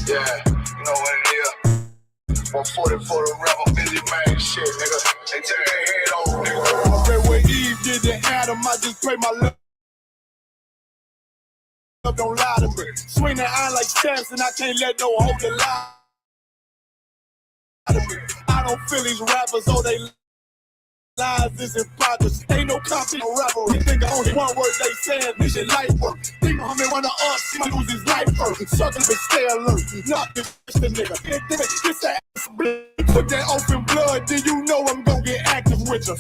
Yeah, you know what it is. 140 for the rebel, busy man shit, nigga. They tear their head over, nigga. Right where Eve did to Adam, I just pray my love don't lie to me. Swing the iron like Samson, I can't let no hold the lie to me. I don't feel these rappers, oh they lies is hypocrisy. Ain't no confident rapper. He think only one word they saying, this your life work. Think how me wanna us, he lose his life first. Suck him and stay alert. Not this the nigga. This that ass blood. Put that open blood, then you know I'm gonna get active with you.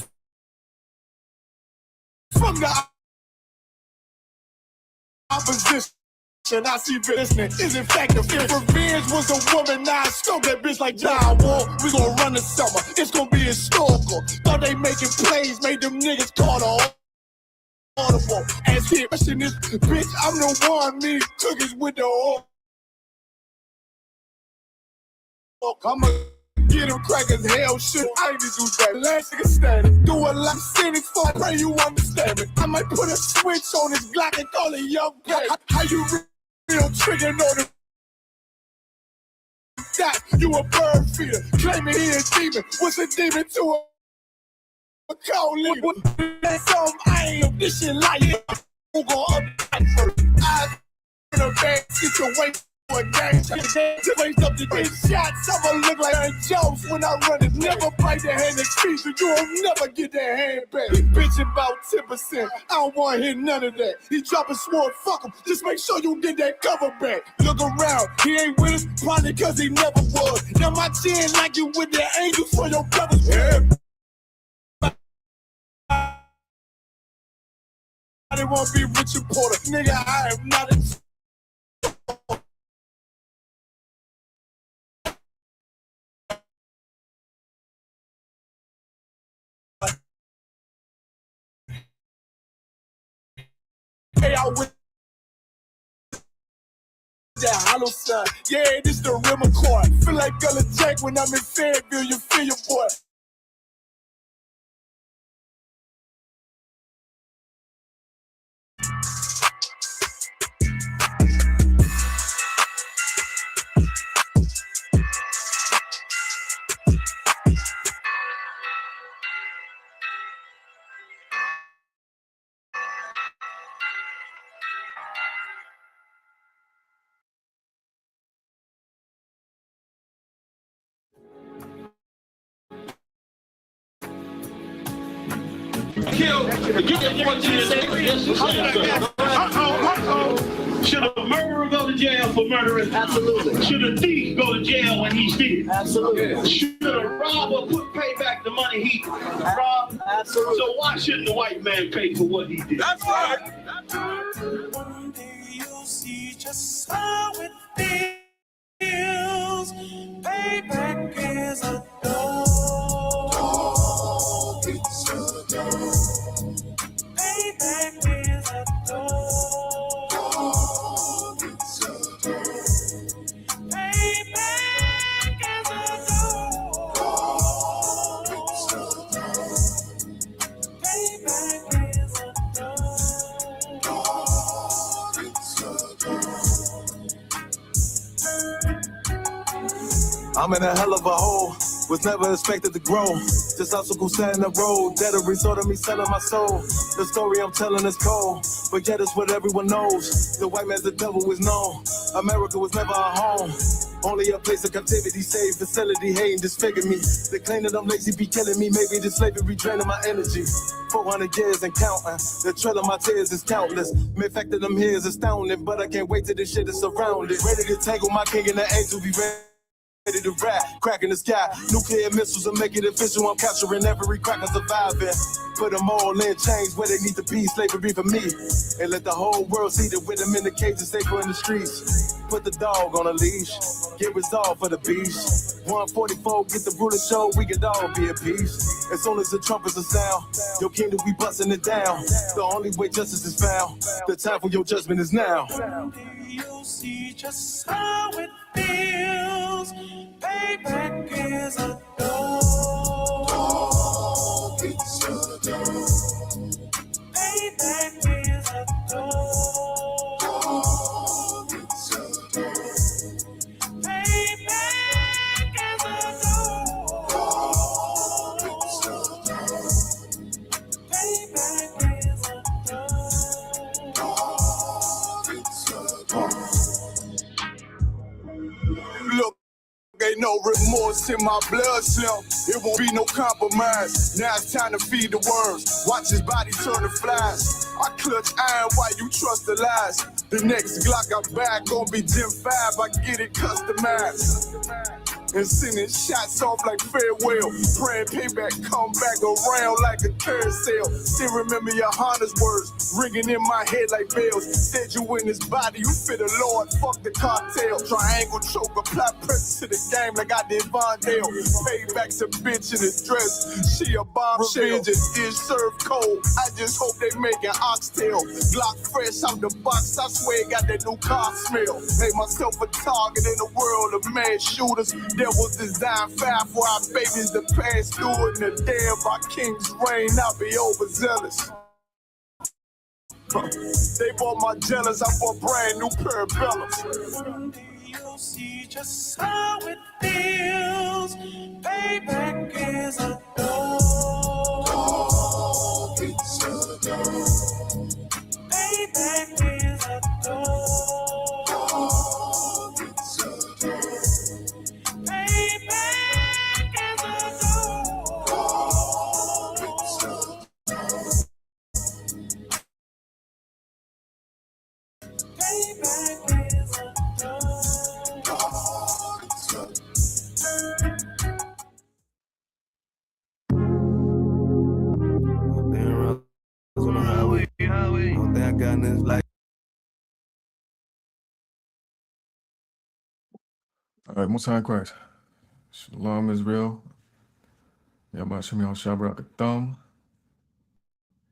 From the opposition, I see listening is effective. If revenge was a woman, now I stroke that bitch like John Wall. We gon' run the summer, it's gon' be historical. Thought they making plays, made them niggas call the audible. As here, question this bitch, I'm the one, me cookies with the oil. I'ma get them crackers, hell shit, I ain't to do that. Last nigga standing, do a lot of cynics for I pray you understand me. I might put a switch on this Glock and call it young pay. How you real trigger know the that you a bird feeder, claiming he a demon. What's a demon to a cold leader? That's something I ain't this shit like it. Who go up first? I in a bad situation. A gang to raise up to get shots. I'ma look like Aaron Jones when I run it. Never bite the hand and speak, so you'll never get that hand back. Bitch about 10%. I don't want to hear none of that. He dropping sword, fuck him. Just make sure you get that cover back. Look around, he ain't with us, probably cause he never was. Now my chin like you with the angels for your brothers. Yeah. I didn't want to be Richard Porter. Nigga, I am not a hey, I with that hollow sign. Yeah, this the rim accord. Feel like Gullah Jack when I'm in Fayetteville, you feel your boy. Should a murderer go to jail for murdering? Absolutely. Should a thief go to jail when he steals? Absolutely. Should a robber pay back the money he robbed? Absolutely. So why shouldn't the white man pay for what he did? That's right. One day you'll see just how it feels. Payback is a dog. It's a dog. Payback is a dog. It's a dog. Payback is a dog. It's a dog. Payback is a dog. It's a dog. I'm in a hell of a hole. Was never expected to grow. Just obstacle set in the road. That a result of me selling my soul. The story I'm telling is cold, but yet it's what everyone knows. The white man's the devil is known. America was never our home. Only a place of captivity, safe facility, hating, disfigure me. They claim that I'm lazy, be killing me. Maybe the slavery draining my energy. 400 years and counting. The trail of my tears is countless. The fact that I'm here is astounding, but I can't wait till this shit is surrounded. Ready to tangle my king and the angel, be ready to rap, crack in the sky. Nuclear missiles will make it official. I'm capturing every cracker surviving. Put them all in chains where they need to be. Slavery for me. And let the whole world see that with them in the cages, safer in the streets. Put the dog on a leash. Get resolved for the beast. 144, get the ruler show. We could all be at peace. As soon as the trumpets are sound, your kingdom we busting it down. The only way justice is found. The time for your judgment is now. You'll see just how it feels. Payback is a dog. It's a dog. Payback is a dog. It's a dog. remorse in my blood slump. It won't be no compromise. Now it's time to feed the worms. Watch his body turn to flies. I clutch iron while you trust the lies. The next Glock I buy gon' be Gen 5. I get it customized. And sending shots off like farewell. Praying payback come back around like a carousel. Still remember your Honda's words ringing in my head like bells. Said you in this body, you fit a Lord, fuck the cartel. Triangle choke, apply pressure to the game like I did Vondale. Payback's a bitch in a dress, she a bombshell. Revenge is served cold, I just hope they making oxtail. Glock fresh out the box, I swear it got that new car smell. Made myself a target in the world of mad shooters. That was designed fire for our babies to pass through in the day of our king's reign. I'll be overzealous. They bought my jealous, I bought brand new pair of bellows. You'll see just how it feels. Payback is a dog. It's a dog. Payback is a dog. It's a dog. Payback is a dog. It's a dog. Payback is a dog. It's a On the highway. Only thing I got in this life. All right, Most High in Christ. Shalom Israel. Yahweh Shem Shabrak the thumb.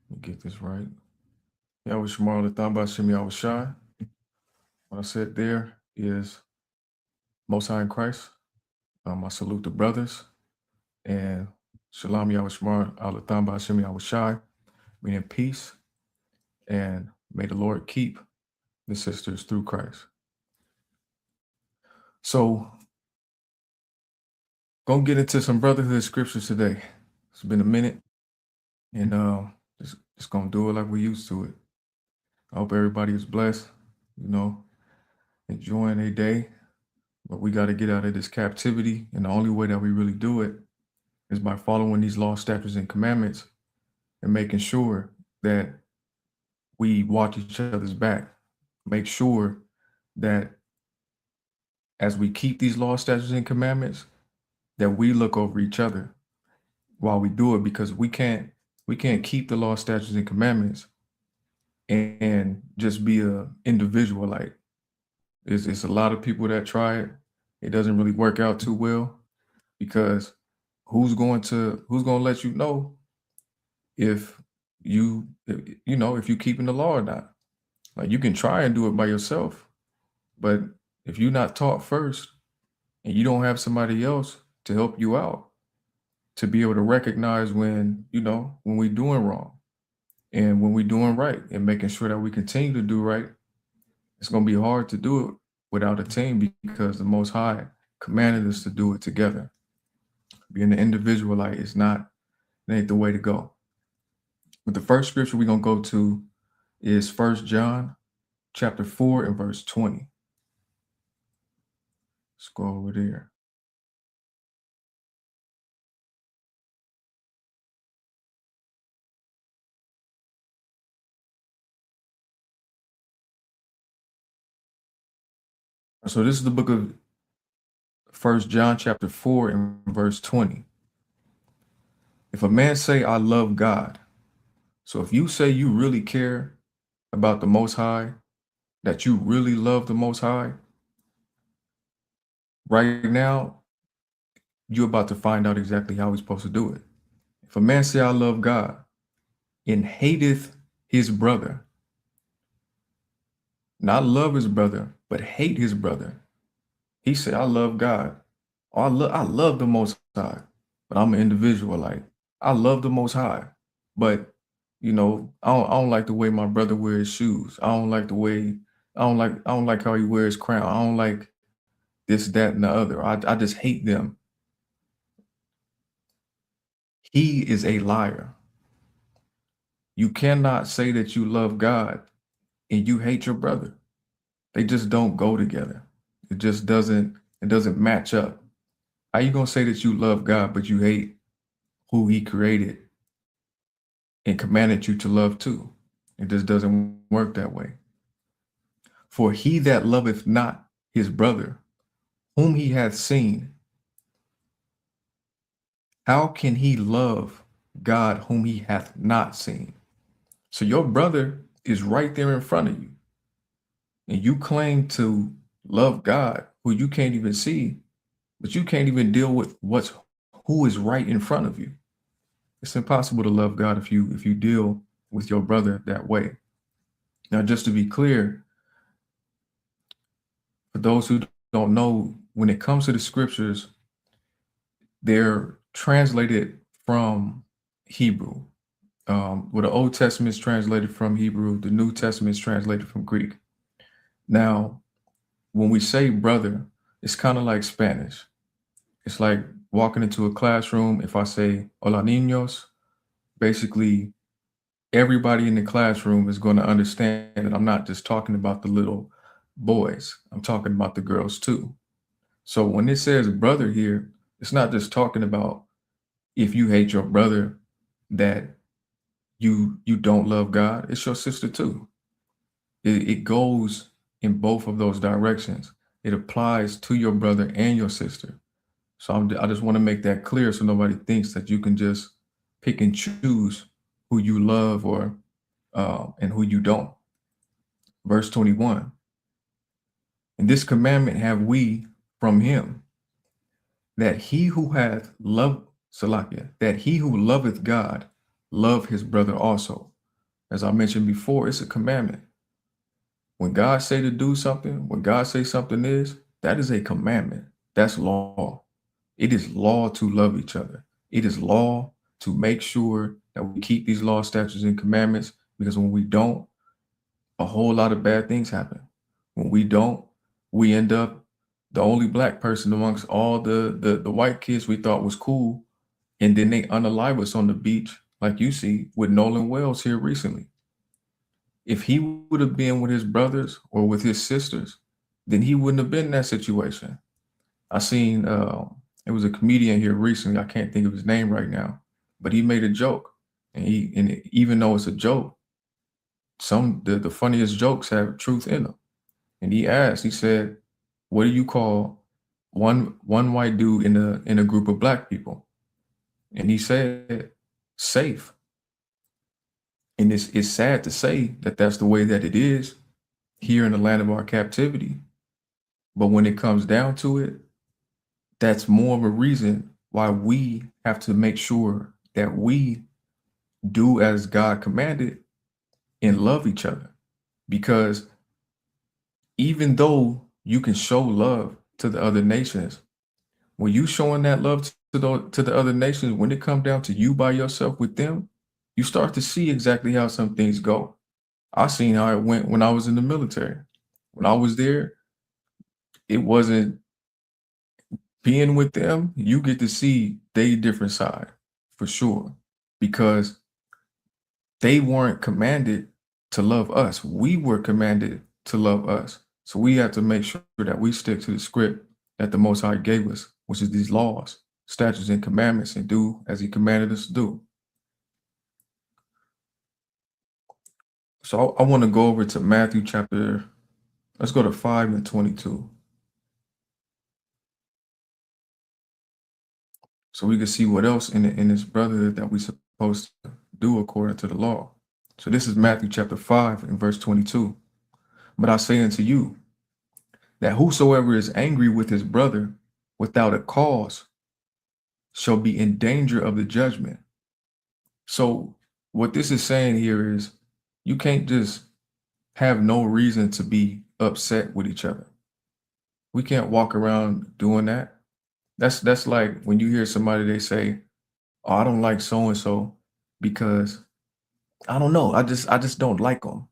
Let me get this right. Yahweh Shemar the thumb by Shem Yahweh Shai. What I said there is Most High in Christ. I salute the brothers. And Shalom Yahweh Shemar al thumb by Shem Yahweh Shai. Meaning peace. And may the Lord keep the sisters through Christ. So, gonna get into some brotherhood scriptures today. It's been a minute, and just gonna do it like we used to it. I hope everybody is blessed, enjoying their day. But we got to get out of this captivity, and the only way that we really do it is by following these laws, statutes, and commandments, and making sure that we watch each other's back. Make sure that as we keep these laws, statutes, and commandments, that we look over each other while we do it, because we can't keep the law, statutes, and commandments and just be a individual. Like it's a lot of people that try it. It doesn't really work out too well, because who's going to let you know if you keeping the law or not? Like, you can try and do it by yourself, but if you're not taught first and you don't have somebody else to help you out, to be able to recognize when we're doing wrong and when we're doing right, and making sure that we continue to do right, it's going to be hard to do it without a team, because the Most High commanded us to do it together. Being an individual, like, it ain't the way to go. But the first scripture we're going to go to is 1 John chapter 4 and verse 20. Let's go over there. So this is the book of 1 John chapter 4 and verse 20. If a man say, I love God, so if you say you really care about the Most High, that you really love the Most High, right now, you're about to find out exactly how he's supposed to do it. If a man say, I love God, and hateth his brother, not love his brother, but hate his brother. He said, I love God. Or I love the Most High, but I'm an individual. Like, I love the Most High, but I don't like the way my brother wears shoes. I don't like how he wears crown. I don't like this, that, and the other. I just hate them. He is a liar. You cannot say that you love God and you hate your brother. They just don't go together. It just doesn't match up. How you gonna say that you love God, but you hate who he created and commanded you to love too? It just doesn't work that way. For he that loveth not his brother, whom he hath seen, how can he love God whom he hath not seen? So your brother is right there in front of you, and you claim to love God who you can't even see, but you can't even deal with who is right in front of you. It's impossible to love God if you deal with your brother that way. Now, just to be clear, for those who don't know, when it comes to the scriptures, they're translated from Hebrew. Well, the Old Testament is translated from Hebrew, the New Testament is translated from Greek. Now, when we say brother, it's kind of like Spanish. It's like walking into a classroom. If I say hola niños, basically everybody in the classroom is going to understand that I'm not just talking about the little boys, I'm talking about the girls too. So when it says brother here, it's not just talking about if you hate your brother that you don't love God, it's your sister too. It goes in both of those directions. It applies to your brother and your sister. So I just want to make that clear so nobody thinks that you can just pick and choose who you love or and who you don't. Verse 21. And this commandment have we from him, that he who hath loved Salakia, that he who loveth God love his brother also. As I mentioned before, it's a commandment. When God say to do something, when God say something is, that is a commandment. That's law. It is law to love each other. It is law to make sure that we keep these law, statutes, and commandments, because when we don't, a whole lot of bad things happen. When we don't, we end up the only black person amongst all the white kids we thought was cool, and then they unalive us on the beach, like you see with Nolan Wells here recently. If he would have been with his brothers or with his sisters, then he wouldn't have been in that situation. I seen it was a comedian here recently. I can't think of his name right now, but he made a joke, and even though it's a joke, the funniest jokes have truth in them. And he asked, he said, "What do you call one white dude in a group of black people?" And he said, "Safe." And it's sad to say that that's the way that it is here in the land of our captivity. But when it comes down to it, that's more of a reason why we have to make sure that we do as God commanded and love each other. Because even though you can show love to the other nations, when you showing that love to the other nations, when it comes down to you by yourself with them, you start to see exactly how some things go. I seen how it went when I was in the military. When I was there, it wasn't being with them, you get to see their different side for sure, because they weren't commanded to love us. We were commanded to love us. So we have to make sure that we stick to the script that the Most High gave us, which is these laws, statutes, and commandments, and do as he commanded us to do. So I want to go over to Matthew chapter, let's go to 5 and 22. So we can see what else in this brotherhood that we're supposed to do according to the law. So this is Matthew chapter 5 and verse 22. But I say unto you, that whosoever is angry with his brother without a cause shall be in danger of the judgment. So what this is saying here is you can't just have no reason to be upset with each other. We can't walk around doing that. That's like when you hear somebody, they say, "Oh, I don't like so and so because I don't know. I just don't like them."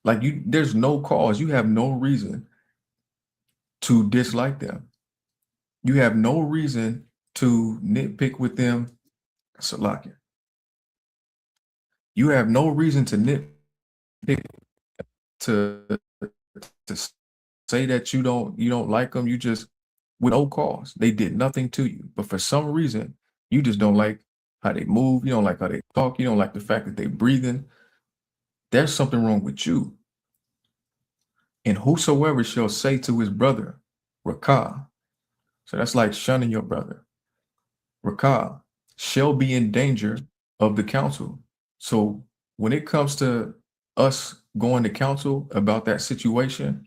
Like there's no cause. You have no reason to dislike them. You have no reason to nitpick with them. Salakia. You have no reason to nitpick to say that you don't like them. You just with no cause. They did nothing to you, but for some reason, you just don't like how they move. You don't like how they talk. You don't like the fact that they breathing. There's something wrong with you. And whosoever shall say to his brother, Rakah, so that's like shunning your brother, Rakah, shall be in danger of the council. So when it comes to us going to council about that situation,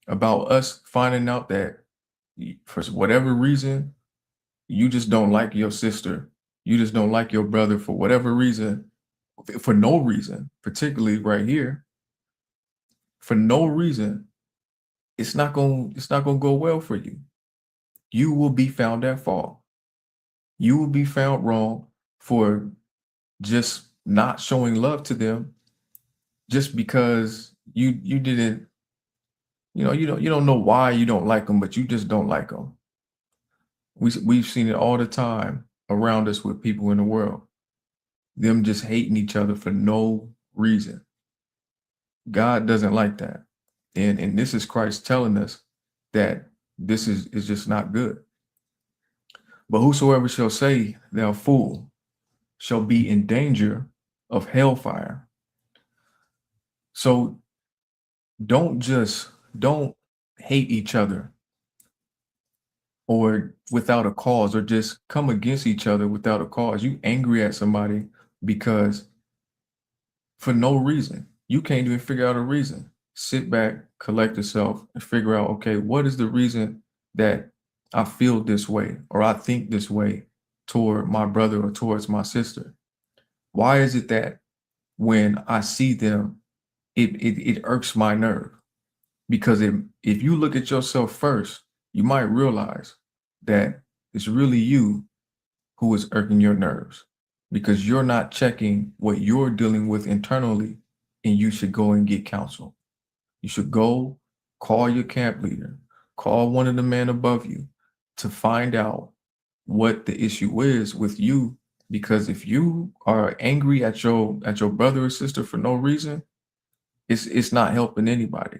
about us finding out that for whatever reason, you just don't like your sister, you just don't like your brother for whatever reason, for no reason, particularly right here, for no reason, it's not gonna go well for you. You will be found at fault. You will be found wrong for just not showing love to them just because you didn't, you don't know why you don't like them, but you just don't like them. We've seen it all the time around us with people in the world. Them just hating each other for no reason. God doesn't like that. And this is Christ telling us that this is just not good. But whosoever shall say, thou fool, shall be in danger of hellfire. So don't hate each other or without a cause, or just come against each other without a cause. You angry at somebody because for no reason. You can't even figure out a reason. Sit back, collect yourself, and figure out, okay, what is the reason that I feel this way or I think this way toward my brother or towards my sister? Why is it that when I see them, it irks my nerve? Because if you look at yourself first, you might realize that it's really you who is irking your nerves, because you're not checking what you're dealing with internally, and you should go and get counsel. You should go call your camp leader, call one of the men above you to find out what the issue is with you. Because if you are angry at your brother or sister for no reason, it's not helping anybody,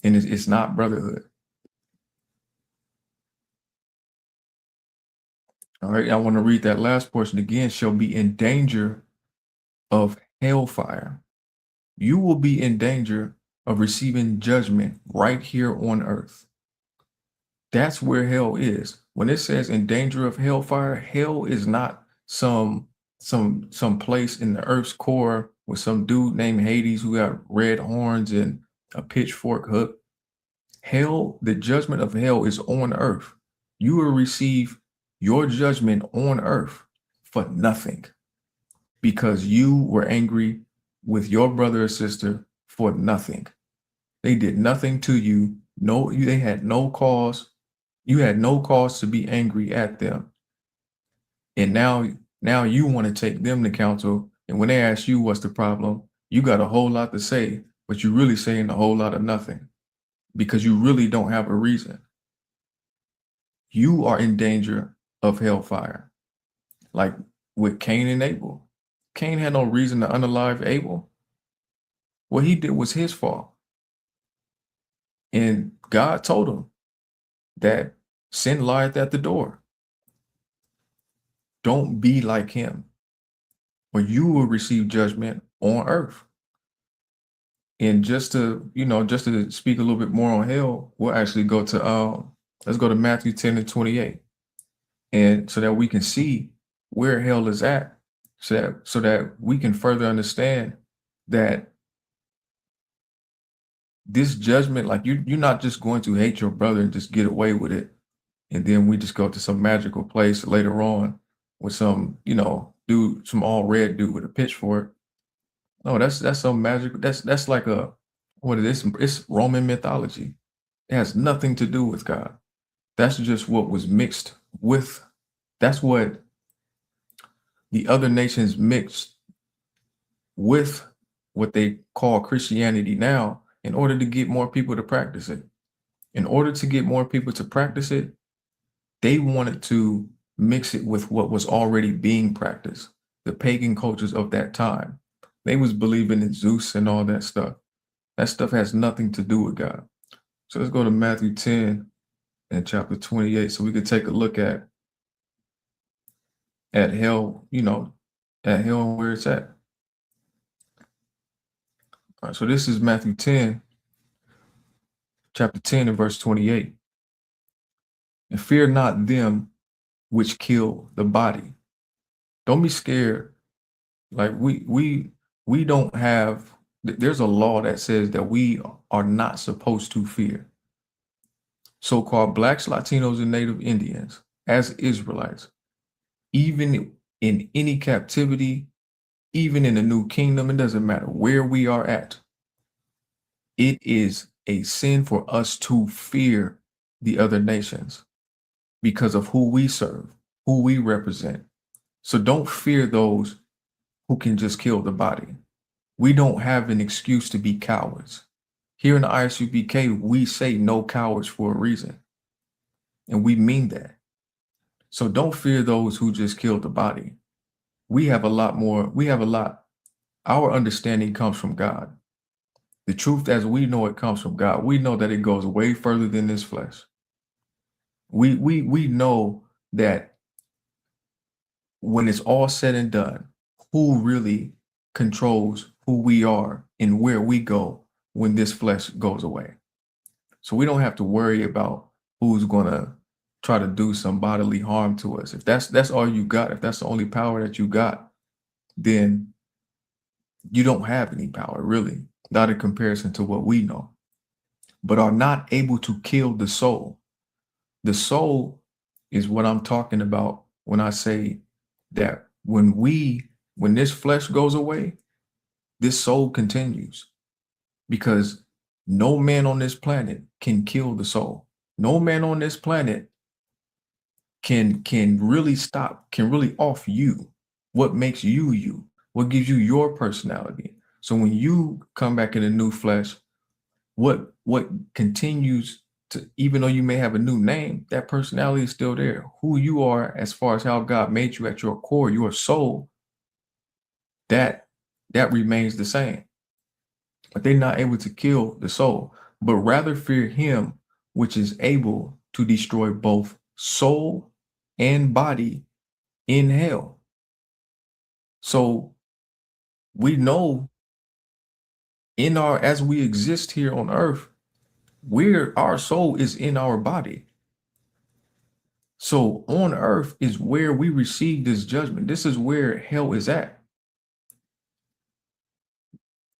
and it's not brotherhood. All right, I want to read that last portion again. Shall be in danger of hellfire. You will be in danger of receiving judgment right here on earth. That's where hell is. When it says in danger of hellfire, hell is not some place in the earth's core with some dude named Hades who got red horns and a pitchfork hook. Hell, the judgment of hell is on earth. You will receive your judgment on earth for nothing, because you were angry with your brother or sister for nothing. They did nothing to you. They had no cause. You had no cause to be angry at them. And now you want to take them to counsel. And when they ask you what's the problem, you got a whole lot to say, but you're really saying a whole lot of nothing, because you really don't have a reason. You are in danger of hellfire. Like with Cain and Abel. Cain had no reason to unalive Abel. What he did was his fault. And God told him that sin lieth at the door. Don't be like him, or you will receive judgment on earth. And just to speak a little bit more on hell, we'll actually go to let's go to Matthew 10 and 28. And so that we can see where hell is at, so that we can further understand that this judgment, like you're not just going to hate your brother and just get away with it, and then we just go to some magical place later on with some, dude, some all red dude with a pitchfork. No, that's some magic. That's like what it is. It's Roman mythology. It has nothing to do with God. That's just what was mixed with. That's what the other nations mixed with what they call Christianity now, in order to get more people to practice it. In order to get more people to practice it, they wanted to mix it with what was already being practiced, the pagan cultures of that time. They was believing in Zeus and all that stuff. That stuff has nothing to do with God. So let's go to Matthew 10 in chapter 28. So we could take a look at hell, at hell and where it's at. All right, so this is Matthew 10, chapter 10 and verse 28. And fear not them which kill the body. Don't be scared. Like we don't have, there's a law that says that we are not supposed to fear. So-called Blacks, Latinos, and Native Indians as Israelites, even in any captivity, even in the new kingdom, it doesn't matter where we are at. It is a sin for us to fear the other nations because of who we serve, who we represent. So don't fear those who can just kill the body. We don't have an excuse to be cowards. Here in the ISUPK, we say no cowards for a reason. And we mean that. So don't fear those who just killed the body. We have a lot. Our understanding comes from God. The truth as we know it comes from God. We know that it goes way further than this flesh. We know that when it's all said and done, who really controls who we are and where we go when this flesh goes away. So we don't have to worry about who's going to try to do some bodily harm to us. If that's all you got, if that's the only power that you got, then you don't have any power, really, not in comparison to what we know, but are not able to kill the soul. The soul is what I'm talking about when I say that when this flesh goes away, this soul continues, because no man on this planet can kill the soul. No man on this planet can really off you what makes you, what gives you your personality. So when you come back in a new flesh, what continues to, even though you may have a new name, that personality is still there. Who you are as far as how God made you at your core, your soul, that remains the same. But they're not able to kill the soul, but rather fear him which is able to destroy both soul and body in hell. So we know as we exist here on earth, our soul is in our body. So on earth is where we receive this judgment. This is where hell is at.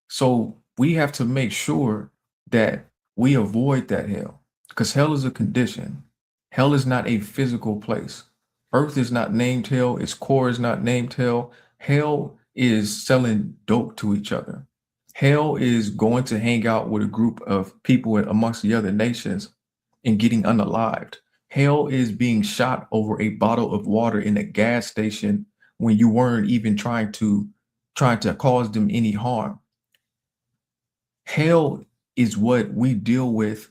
So we have to make sure that we avoid that hell, because hell is a condition. Hell is not a physical place. Earth is not named hell. Its core is not named hell. Hell is selling dope to each other. Hell is going to hang out with a group of people amongst the other nations and getting unalived. Hell is being shot over a bottle of water in a gas station when you weren't even trying to cause them any harm. Hell is what we deal with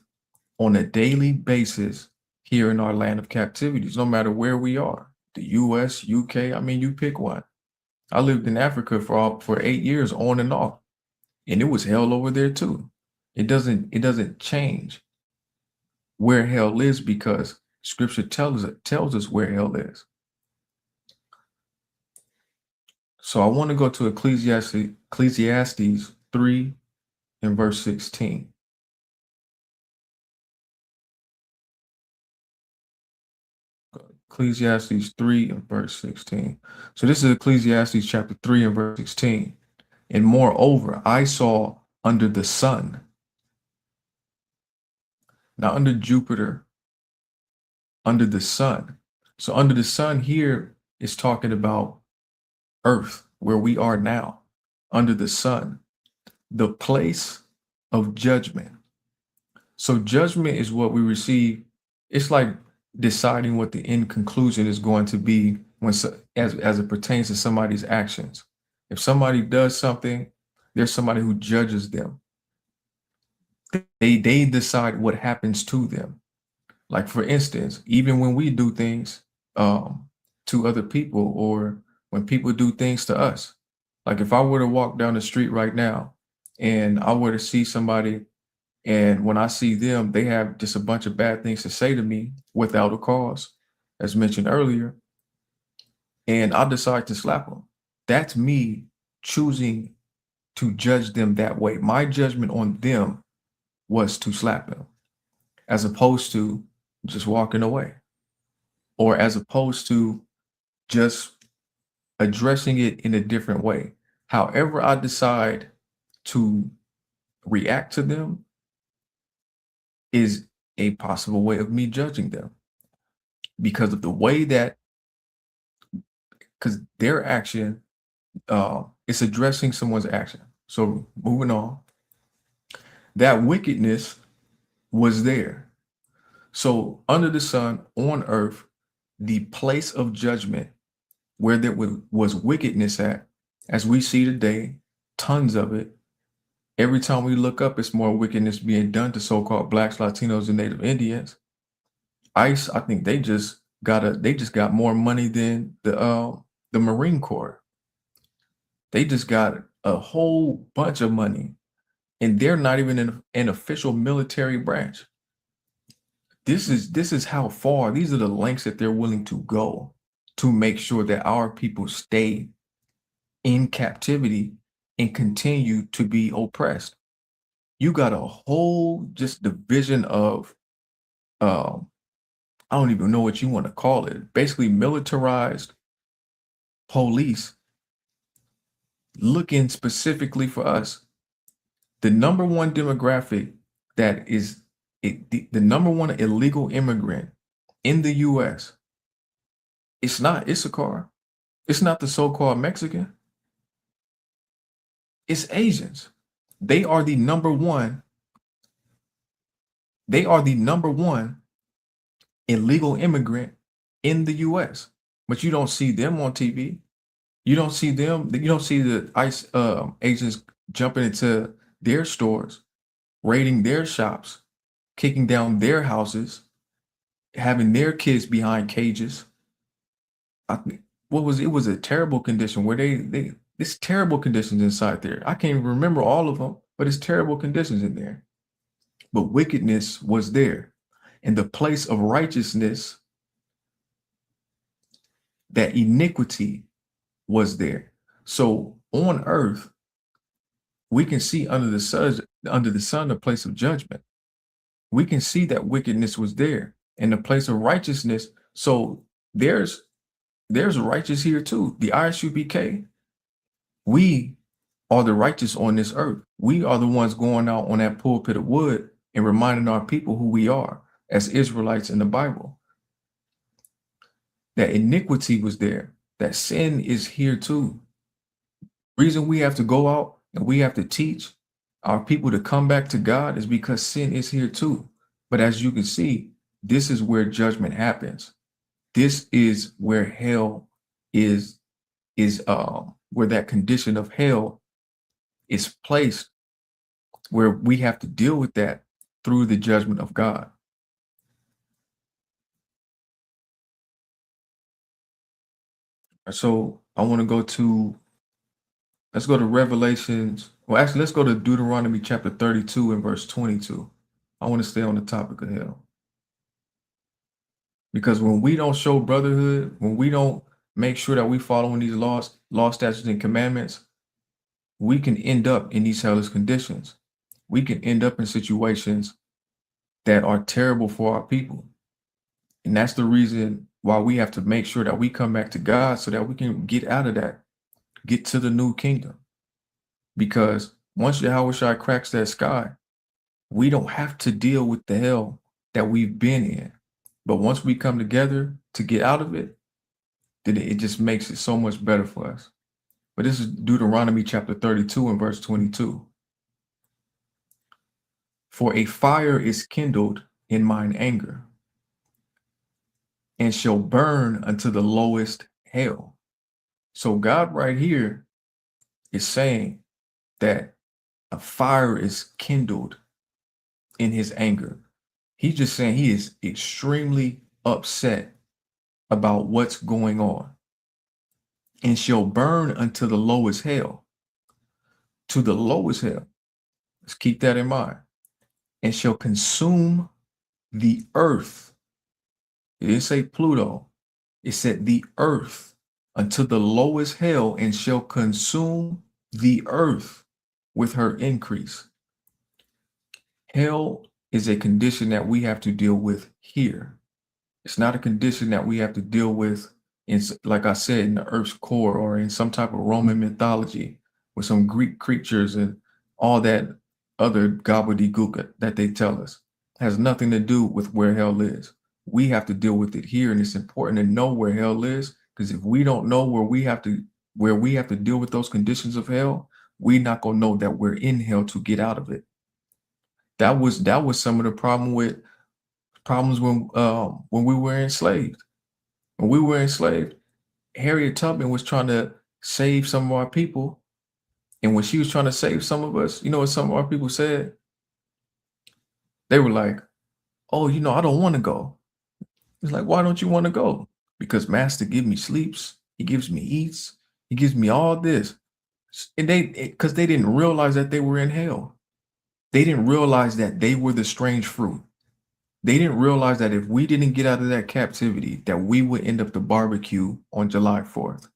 on a daily basis here in our land of captivities, no matter where we are, the US, UK, I mean, you pick one. I lived in Africa for 8 years on and off, and it was hell over there too. It doesn't change where hell is, because scripture tells us where hell is. So I want to go to Ecclesiastes 3 and verse 16. Ecclesiastes 3 and verse 16. So this is Ecclesiastes chapter 3 and verse 16. And moreover, I saw under the sun, not under Jupiter, under the sun. So under the sun here is talking about earth, where we are now, under the sun, the place of judgment. So judgment is what we receive. It's like deciding what the end conclusion is going to be as it pertains to somebody's actions. If somebody does something, there's somebody who judges them. They decide what happens to them. Like, for instance, even when we do things to other people, or when people do things to us. Like if I were to walk down the street right now and I were to see somebody And when I see them, they have just a bunch of bad things to say to me without a cause, as mentioned earlier, and I decide to slap them. That's me choosing to judge them that way. My judgment on them was to slap them, as opposed to just walking away, or as opposed to just addressing it in a different way. However, I decide to react to them is a possible way of me judging them because of the way that, because their action, it's addressing someone's action. So moving on, that wickedness was there. So under the sun on earth, the place of judgment where there was wickedness at, as we see today, tons of it. Every time we look up, it's more wickedness being done to so-called Blacks, Latinos, and Native Indians. ICE, I think they just got more money than the Marine Corps. They just got a whole bunch of money, and they're not even in an official military branch. This is how far, these are the lengths that they're willing to go to make sure that our people stay in captivity and continue to be oppressed. You got a whole just division of I don't even know what you want to call it. Basically militarized police looking specifically for us. The number one demographic that is the number one illegal immigrant in the US, it's not Issachar. It's not the so-called Mexican. It's Asians. They are the number one. They are the number one illegal immigrant in the US. But you don't see them on TV. You don't see them. You don't see the ICE agents jumping into their stores, raiding their shops, kicking down their houses, having their kids behind cages. It was a terrible condition where it's terrible conditions inside there. I can't even remember all of them, but it's terrible conditions in there. But wickedness was there. And the place of righteousness, that iniquity was there. So on earth, we can see under the sun, the place of judgment. We can see that wickedness was there in the place of righteousness. So there's righteous here too. The ISUPK, we are the righteous on this earth. We are the ones going out on that pulpit of wood and reminding our people who we are as Israelites in the Bible. That iniquity was there. That sin is here too. Reason we have to go out and we have to teach our people to come back to God is because sin is here too. But as you can see, this is where judgment happens. This is where hell is where that condition of hell is placed, where we have to deal with that through the judgment of God. So I want to let's go to Revelations. Well, actually, let's go to Deuteronomy chapter 32 and verse 22. I want to stay on the topic of hell. Because when we don't show brotherhood, when we don't make sure that we following these laws, statutes, and commandments, we can end up in these hellish conditions. We can end up in situations that are terrible for our people. And that's the reason why we have to make sure that we come back to God so that we can get out of that, get to the new kingdom. Because once Yahushua cracks that sky, we don't have to deal with the hell that we've been in. But once we come together to get out of it, then it just makes it so much better for us. But this is Deuteronomy chapter 32 and verse 22. For a fire is kindled in mine anger, and shall burn unto the lowest hell. So God right here is saying that a fire is kindled in his anger. He's just saying he is extremely upset about what's going on, and shall burn unto the lowest hell. To the lowest hell. Let's keep that in mind. and shall consume the earth. It didn't say Pluto. It said the earth unto the lowest hell, and shall consume the earth with her increase. Hell is a condition that we have to deal with here. It's not a condition that we have to deal with in, like I said, in the earth's core or in some type of Roman mythology with some Greek creatures and all that other gobbledygook that they tell us. It has nothing to do with where hell is. We have to deal with it here, and it's important to know where hell is, because if we don't know where we have to deal with those conditions of hell, we're not gonna know that we're in hell to get out of it. That was some of the problems when we were enslaved. When we were enslaved, Harriet Tubman was trying to save some of our people, and when she was trying to save some of us, you know what some of our people said? They were like, "Oh, I don't want to go." It's like, "Why don't you want to go?" "Because Master gives me sleeps, he gives me eats, he gives me all this." And because they didn't realize that they were in hell. They didn't realize that they were the strange fruit. They didn't realize that if we didn't get out of that captivity, that we would end up the barbecue on July 4th,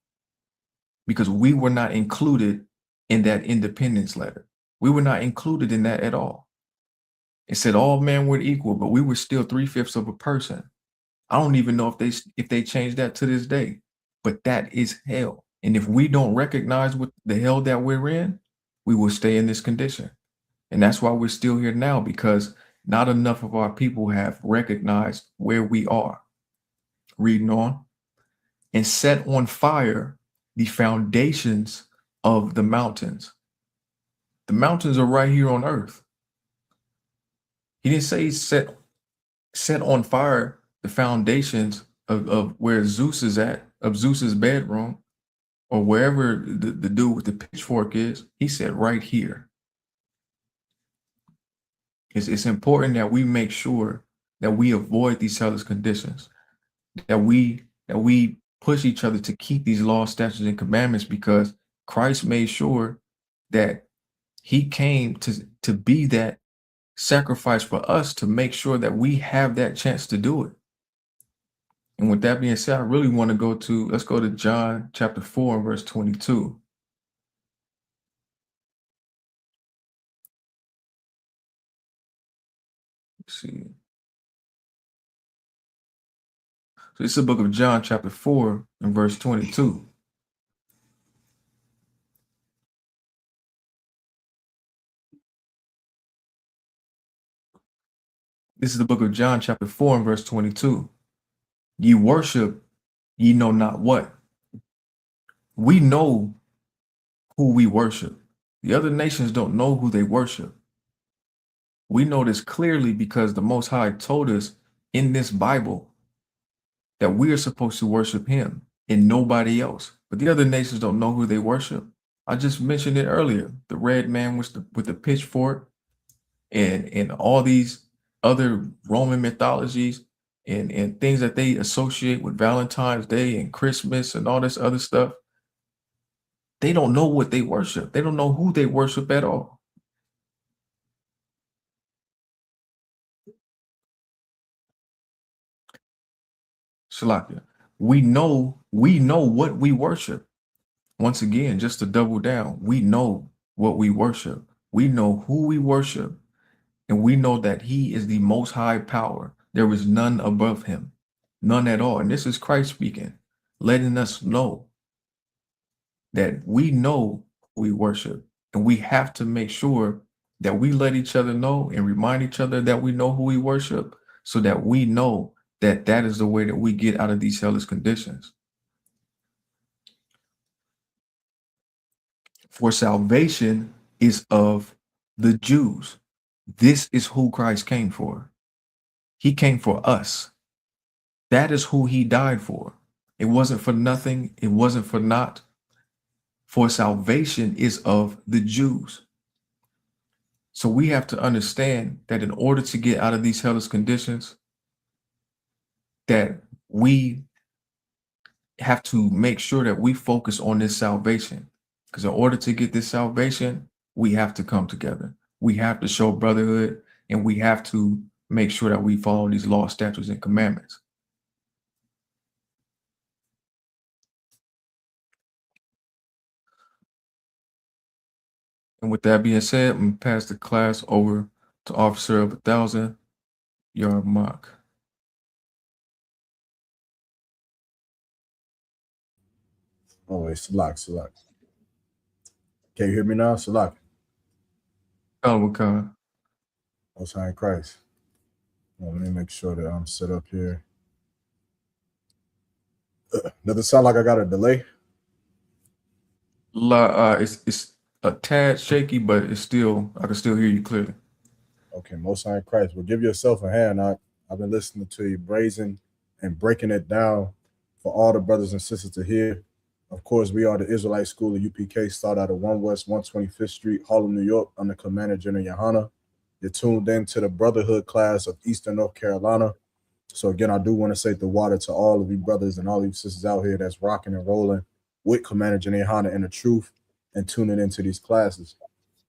because we were not included in that independence letter. We were not included in that at all. It said all men were equal, but we were still 3/5 of a person. I don't even know if they changed that to this day, but that is hell. And if we don't recognize what the hell that we're in, we will stay in this condition. And that's why we're still here now, because not enough of our people have recognized where we are. Reading on. And set on fire the foundations of the mountains. The mountains are right here on earth. He didn't say set on fire the foundations of where Zeus is at, of Zeus's bedroom, or wherever the dude with the pitchfork is. He said right here. It's important that we make sure that we avoid these hellish conditions, that we push each other to keep these laws, statutes, and commandments, because Christ made sure that he came to be that sacrifice for us, to make sure that we have that chance to do it. And with that being said, I really want to let's go to John chapter 4 and verse 22. Let's see. So this is the book of John chapter 4 and verse 22. This is the book of John chapter 4 and verse 22. Ye worship, ye know not what. We know who we worship. The other nations don't know who they worship. We know this clearly because the Most High told us in this Bible that we are supposed to worship him and nobody else. But the other nations don't know who they worship. I just mentioned it earlier. The red man with the pitchfork, and all these other Roman mythologies and things that they associate with Valentine's Day and Christmas and all this other stuff. They don't know what they worship. They don't know who they worship at all. Shalakia. We know what we worship. Once again, just to double down, we know what we worship. We know who we worship, and we know that he is the most high power. There is none above him, none at all. And this is Christ speaking, letting us know that we know who we worship, and we have to make sure that we let each other know and remind each other that we know who we worship, so that we know that that is the way that we get out of these hellish conditions. For salvation is of the Jews. This is who Christ came for. He came for us. That is who he died for. It wasn't for nothing. It wasn't for naught. For salvation is of the Jews. So we have to understand that in order to get out of these hellish conditions, that we have to make sure that we focus on this salvation. Because in order to get this salvation, we have to come together. We have to show brotherhood, and we have to make sure that we follow these laws, statutes, and commandments. And with that being said, I'm gonna pass the class over to Officer of 1,000-yard mock. Oh wait, Salak. Can you hear me now, Salak? Khan. Most High in Christ. Well, let me make sure that I'm set up here. Does it sound like I got a delay? It's a tad shaky, but I can still hear you clearly. Okay, Most High in Christ. Well, give yourself a hand. I've been listening to you brazen and breaking it down for all the brothers and sisters to hear. Of course, we are the Israelite School of UPK, start out of 1 West 125th Street, Harlem, New York, under Commander General Yohana. You're tuned in to the Brotherhood class of Eastern North Carolina. So again, I do want to say the water to all of you brothers and all of you sisters out here that's rocking and rolling with Commander General Yohana and the truth and tuning into these classes.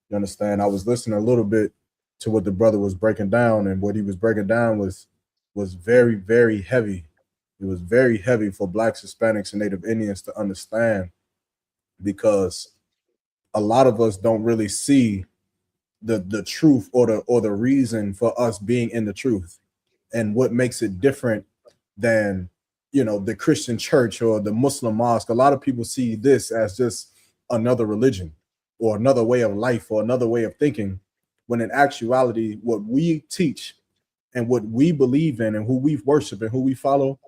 You understand? I was listening a little bit to what the brother was breaking down, and what he was breaking down was very, very heavy. It was very heavy for Blacks, Hispanics, and Native Indians to understand, because a lot of us don't really see the truth or the reason for us being in the truth, and what makes it different than, you know, the Christian church or the Muslim mosque. A lot of people see this as just another religion or another way of life or another way of thinking, when in actuality, what we teach and what we believe in and who we worship and who we follow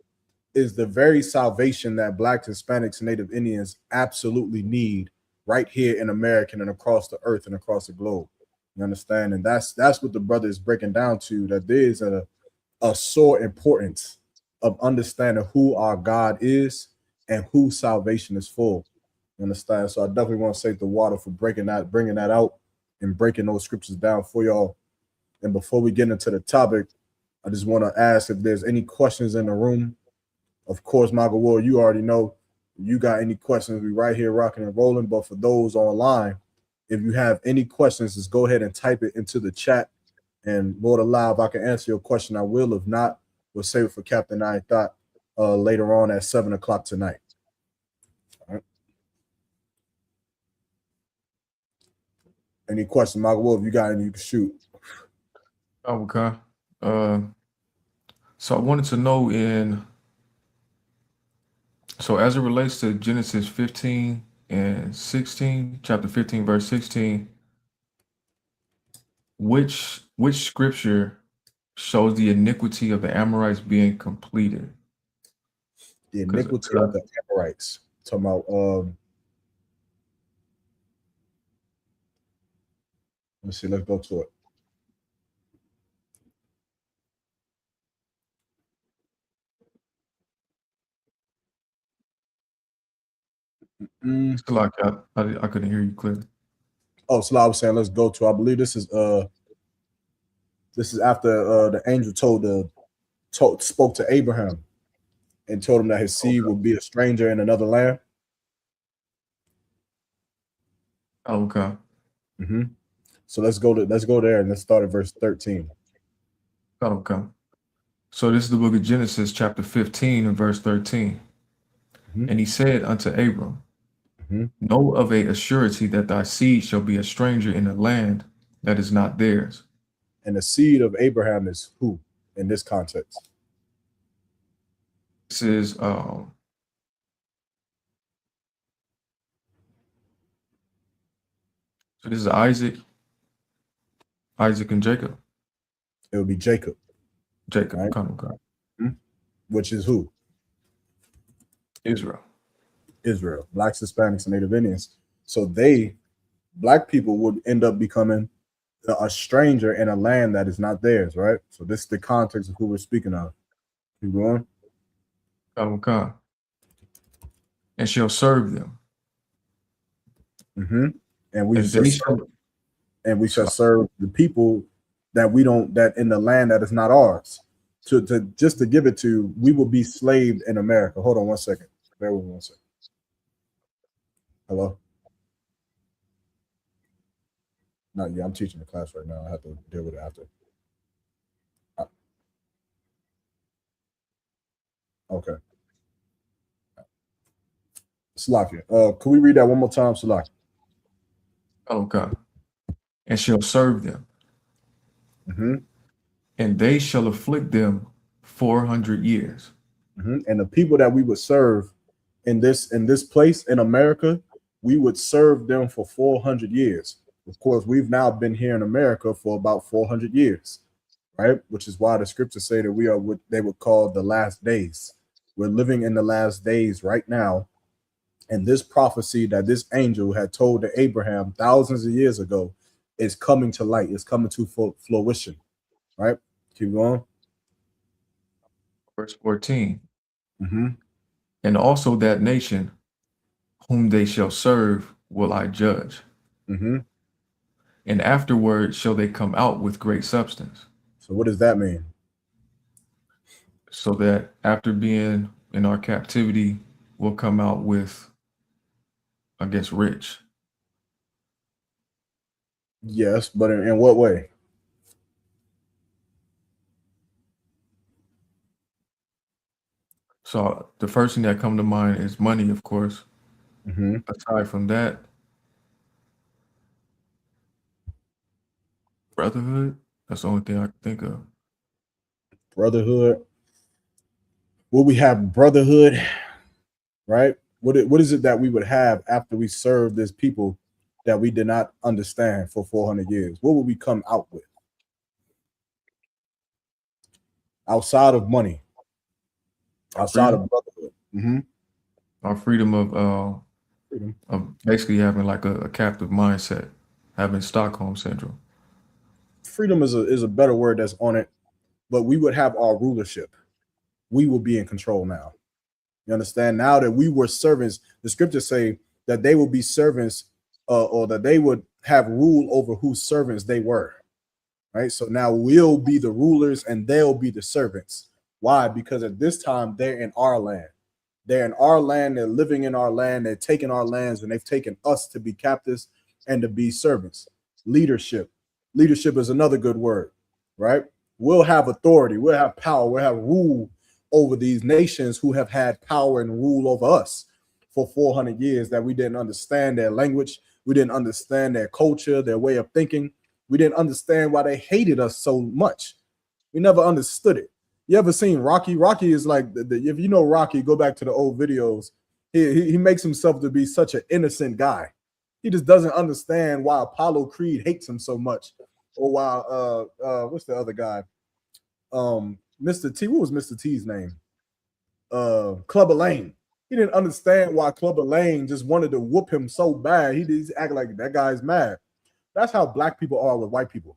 is the very salvation that Blacks, Hispanics, and Native Indians absolutely need right here in America and across the earth and across the globe. You understand? And that's what the brother is breaking down to, that there is a sore importance of understanding who our God is and who salvation is for. You understand? So I definitely want to thank the water for bringing that out and breaking those scriptures down for y'all. And before we get into the topic, I just want to ask if there's any questions in the room. Of course, Michael Ward, you already know. If you got any questions, we right here rocking and rolling. But for those online, if you have any questions, just go ahead and type it into the chat. And Lord allow, if I can answer your question, I will. If not, we'll save it for Captain I Thought later on at 7 o'clock tonight. All right. Any questions, Michael Wolf? You got any, you can shoot. Okay. So I wanted to know so as it relates to Genesis 15 and 16, chapter 15, verse 16, which scripture shows the iniquity of the Amorites being completed? The iniquity of the Amorites. Talking about let's see, let's go to it. Still, like I couldn't hear you clearly. Oh, so I was saying let's go to, I believe this is after the angel spoke to Abraham and told him that his seed would be a stranger in another land. Okay. Mm-hmm. So let's go there and let's start at verse 13. Okay. So this is the book of Genesis, chapter 15 and verse 13. Mm-hmm. And he said unto Abram, know of a surety that thy seed shall be a stranger in a land that is not theirs. And the seed of Abraham is who in this context? This is so this is Isaac and Jacob. It would be Jacob. Right? Which is who? Israel. Blacks, Hispanics, and Native Indians. So Black people would end up becoming a stranger in a land that is not theirs, right? So this is the context of who we're speaking of. Keep going. And shall serve them. And we shall serve the people that in the land that is not ours. To just to give it to, we will be slaved in America. Hold on 1 second. Bear with me 1 second. Hello? No, yeah, I'm teaching the class right now. I have to deal with it after. Okay. Salakia. Can we read that one more time, Salakia? Okay. And shall serve them, Mm-hmm. and they shall afflict them 400 years. Mm-hmm. And the people that we would serve in this place in America, we would serve them for 400 years. Of course, we've now been here in America for about 400 years, right? Which is why the scriptures say that we are what they would call the last days. We're living in the last days right now. And this prophecy that this angel had told to Abraham thousands of years ago is coming to light. It's coming to fruition, right? Keep going. Verse 14. Mm-hmm. And also that nation whom they shall serve will I judge. Mm-hmm. And afterward shall they come out with great substance. So what does that mean? So that after being in our captivity, we'll come out with, I guess, rich. Yes, but in what way? So the first thing that come to mind is money, of course. Mm-hmm. Aside from that, brotherhood. That's the only thing I can think of. Brotherhood. Will we have brotherhood, right? What is it that we would have after we serve this people that we did not understand for 400 years? What would we come out with? Outside of money, outside of brotherhood. Mm-hmm. Our freedom of basically having like a captive mindset, having Stockholm syndrome. Freedom is a better word that's on it, but we would have our rulership. We will be in control now. You understand? Now that we were servants, the scriptures say that they will be servants, or that they would have rule over whose servants they were. Right. So now we'll be the rulers and they'll be the servants. Why? Because at this time they're in our land. They're in our land. They're living in our land. They're taking our lands, and they've taken us to be captives and to be servants. Leadership. Leadership is another good word, right? We'll have authority. We'll have power. We'll have rule over these nations who have had power and rule over us for 400 years that we didn't understand their language. We didn't understand their culture, their way of thinking. We didn't understand why they hated us so much. We never understood it. You ever seen Rocky? Rocky is like, if you know Rocky, go back to the old videos. He makes himself to be such an innocent guy. He just doesn't understand why Apollo Creed hates him so much, or why what's the other guy? Mr. T. What was Mr. T's name? Clubber Lang. He didn't understand why Clubber Lang just wanted to whoop him so bad. He just act like that guy's mad. That's how black people are with white people.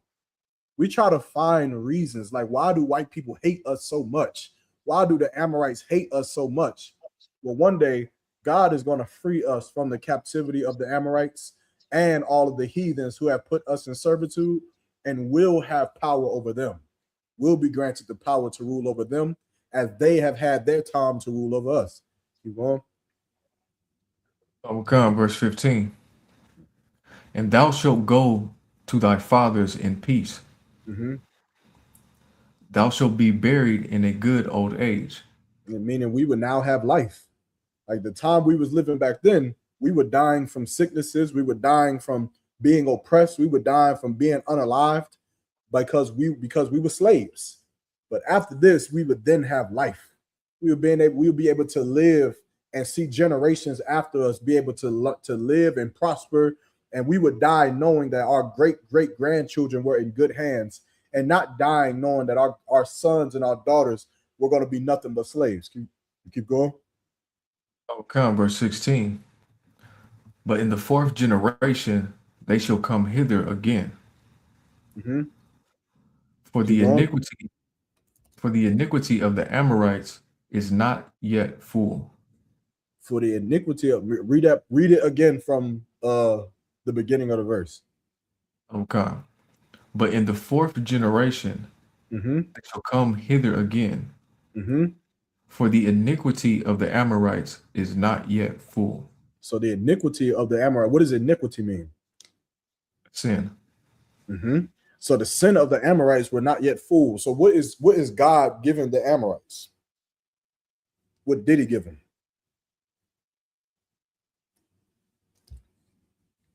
We try to find reasons, like, why do white people hate us so much? Why do the Amorites hate us so much? Well, one day God is going to free us from the captivity of the Amorites and all of the heathens who have put us in servitude, and will have power over them. We'll be granted the power to rule over them as they have had their time to rule over us. Keep going. I will come, verse 15. And thou shalt go to thy fathers in peace. Mm-hmm. Thou shalt be buried in a good old age. Meaning we would now have life. Like the time we was living back then, we were dying from sicknesses. We were dying from being oppressed. We were dying from being unalived because we were slaves. But after this, we would then have life. We would be able to live and see generations after us be able to live and prosper. And we would die knowing that our great grandchildren were in good hands, and not dying knowing that our sons and our daughters were going to be nothing but slaves. Keep going. I will come, verse 16. But in the fourth generation they shall come hither again. Mm-hmm. For the iniquity of the Amorites is not yet full. For the iniquity of read it again from the beginning of the verse. Okay. But in the fourth generation Mm-hmm. they shall come hither again. Mm-hmm. For the iniquity of the Amorites is not yet full. So the iniquity of the Amorite, what does iniquity mean? Sin. Mm-hmm. So the sin of the Amorites were not yet full. So what is God giving the Amorites? What did he give them?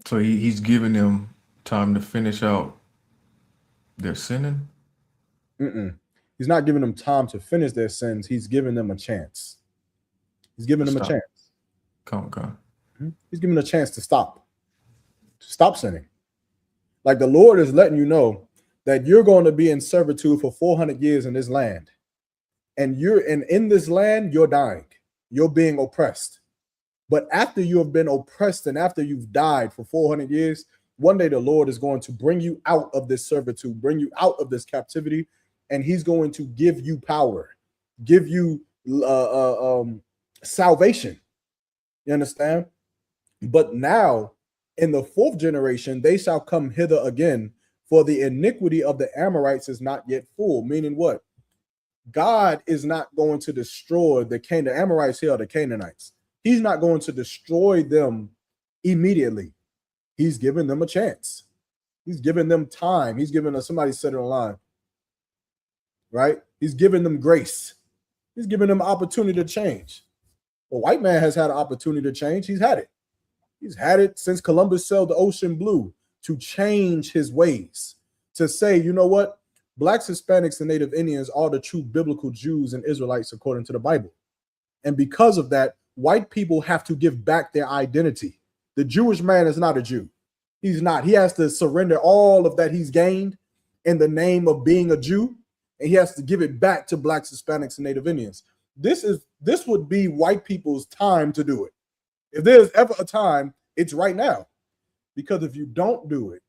So he's giving them time to finish out their sinning. He's not giving them time to finish their sins. He's giving them a chance. He's giving them a Stop. chance. Come. He's giving them a chance to stop sinning. Like the Lord is letting you know that you're going to be in servitude for 400 years in this land. And in this land, you're dying. You're being oppressed. But after you have been oppressed and after you've died for 400 years, one day the Lord is going to bring you out of this servitude, bring you out of this captivity, and he's going to give you power, give you salvation. You understand? But now, in the fourth generation, they shall come hither again, for the iniquity of the Amorites is not yet full. Meaning what? God is not going to destroy the Amorites here, or the Canaanites. He's not going to destroy them immediately. He's giving them a chance. He's giving them time. He's giving us, somebody said it online, right? He's giving them grace. He's giving them opportunity to change. A white man has had an opportunity to change. He's had it. He's had it since Columbus sailed the ocean blue to change his ways, to say, you know what? Blacks, Hispanics, and Native Indians are the true biblical Jews and Israelites according to the Bible. And because of that, white people have to give back their identity. The Jewish man is not a Jew. He's not. He has to surrender all of that he's gained in the name of being a Jew, and he has to give it back to Blacks, Hispanics, and Native Indians. This would be white people's time to do it. If there's ever a time, it's right now. Because if you don't do it,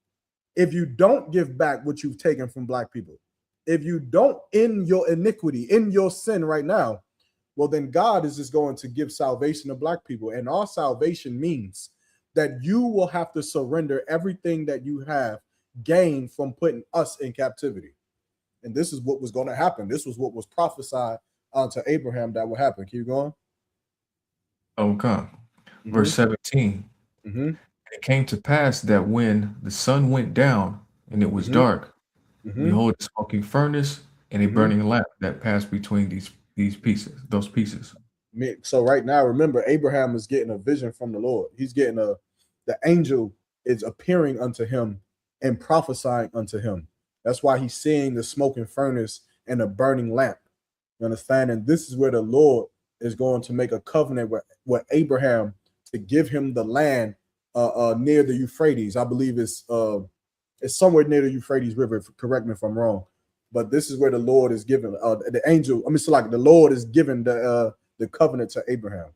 if you don't give back what you've taken from Black people, if you don't end your iniquity, in your sin right now, well, then God is just going to give salvation to Black people. And our salvation means that you will have to surrender everything that you have gained from putting us in captivity. And this is what was going to happen. This was what was prophesied unto Abraham that would happen. Keep going. Okay. Verse 17. It came to pass that when the sun went down and it was dark, behold, a smoking furnace and a burning lamp that passed between these pieces, those pieces. So right now, remember, Abraham is getting a vision from the Lord. He's getting the angel is appearing unto him and prophesying unto him. That's why he's seeing the smoking furnace and a burning lamp. You understand? And this is where the Lord is going to make a covenant with Abraham to give him the land near the Euphrates. I believe it's somewhere near the Euphrates River. Correct me if I'm wrong, but this is where the Lord is giving the angel. I mean, so like the Lord is giving the covenant to Abraham,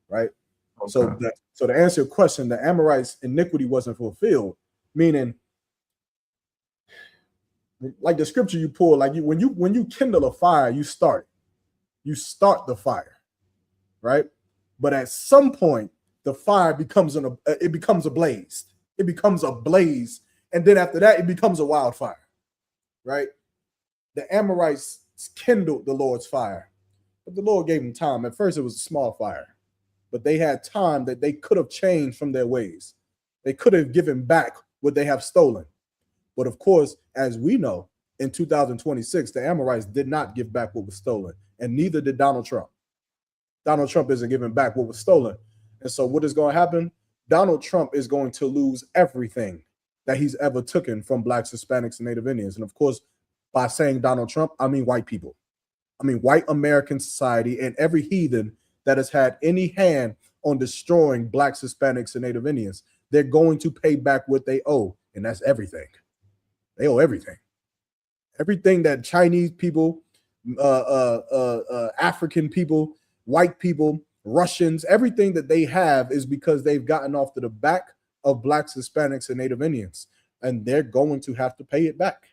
right? Okay. So to answer your question, the Amorites' iniquity wasn't fulfilled, meaning, like the scripture you pull, like when you kindle a fire, you start the fire, right? But at some point, the fire becomes a blaze. It becomes a blaze, and then after that, it becomes a wildfire, right? The Amorites kindled the Lord's fire, but the Lord gave them time. At first, it was a small fire, but they had time that they could have changed from their ways. They could have given back what they have stolen. But of course, as we know, in 2026, the Amorites did not give back what was stolen, and neither did Donald Trump. Donald Trump isn't giving back what was stolen. And so what is going to happen? Donald Trump is going to lose everything that he's ever taken from Blacks, Hispanics, and Native Indians. And of course, by saying Donald Trump, I mean white people. I mean white American society and every heathen that has had any hand on destroying Blacks, Hispanics, and Native Indians. They're going to pay back what they owe, and that's everything. They owe everything. Everything that Chinese people, African people, white people, Russians, everything that they have is because they've gotten off to the back of Blacks, Hispanics, and Native Indians, and they're going to have to pay it back.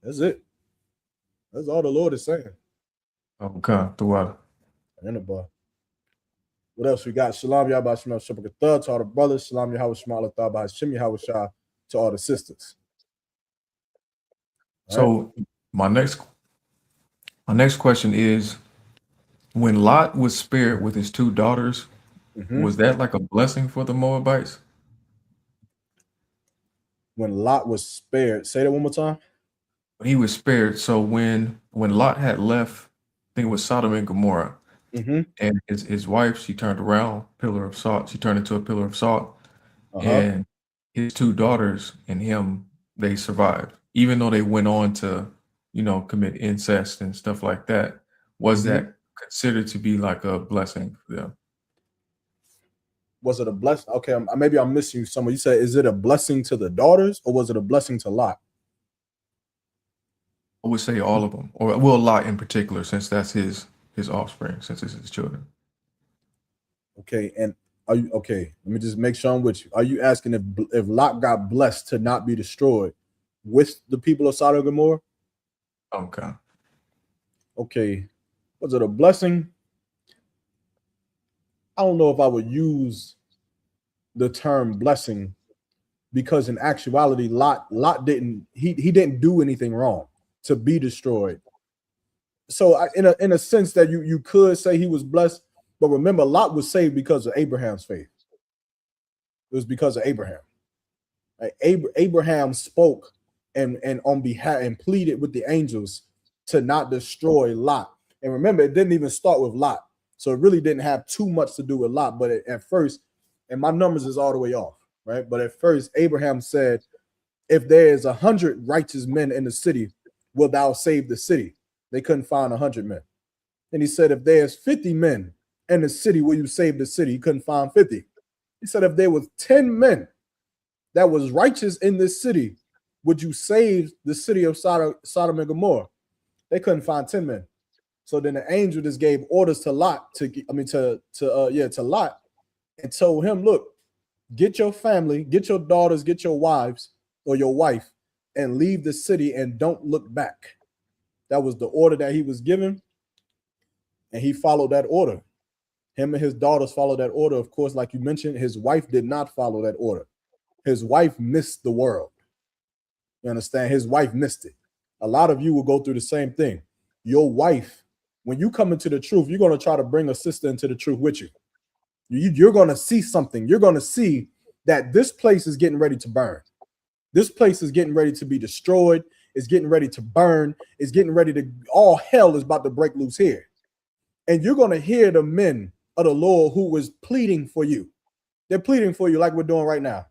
That's it. That's all the Lord is saying. Okay, throughout. And the bar. What else we got? Shalom Yahweh Shema Shabbat to all the brothers. Shalom Yahweh Shema Latah Shim Yahweh Shah to all the sisters. So my next question is, when Lot was spared with his two daughters, was that like a blessing for the Moabites? When Lot was spared, say that one more time. He was spared. So when Lot had left, I think it was Sodom and Gomorrah, And his wife, she turned around, pillar of salt. She turned into a pillar of salt. Uh-huh. And his two daughters and him, they survived. Even though they went on to, commit incest and stuff like that, was that considered to be like a blessing for them? Was it a blessing? Okay, maybe I'm missing you somewhere. You said, is it a blessing to the daughters or was it a blessing to Lot? I would say all of them, or well, Lot in particular, since that's his offspring, since it's his children. Okay, and are you okay? Let me just make sure I'm with you. Are you asking if Lot got blessed to not be destroyed with the people of Sodom and Gomorrah? Okay. Okay, was it a blessing? I don't know if I would use the term blessing because in actuality, Lot didn't he didn't do anything wrong to be destroyed. So in a sense that you could say he was blessed, but remember, Lot was saved because of Abraham's faith. It was because of Abraham. Like Abraham spoke and on behalf and pleaded with the angels to not destroy Lot. And remember, it didn't even start with Lot, so it really didn't have too much to do with Lot. But at first, and my numbers is all the way off, right? But at first, Abraham said, "If there is 100 righteous men in the city, will thou save the city?" They couldn't find 100 men. And he said, "If there's 50 men in the city, will you save the city?" He couldn't find 50. He said, "If there was 10 men that was righteous in this city, would you save the city of Sodom and Gomorrah?" They couldn't find 10 men. So then the angel just gave orders to Lot to Lot and told him, "Look, get your family, get your daughters, get your wives or your wife and leave the city and don't look back." That was the order that he was given. And he followed that order. Him and his daughters followed that order. Of course, like you mentioned, his wife did not follow that order. His wife missed the world. You understand? His wife missed it. A lot of you will go through the same thing. Your wife, when you come into the truth, you're going to try to bring a sister into the truth with you. You're going to see something. You're going to see that this place is getting ready to burn. This place is getting ready to be destroyed. It's getting ready to burn. It's getting ready to, all hell is about to break loose here. And you're going to hear the men of the Lord who was pleading for you. They're pleading for you like we're doing right now.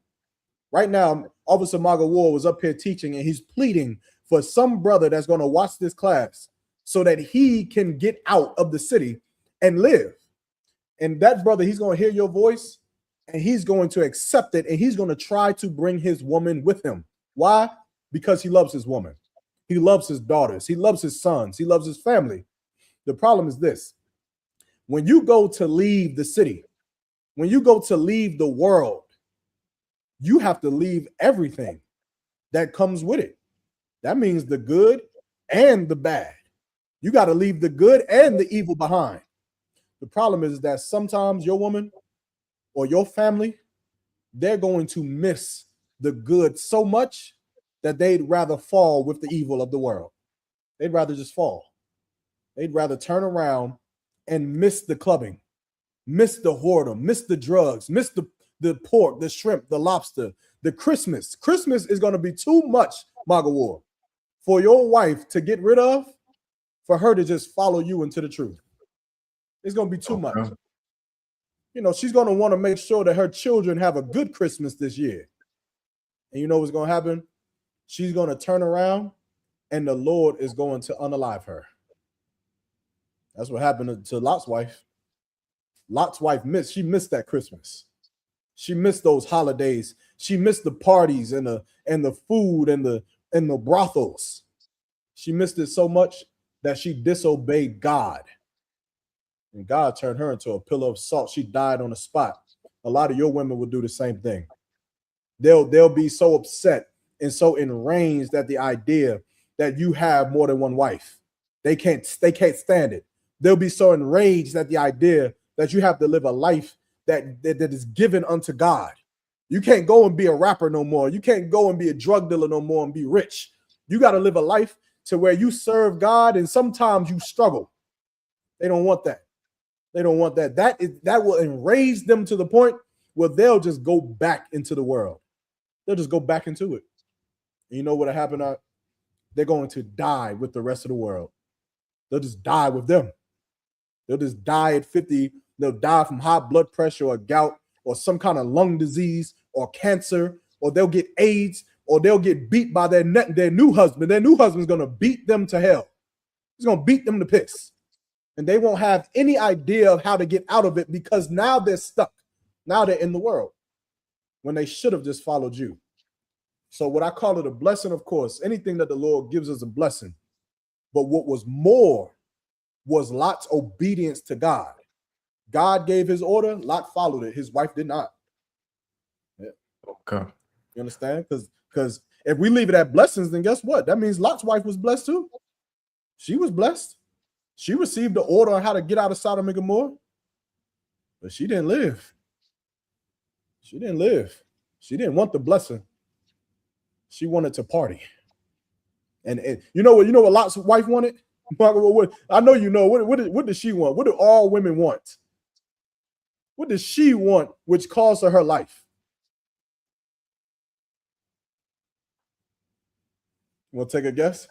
Right now, Officer Maga War was up here teaching, and he's pleading for some brother that's going to watch this class so that he can get out of the city and live. And that brother, he's going to hear your voice, and he's going to accept it, and he's going to try to bring his woman with him. Why? Because he loves his woman. He loves his daughters. He loves his sons. He loves his family. The problem is this. When you go to leave the city, when you go to leave the world, you have to leave everything that comes with it. That means the good and the bad. You got to leave the good and the evil behind. The problem is that sometimes your woman or your family, they're going to miss the good so much that they'd rather fall with the evil of the world. They'd rather just fall. They'd rather turn around and miss the clubbing, miss the whoredom, miss the drugs, miss the pork, the shrimp, the lobster, the Christmas. Christmas is going to be too much, Maga War, for your wife to get rid of, for her to just follow you into the truth. It's going to be too much. You know, she's going to want to make sure that her children have a good Christmas this year. And you know what's going to happen? She's going to turn around and the Lord is going to unalive her. That's what happened to Lot's wife. Lot's wife missed that Christmas. She missed those holidays. She missed the parties and the food and the brothels. She missed it so much that she disobeyed God. And God turned her into a pillar of salt. She died on the spot. A lot of your women will do the same thing. They'll be so upset and so enraged at the idea that you have more than one wife. They can't stand it. They'll be so enraged at the idea that you have to live a life that is given unto God. You can't go and be a rapper no more. You can't go and be a drug dealer no more and be rich. You got to live a life to where you serve God, and sometimes you struggle. They don't want that. They don't want that. That will enrage them to the point where they'll just go back into the world. They'll just go back into it. And you know what'll happen? They're going to die with the rest of the world. They'll just die with them. They'll just die at 50. They'll die from high blood pressure or gout or some kind of lung disease or cancer, or they'll get AIDS, or they'll get beat by their new husband. Their new husband's going to beat them to hell. He's going to beat them to piss. And they won't have any idea of how to get out of it because now they're stuck. Now they're in the world when they should have just followed you. So what I call it a blessing, of course, anything that the Lord gives us a blessing. But what was more was Lot's obedience to God. God gave his order. Lot followed it. His wife did not. Yeah. Okay. You understand? Because if we leave it at blessings, then guess what? That means Lot's wife was blessed too. She was blessed. She received the order on how to get out of Sodom and Gomorrah, but she didn't live. She didn't live. She didn't want the blessing. She wanted to party. And you know what Lot's wife wanted? I know you know. What does she want? What do all women want? What does she want, which cost her life? You want to take a guess?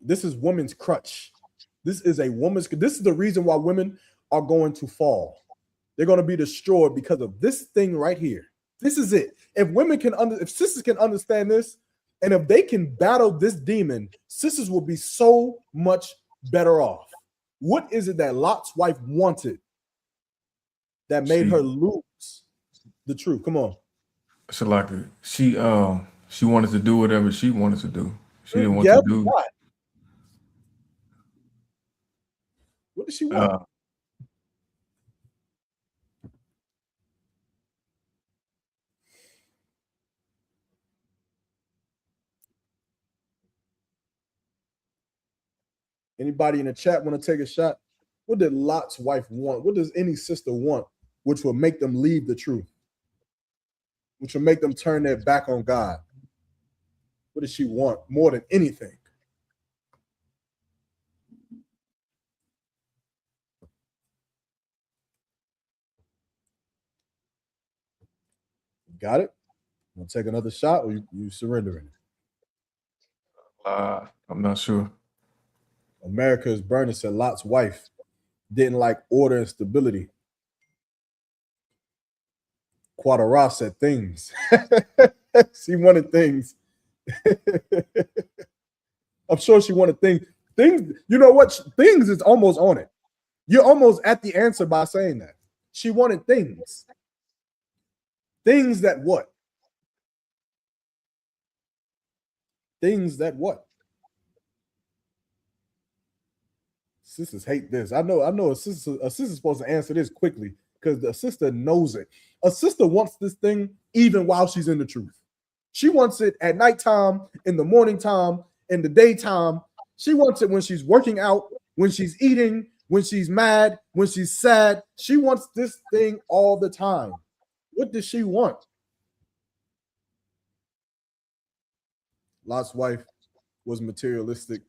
This is women's crutch. This is the reason why women are going to fall. They're going to be destroyed because of this thing right here. This is it. If sisters can understand this, and if they can battle this demon, sisters will be so much better off. What is it that Lot's wife wanted that made her lose the truth? Come on. So like she wanted to do whatever she wanted to do. She didn't want to do. What did she want? Anybody in the chat want to take a shot? What did Lot's wife want? What does any sister want, which will make them leave the truth? Which will make them turn their back on God? What does she want more than anything? Got it? Want to take another shot, or you surrendering? I'm not sure. America is burning said Lot's wife didn't like order and stability. Quadra said things. She wanted things. I'm sure she wanted things. Things, you know what? Things is almost on it. You're almost at the answer by saying that. She wanted things. Things that what? Things that what? Sisters hate this. I know a sister's supposed to answer this quickly because the sister knows it. A sister wants this thing even while she's in the truth. She wants it at nighttime, in the morning time, in the daytime. She wants it when she's working out, when she's eating, when she's mad, when she's sad. She wants this thing all the time. What does she want? Lot's wife was materialistic.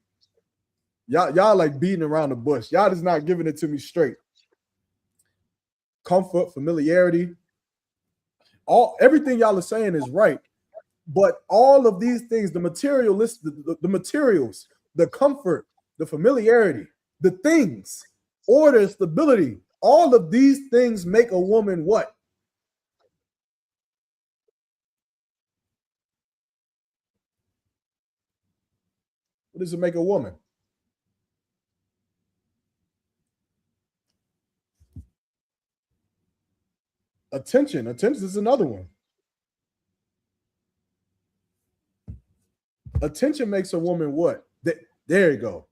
Y'all like beating around the bush. Y'all is not giving it to me straight. Comfort, familiarity, everything y'all are saying is right. But all of these things, the materials, the comfort, the familiarity, the things, order, stability, all of these things make a woman what? What does it make a woman? Attention is another one. Attention makes a woman what? There you go.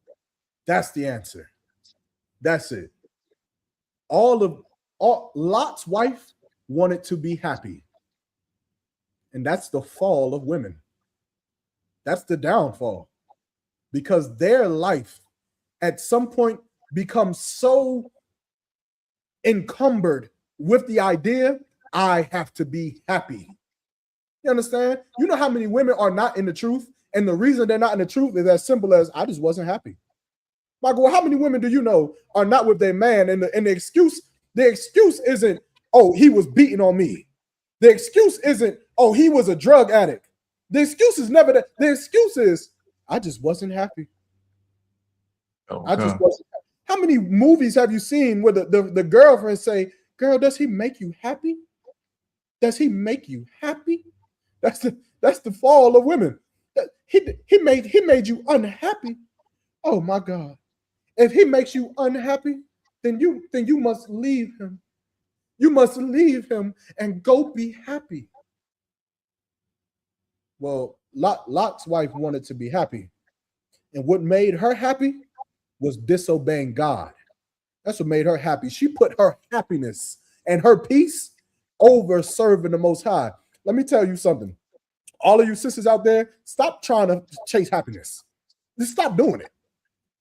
That's the answer. That's it. Lot's wife wanted to be happy. And that's the fall of women. That's the downfall. Because their life at some point becomes so encumbered with the idea, I have to be happy. You understand? You know how many women are not in the truth? And the reason they're not in the truth is as simple as, I just wasn't happy. Michael, how many women do you know are not with their man? And the excuse isn't, oh, he was beating on me. The excuse isn't, oh, he was a drug addict. The excuse is never that. The excuse is, I just wasn't happy. Oh, I just God. wasn't. How many movies have you seen where the girlfriend say, "Girl, does he make you happy? Does he make you happy?" That's the fall of women. He made you unhappy. Oh my God. If he makes you unhappy, then you must leave him. You must leave him and go be happy. Well, Lot's wife wanted to be happy. And what made her happy was disobeying God. That's what made her happy. She put her happiness and her peace over serving the Most High. Let me tell you something. All of you sisters out there, stop trying to chase happiness. Just stop doing it.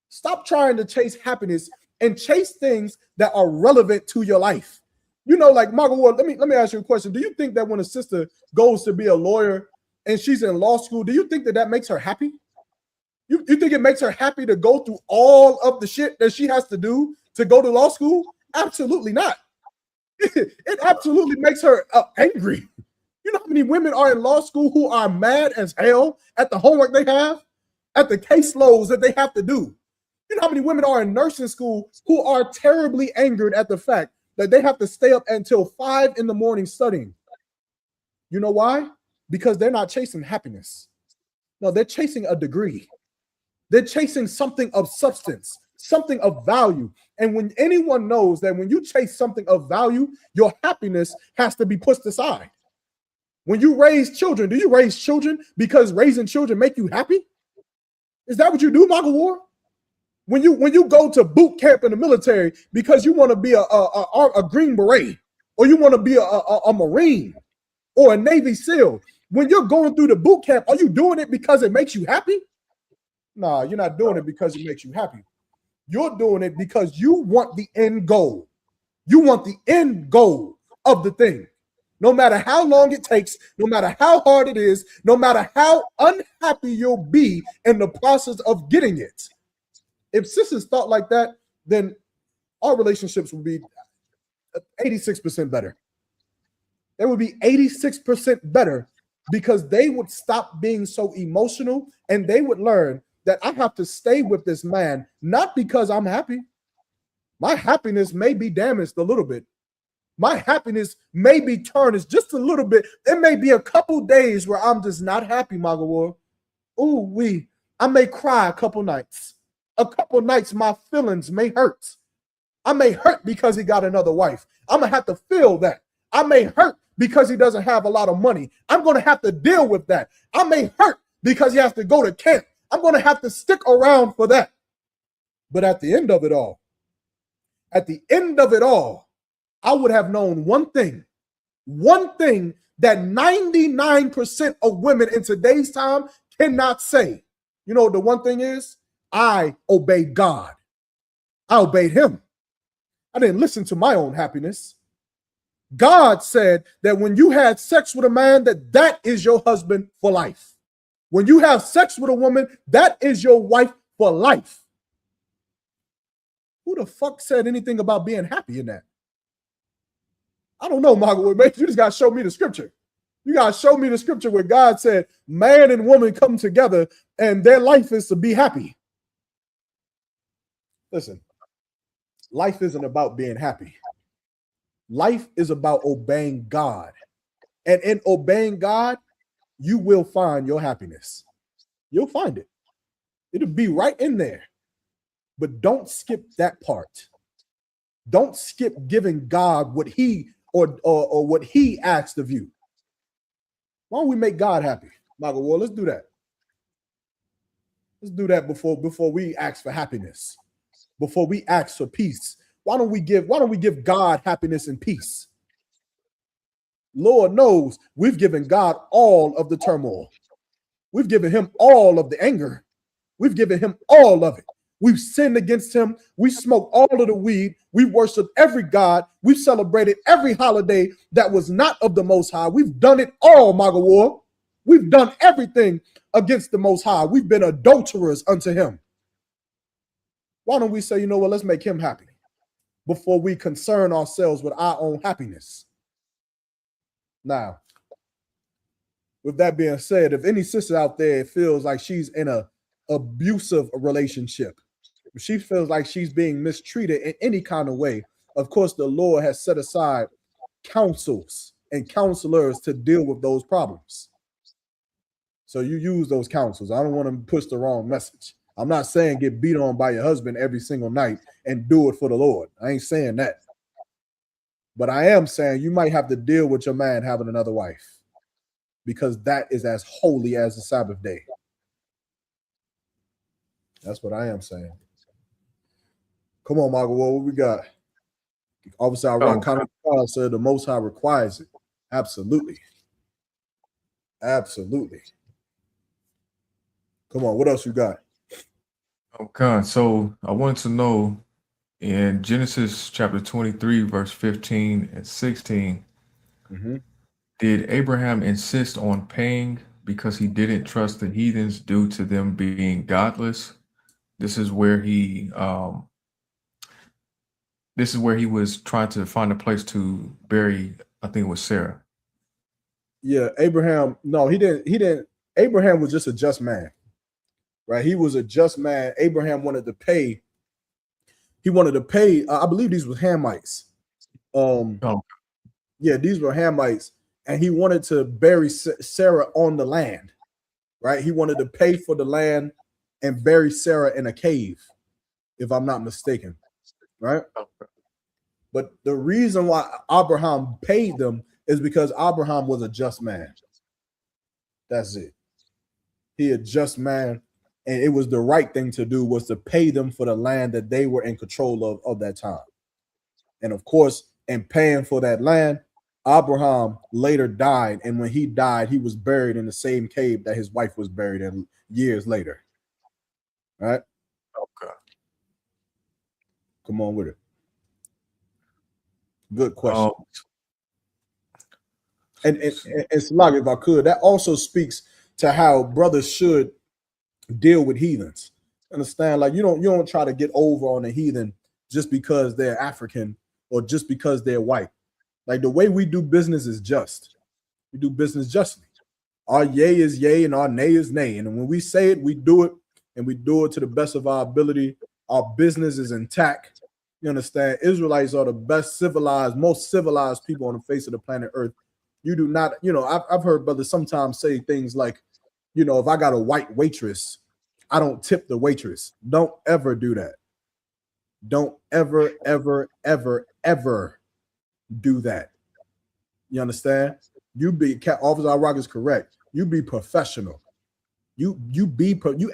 Stop trying to chase happiness and chase things that are relevant to your life. You know, like Margaret Ward, let me ask you a question. Do you think that when a sister goes to be a lawyer and she's in law school, do you think that makes her happy? You think it makes her happy to go through all of the shit that she has to do to go to law school? Absolutely not. It absolutely makes her angry. You know how many women are in law school who are mad as hell at the homework they have, at the caseloads that they have to do? You know how many women are in nursing school who are terribly angered at the fact that they have to stay up until 5 a.m. studying? You know why? Because they're not chasing happiness. No, they're chasing a degree. They're chasing something of substance, something of value. And when anyone knows that when you chase something of value, your happiness has to be pushed aside. When you raise children, do you raise children because raising children make you happy? Is that what you do, Michael Ward? When you go to boot camp in the military because you want to be a Green Beret, or you want to be a Marine or a Navy SEAL, when you're going through the boot camp, are you doing it because it makes you happy? No, you're not doing it because it makes you happy. You're doing it because you want the end goal. You want the end goal of the thing. No matter how long it takes, no matter how hard it is, no matter how unhappy you'll be in the process of getting it. If sisters thought like that, then our relationships would be 86% better. They would be 86% better because they would stop being so emotional and they would learn that I have to stay with this man, not because I'm happy. My happiness may be damaged a little bit. My happiness may be tarnished just a little bit. There may be a couple days where I'm just not happy, Magawar. Ooh, I may cry a couple nights. A couple nights, my feelings may hurt. I may hurt because he got another wife. I'm going to have to feel that. I may hurt because he doesn't have a lot of money. I'm going to have to deal with that. I may hurt because he has to go to camp. I'm going to have to stick around for that. But at the end of it all, I would have known one thing that 99% of women in today's time cannot say. You know what the one thing is? I obeyed God. I obeyed him. I didn't listen to my own happiness. God said that when you had sex with a man, that is your husband for life. When you have sex with a woman, that is your wife for life. Who the fuck said anything about being happy in that? I don't know, Margaret. Maybe you just got to show me the scripture. You got to show me the scripture where God said man and woman come together and their life is to be happy. Listen, life isn't about being happy. Life is about obeying God. And in obeying God, you will find your happiness. You'll find it. It'll be right in there. But don't skip that part. Don't skip giving God what he or what he asked of you. Why don't we make God happy? Michael Ward, let's do that. Let's do that before we ask for happiness, before we ask for peace. Why don't we give God happiness and peace? Lord knows we've given God all of the turmoil. We've given him all of the anger. We've given him all of it. We've sinned against him. We smoked all of the weed. We worshiped every god. We've celebrated every holiday that was not of the Most High. We've done it all, Magawar. We've done everything against the Most High. We've been adulterers unto him. Why don't we say, you know what, let's make him happy before we concern ourselves with our own happiness? Now, with that being said, if any sister out there feels like she's in an abusive relationship, if she feels like she's being mistreated in any kind of way, of course, the Lord has set aside counsels and counselors to deal with those problems. So you use those counsels. I don't want to push the wrong message. I'm not saying get beat on by your husband every single night and do it for the Lord. I ain't saying that. But I am saying you might have to deal with your man having another wife, because that is as holy as the Sabbath day. That's what I am saying. Come on, Michael. What we got? Obviously, I run counter said the Most High requires it. Absolutely. Absolutely. Come on, what else you got? Okay, so I wanted to know in Genesis chapter 23, verse 15 and 16, did Abraham insist on paying because he didn't trust the heathens due to them being godless? This is where he was trying to find a place to bury, I think it was Sarah. Yeah, Abraham. No, he didn't. Abraham was just a just man, right? He was a just man. Abraham wanted to pay. He wanted to pay. I believe these were Hamites. Yeah, these were Hamites, and he wanted to bury Sarah on the land, right? He wanted to pay for the land and bury Sarah in a cave, if I'm not mistaken, right? But the reason why Abraham paid them is because Abraham was a just man. That's it. He a just man, and it was the right thing to do was to pay them for the land that they were in control of that time. And of course, in paying for that land, Abraham later died, and when he died, he was buried in the same cave that his wife was buried in years later. Right? Okay. Come on with it. Good question. And Salag, if I could, that also speaks to how brothers should deal with heathens. Understand? Like you don't try to get over on a heathen just because they're African or just because they're white. Like the way we do business is just. We do business justly. Our yay is yay and our nay is nay. And when we say it, we do it, and we do it to the best of our ability. Our business is intact. You understand? Israelites are the best civilized, most civilized people on the face of the planet Earth. You do not, I've heard brothers sometimes say things like, if I got a white waitress, I don't tip the waitress. Don't ever do that. Don't ever, ever, ever, ever do that. You understand? Officer Rock is correct. You be professional. You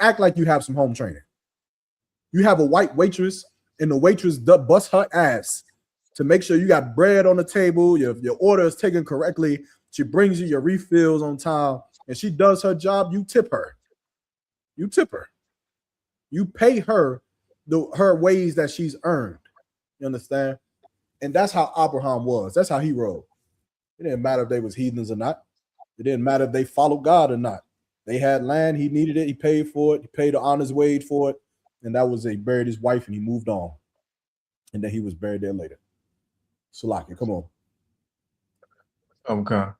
act like you have some home training. You have a white waitress, and the waitress busts her ass to make sure you got bread on the table, your order is taken correctly. She brings you your refills on time, and she does her job. You tip her. You tip her. You pay her her ways that she's earned. You understand? And that's how Abraham was. That's how he rolled. It didn't matter if they was heathens or not. It didn't matter if they followed God or not. They had land. He needed it. He paid for it. He paid the honest wage for it. And that was he buried his wife and he moved on. And then he was buried there later. Salaki, come on. Okay.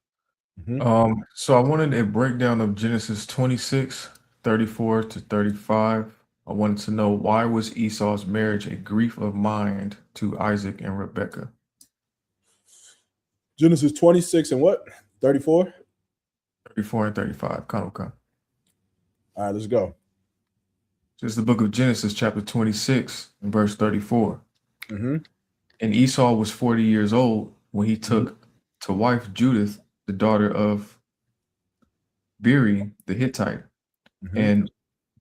So I wanted a breakdown of Genesis 26, 34 to 35. I wanted to know, why was Esau's marriage a grief of mind to Isaac and Rebekah? Genesis 26 and what? 34? 34 and 35. Okay. All right, let's go. This is the book of Genesis, chapter 26, and verse 34. And Esau was 40 years old when he took to wife Judith, the daughter of Beri the Hittite, and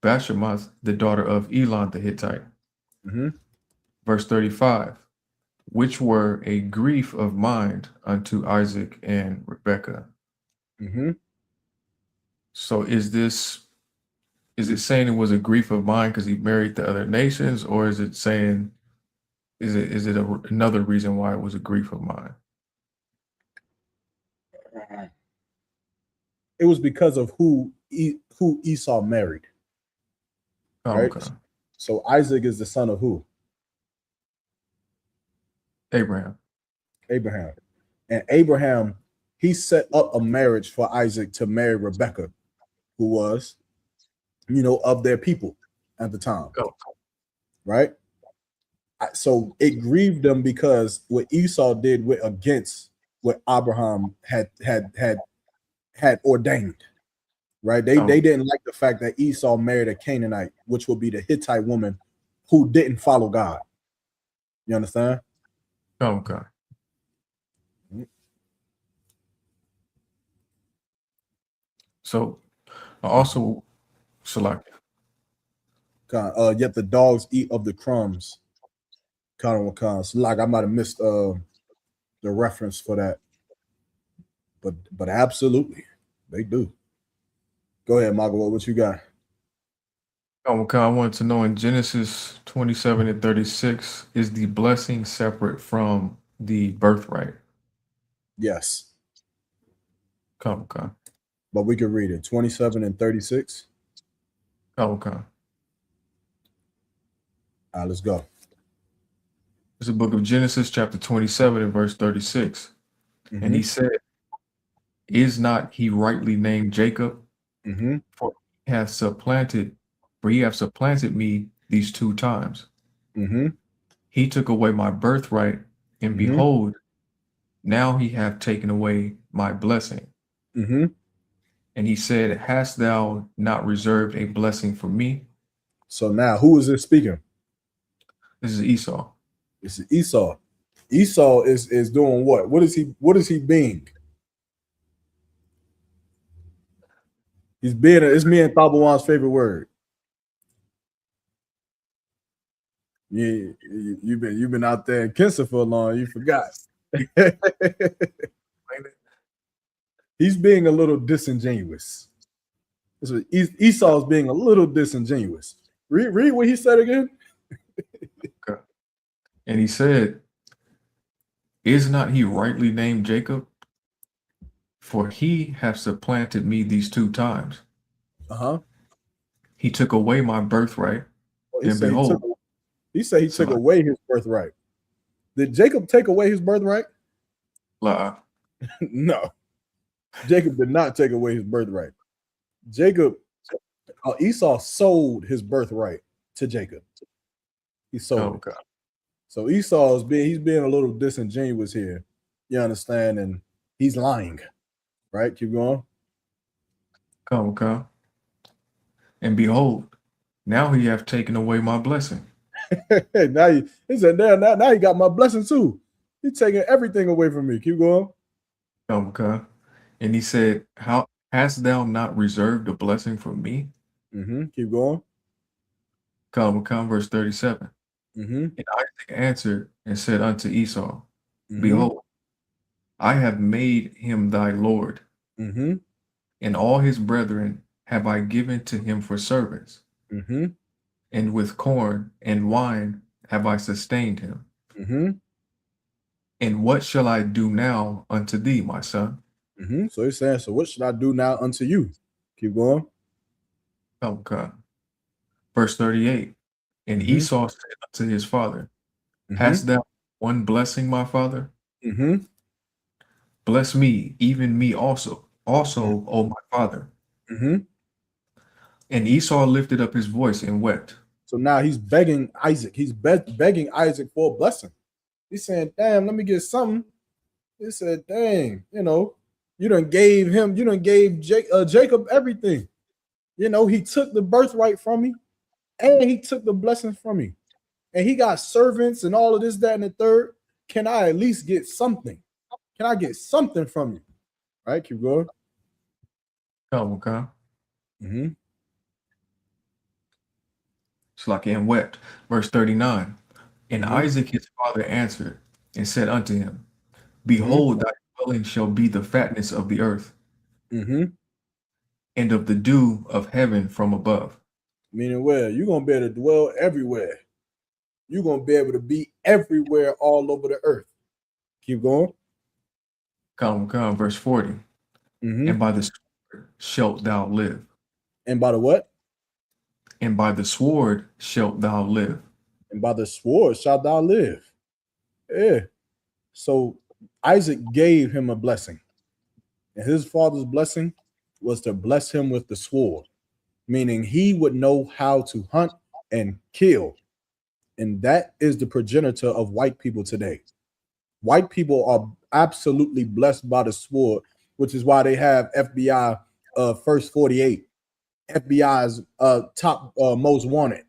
Bashemath, the daughter of Elon the Hittite. Verse 35, which were a grief of mind unto Isaac and Rebekah. So is it saying it was a grief of mind because he married the other nations, or is it saying, is it another reason why it was a grief of mind? It was because of who Esau married. Right? Okay. So Isaac is the son of who? Abraham. And Abraham, he set up a marriage for Isaac to marry Rebekah, who was, of their people at the time. right? So it grieved them because what Esau did went against what Abraham had ordained, right? They didn't like the fact that Esau married a Canaanite, which would be the Hittite woman who didn't follow God. You understand? Okay. So I also select. Yet the dogs eat of the crumbs. So like I might have missed the reference for that, but absolutely they do. Go ahead, Margo. What you got? Okay, I wanted to know in Genesis 27 and 36, is the blessing separate from the birthright? Yes, Okay. but we can read it. 27 and 36. Okay. All right, let's go. It's the book of Genesis, chapter 27 and verse 36. And he said, is not he rightly named Jacob? For he hath supplanted me these 2 times. He took away my birthright, and behold, now he hath taken away my blessing. And he said, hast thou not reserved a blessing for me? So now, who is this speaking? This is Esau. This is Esau. Esau is doing what? What is he being? He's being. It's me and Tabawan's favorite word. Yeah, you've been out there in Kensa for a long. You forgot. He's being a little disingenuous. Esau's being a little disingenuous. Read what he said again. Okay. And he said, is not he rightly named Jacob? For he hath supplanted me these 2 times. He took away my birthright, and behold. He said he took away his birthright. Did Jacob take away his birthright? Lie. No. Jacob did not take away his birthright. Esau sold his birthright to Jacob. He sold it. So Esau he's being a little disingenuous here. You understand? And he's lying. Right? Keep going. Okay. And behold, now he hath taken away my blessing. now he said, now he got my blessing too. He's taking everything away from me. Keep going. Okay. And he said, how hast thou not reserved a blessing for me? Keep going. Verse 37. And Isaac answered and said unto Esau, behold, I have made him thy Lord, and all his brethren have I given to him for servants, and with corn and wine have I sustained him. And what shall I do now unto thee, my son? So he's saying, so what should I do now unto you? Keep going. Okay. Verse 38. And Esau said unto his father, hast thou one blessing, my father? Bless me, even me also, O my father. And Esau lifted up his voice and wept. So now he's begging Isaac. He's begging Isaac for a blessing. He's saying, damn, let me get something. He said, dang, you done gave Jacob everything. He took the birthright from me, and he took the blessings from me. And he got servants and all of this, that, and the third. Can I at least get something? Can I get something from you? Right, keep going. Okay. It's like and wept. Verse 39. And Isaac his father answered and said unto him, behold, thy dwelling shall be the fatness of the earth, and of the dew of heaven from above. Meaning where? You're going to be able to dwell everywhere. You're going to be able to be everywhere all over the earth. Keep going. Come, verse 40. And by the sword shalt thou live. And by the what? And by the sword shalt thou live. And by the sword shalt thou live. Yeah. So Isaac gave him a blessing. And his father's blessing was to bless him with the sword, meaning he would know how to hunt and kill. And that is the progenitor of white people today. White people are absolutely blessed by the sword, which is why they have FBI first 48, FBI's top most wanted.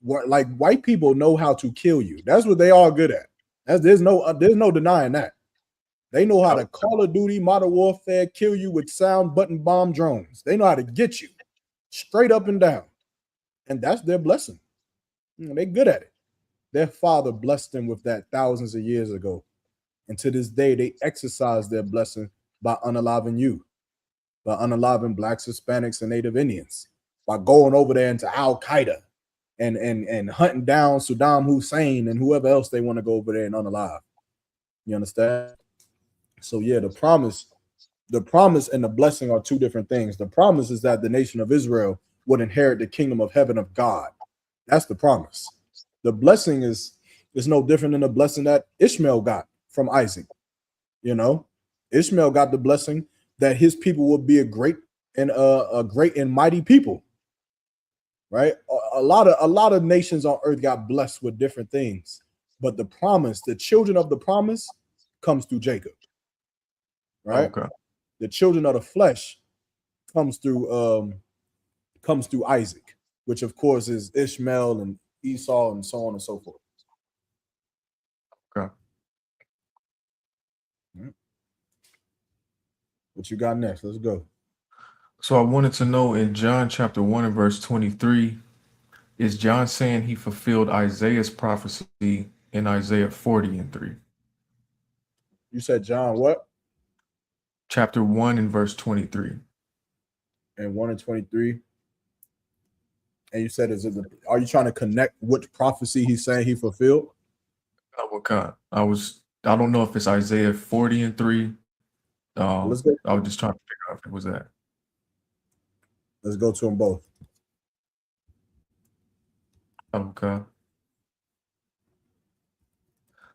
Like white people know how to kill you. That's what they are good at. There's no denying that. They know how to Call of Duty, Modern Warfare, kill you with sound button bomb drones. They know how to get you straight up and down. And that's their blessing. They're good at it. Their father blessed them with that thousands of years ago. And to this day, they exercise their blessing by unaliving you, by unaliving blacks, Hispanics, and Native Indians, by going over there into Al Qaeda and hunting down Saddam Hussein and whoever else they want to go over there and unalive. You understand? So yeah, the promise and the blessing are two different things. The promise is that the nation of Israel would inherit the kingdom of heaven of God. That's the promise. The blessing is no different than the blessing that Ishmael got from Isaac. You know, Ishmael got the blessing that his people would be a great and mighty people. Right? A lot of nations on earth got blessed with different things, but the promise, the children of the promise, comes through Jacob. Right? Okay. The children of the flesh comes through Isaac, which of course is Ishmael and Esau and so on and so forth. Okay. What you got next? Let's go. So I wanted to know in John chapter 1 and verse 23, is John saying he fulfilled Isaiah's prophecy in Isaiah 40 and 3? You said John what? Chapter 1 and verse 23. And 1 and 23. And you said, are you trying to connect which prophecy he's saying he fulfilled? What kind? I don't know if it's Isaiah 40 and 3. Let's go. I was just trying to figure out if it was that. Let's go to them both. Okay.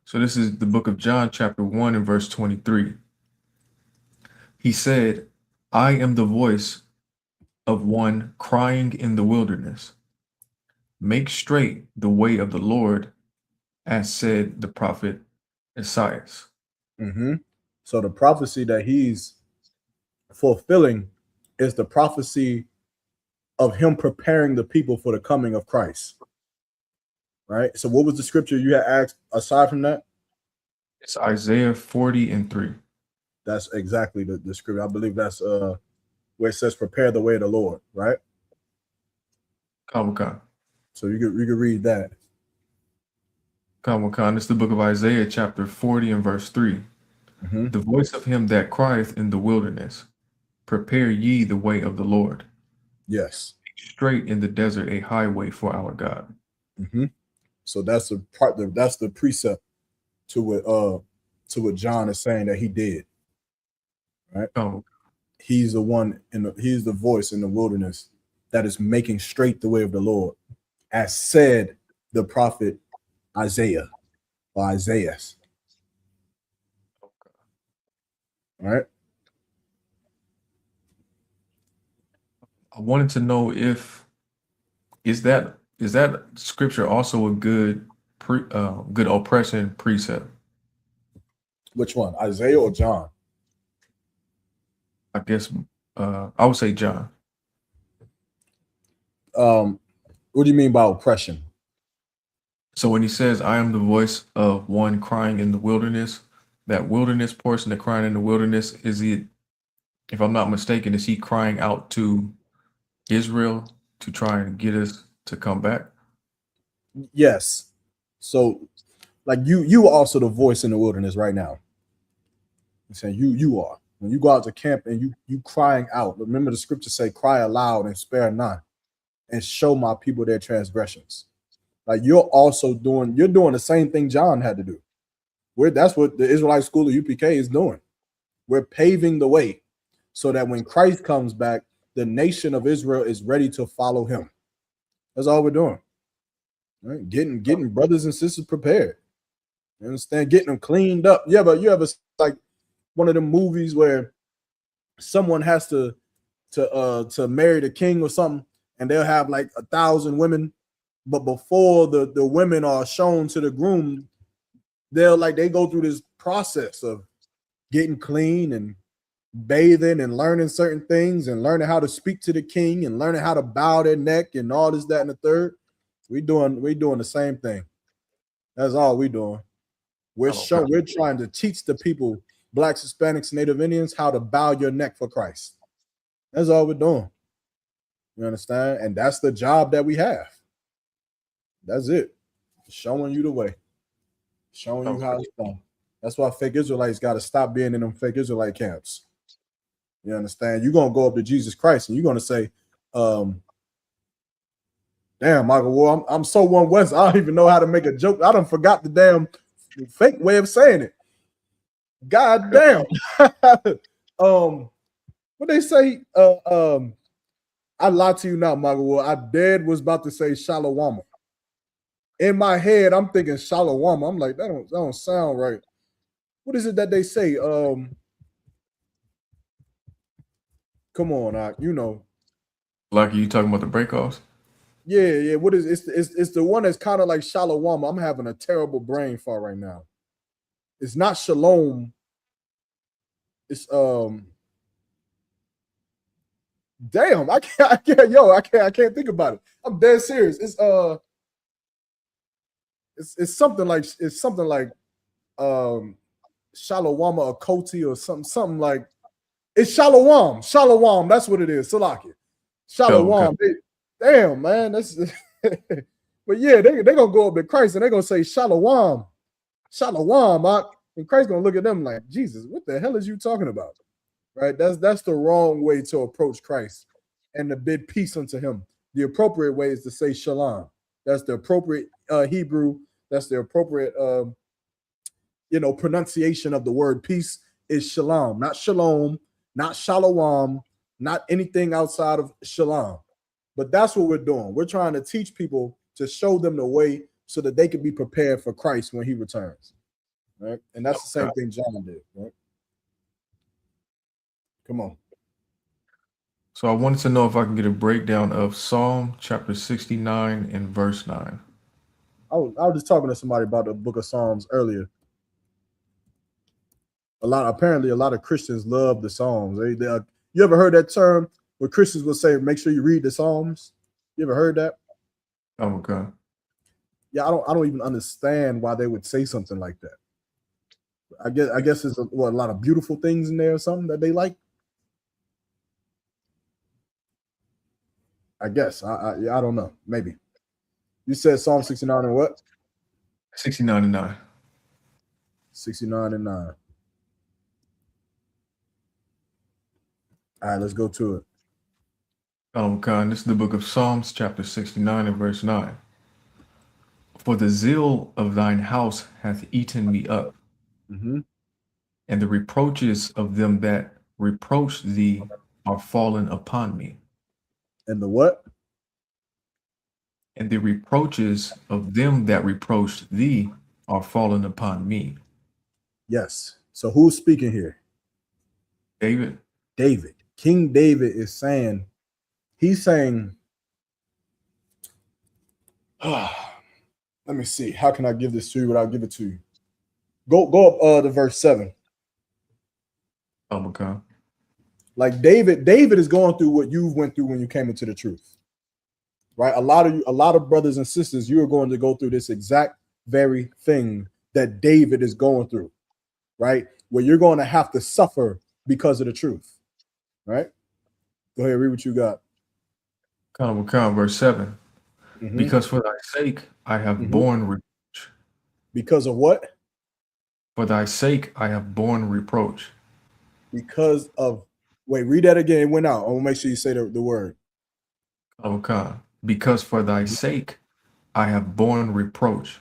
So this is the book of John, chapter 1 and verse 23. He said, I am the voice of one crying in the wilderness. Make straight the way of the Lord, as said the prophet Isaiah. Mm-hmm. So the prophecy that he's fulfilling is the prophecy of him preparing the people for the coming of Christ. Right? So what was the scripture you had asked aside from that? It's Isaiah 40 and 3. That's exactly the scripture. I believe that's where it says prepare the way of the Lord, right? Okay. So you could read that. It's the book of Isaiah, chapter 40 and verse 3. Mm-hmm. The voice of him that crieth in the wilderness, prepare ye the way of the Lord. Yes. Straight in the desert a highway for our God. Mm-hmm. So that's the precept to what John is saying that he did. Right? Oh. He's the one he's the voice in the wilderness that is making straight the way of the Lord, as said the prophet Isaiah or Isaiah. Okay. All right. I wanted to know if is that scripture also a good good oppression precept? Which one, Isaiah or John? I guess I would say John. What do you mean by oppression? So when he says, I am the voice of one crying in the wilderness, that wilderness portion, the crying in the wilderness, is it, if I'm not mistaken, is he crying out to Israel to try and get us to come back? Yes. So like you are also the voice in the wilderness right now. I'm saying you are. When you go out to camp and you crying out, remember the scriptures say, cry aloud and spare not, and show my people their transgressions. Like you're doing the same thing John had to do. That's what the Israelite School of UPK is doing. We're paving the way so that when Christ comes back, the nation of Israel is ready to follow him. That's all we're doing. Right? Getting brothers and sisters prepared. You understand? Getting them cleaned up. Yeah, but you ever like one of them movies where someone has to marry the king or something, and they'll have like 1,000 women But before the women are shown to the groom, they go through this process of getting clean and bathing and learning certain things and learning how to speak to the king and learning how to bow their neck and all this, that, and the third. We doing the same thing. That's all we doing. We're trying to teach the people, blacks, Hispanics, Native Indians, how to bow your neck for Christ. That's all we're doing. You understand? And that's the job that we have. That's it. Showing you the way. Showing you how it's done. That's why fake Israelites got to stop being in them fake Israelite camps. You understand? You're going to go up to Jesus Christ and you're going to say, damn, Michael, well, I'm so one West, I don't even know how to make a joke. I done forgot the damn fake way of saying it. God damn. What they say? I lied to you now, Michael. Well, I dead was about to say Shalawama. In my head, I'm thinking Shalawama. I'm like, that don't sound right. What is it that they say? Come on, you know. Like, you talking about the breakoffs? Yeah. What is it's the one that's kind of like Shalawama. I'm having a terrible brain fart right now. It's not Shalom. It's damn, I can't think about it. I'm dead serious. It's something like Shalawama or Koti or something like it's Shalawam. Shalawam, that's what it is. Salaki. Shalawam. Okay. Damn, man. That's but yeah, they're gonna go up to Christ and they're gonna say Shalawam. Shalawam. And Christ's gonna look at them like, Jesus, what the hell is you talking about? Right? That's the wrong way to approach Christ and to bid peace unto him. The appropriate way is to say shalom. That's the appropriate Hebrew. That's the appropriate pronunciation of the word peace is shalom, not shalom, not shalom, not anything outside of shalom. But that's what we're doing. We're trying to teach people to show them the way so that they can be prepared for Christ when he returns. Right? And that's the same thing John did, right? Come on. So I wanted to know if I can get a breakdown of Psalm chapter 69 and verse 9. I was just talking to somebody about the book of Psalms earlier. Apparently a lot of Christians love the Psalms. You ever heard that term where Christians will say, make sure you read the Psalms? You ever heard that? Oh, okay. Yeah, I don't even understand why they would say something like that. I guess there's a lot of beautiful things in there or something that they like. I guess. I don't know. Maybe. You said Psalm 69 and what? 69 and 9. 69 and 9. All right, let's go to it. Okay, this is the book of Psalms, chapter 69 and verse 9. For the zeal of thine house hath eaten me up, and the reproaches of them that reproach thee are fallen upon me. And the what? And the reproaches of them that reproached thee are fallen upon me. Yes. So who's speaking here? David. David. King David is saying, he's saying, let me see. How can I give this to you without give it to you? Go up to verse 7. Oh, okay. Like David is going through what you went through when you came into the truth. Right? A lot of brothers and sisters, you are going to go through this exact very thing that David is going through, right? Where you're going to have to suffer because of the truth, right? Go ahead, read what you got. Verse 7. Because for thy sake I have borne reproach. Because of what? For thy sake I have borne reproach. Because of, wait, read that again. It went out. I want to make sure you say the word. Okay. Because for thy sake I have borne reproach.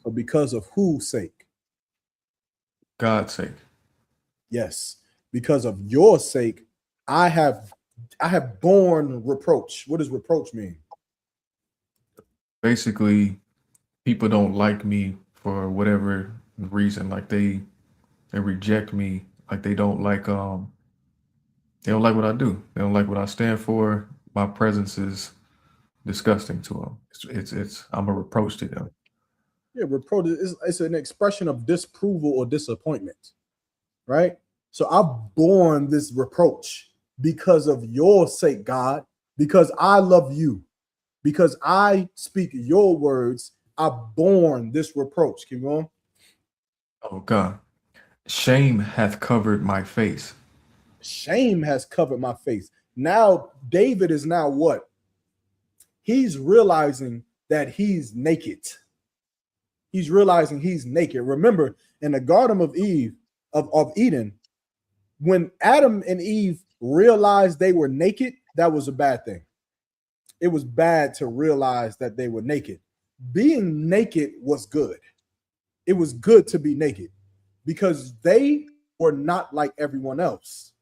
So because of whose sake? God's sake. Yes. Because of your sake, I have borne reproach. What does reproach mean? Basically, people don't like me for whatever reason. Like they reject me. Like they don't like what I do. They don't like what I stand for. My presence is disgusting to them. It's I'm a reproach to them. Yeah, reproach it's an expression of disapproval or disappointment, right? So I've borne this reproach because of your sake, God, because I love you, because I speak your words. I've borne this reproach. Keep going. Oh God. Shame hath covered my face. Shame has covered my face. Now, David is now what? He's realizing that he's naked. He's realizing he's naked. Remember, in the Garden of Eden, when Adam and Eve realized they were naked, that was a bad thing. It was bad to realize that they were naked. Being naked was good. It was good to be naked because they were not like everyone else.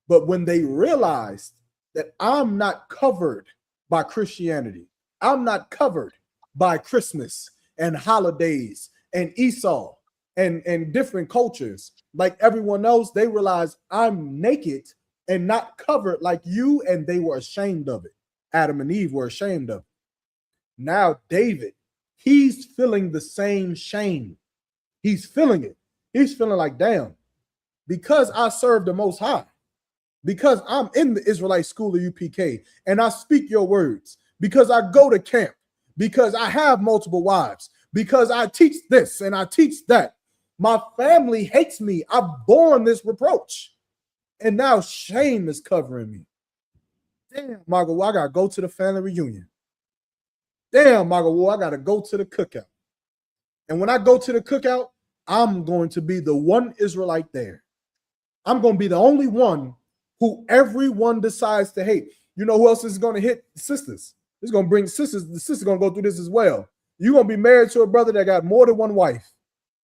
But when they realized that I'm not covered by Christianity, I'm not covered by Christmas and holidays and Esau and different cultures like everyone else, they realized I'm naked and not covered like you, and they were ashamed of it. Adam and Eve were ashamed of it. Now David, he's feeling the same shame. He's feeling it. He's feeling like, damn, because I serve the Most High, because I'm in the Israelite school of UPK and I speak your words, because I go to camp, because I have multiple wives, because I teach this and I teach that. My family hates me. I've borne this reproach. And now shame is covering me. Damn, Margot, I got to go to the family reunion. Damn, Margot, I got to go to the cookout. And when I go to the cookout, I'm going to be the one Israelite there. I'm going to be the only one who everyone decides to hate. You know who else is going to hit? Sisters. It's going to bring sisters. The sister's going to go through this as well. You're going to be married to a brother that got more than one wife.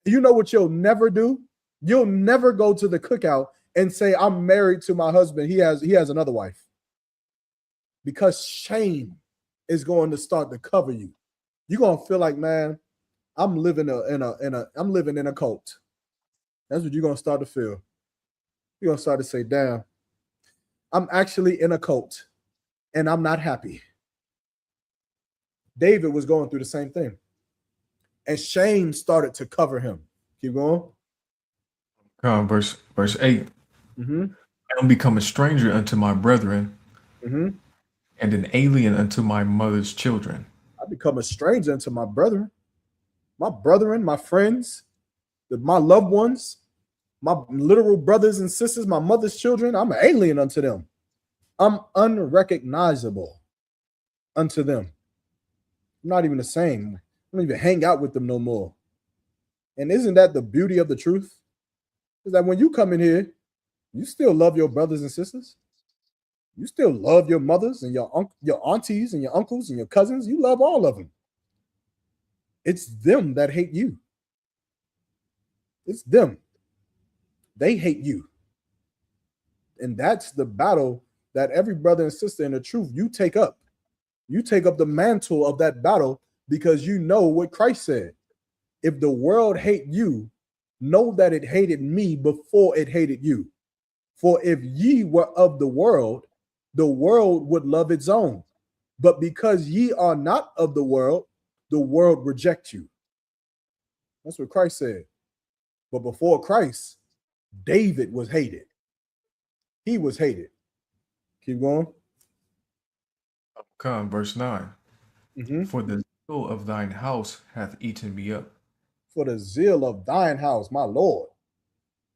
You know what you'll never do? You'll never go to the cookout and say, I'm married to my husband. He has another wife. Because shame is going to start to cover you. You're going to feel like, man, I'm living in a cult. That's what you're going to start to feel. You're going to start to say, damn, I'm actually in a cult and I'm not happy. David was going through the same thing. And shame started to cover him. Keep going. Verse 8. Mm-hmm. I am become a stranger unto my brethren, Mm-hmm. and an alien unto my mother's children. I become a stranger unto my brethren, my friends, my loved ones, my literal brothers and sisters, my mother's children. I'm an alien unto them. I'm unrecognizable unto them. I'm not even the same. I don't even hang out with them no more. And isn't that the beauty of the truth? Is that when you come in here, you still love your brothers and sisters. You still love your mothers and your aunties and your uncles and your cousins. You love all of them. It's them that hate you. It's them. They hate you. And that's the battle that every brother and sister in the truth, you take up. You take up the mantle of that battle because you know what Christ said. If the world hate you, know that it hated me before it hated you. For if ye were of the world would love its own. But because ye are not of the world reject you. That's what Christ said. But before Christ, David was hated. He was hated. Keep going. Come, verse 9. Mm-hmm. For the zeal of thine house hath eaten me up. For the zeal of thine house, my Lord,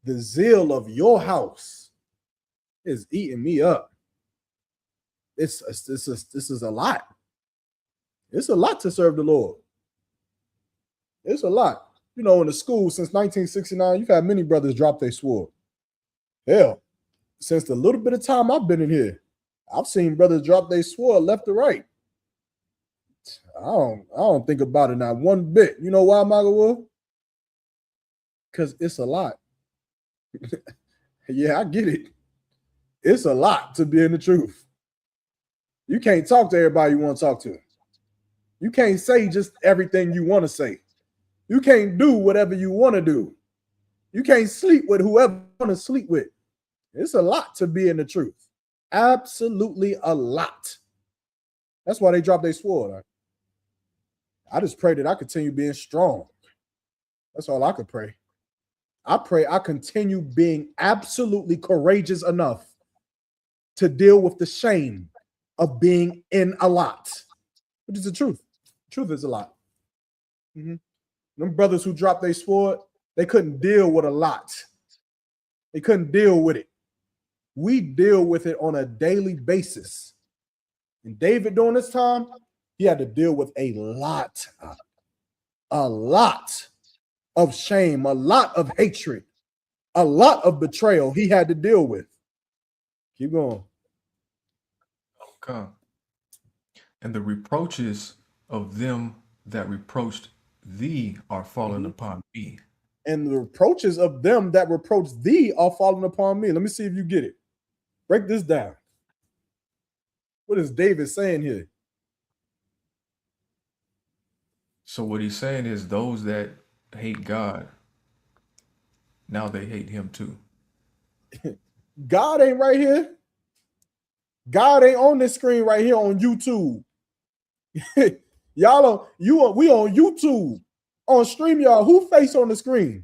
the zeal of your house is eating me up. This is a lot. It's a lot to serve the Lord. It's a lot. You know, in the school since 1969, you've had many brothers drop their sword. Hell, since the little bit of time I've been in here, I've seen brothers drop their sword left to right. I don't think about it not one bit. You know why, Magawa? Because it's a lot. Yeah, I get it. It's a lot to be in the truth. You can't talk to everybody you want to talk to. You can't say just everything you want to say. You can't do whatever you want to do. You can't sleep with whoever you want to sleep with. It's a lot to be in the truth. Absolutely a lot. That's why they dropped their sword. I just pray that I continue being strong. That's all I could pray. I pray I continue being absolutely courageous enough to deal with the shame of being in a lot, which is the truth. Truth is a lot. Them brothers who dropped their sword, they couldn't deal with a lot. They couldn't deal with it. We deal with it on a daily basis. And David, during this time, he had to deal with a lot of shame, a lot of hatred, a lot of betrayal he had to deal with. Keep going. Okay. And the reproaches of them that reproached thee are fallen upon me. And the reproaches of them that reproach thee are fallen upon me. Let me see if you get it. Break this down. What is David saying here? So what he's saying is those that hate God, now they hate him too. God ain't right here. God ain't on this screen right here on YouTube. We on YouTube on StreamYard. Who face on the screen?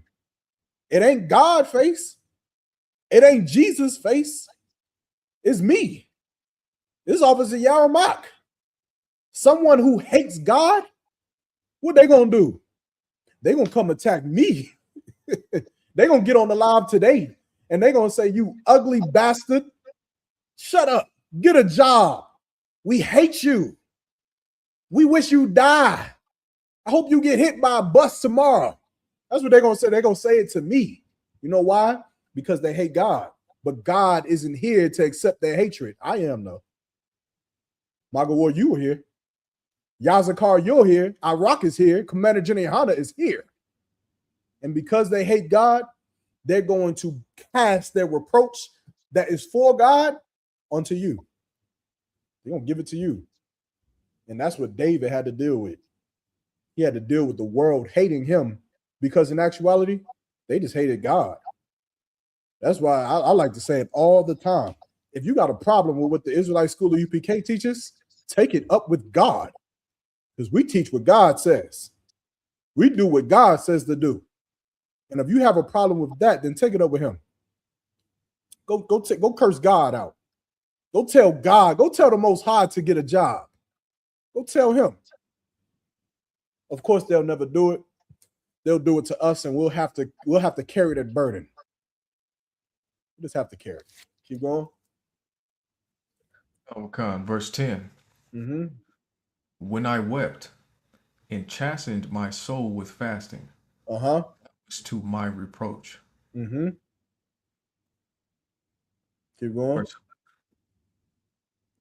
It ain't God face. It ain't Jesus face. It's me. This Officer Yaramak. Someone who hates God. What they gonna do? They gonna come attack me. They gonna get on the live today and they gonna say, "You ugly bastard, shut up, get a job. We hate you. We wish you die. I hope you get hit by a bus tomorrow." That's what they're gonna say. They're gonna say it to me. You know why? Because they hate God. But God isn't here to accept their hatred. I am though. Maga War, you were here. Yazakar, you're here. Iraq is here. Commander Jenny Hanna is here. And because they hate God, they're going to cast their reproach that is for God onto you. They're going to give it to you. And that's what David had to deal with. He had to deal with the world hating him because in actuality, they just hated God. That's why I like to say it all the time. If you got a problem with what the Israelite School of UPK teaches, take it up with God. Because we teach what God says. We do what God says to do. And if you have a problem with that, then take it up with him. Go curse God out. Go tell God. Go tell the Most High to get a job. Go tell him. Of course, they'll never do it. They'll do it to us, and we'll have to carry that burden. We just have to carry it. Keep going. Okay, verse 10. When I wept and chastened my soul with fasting, that was to my reproach. Keep going. Verse,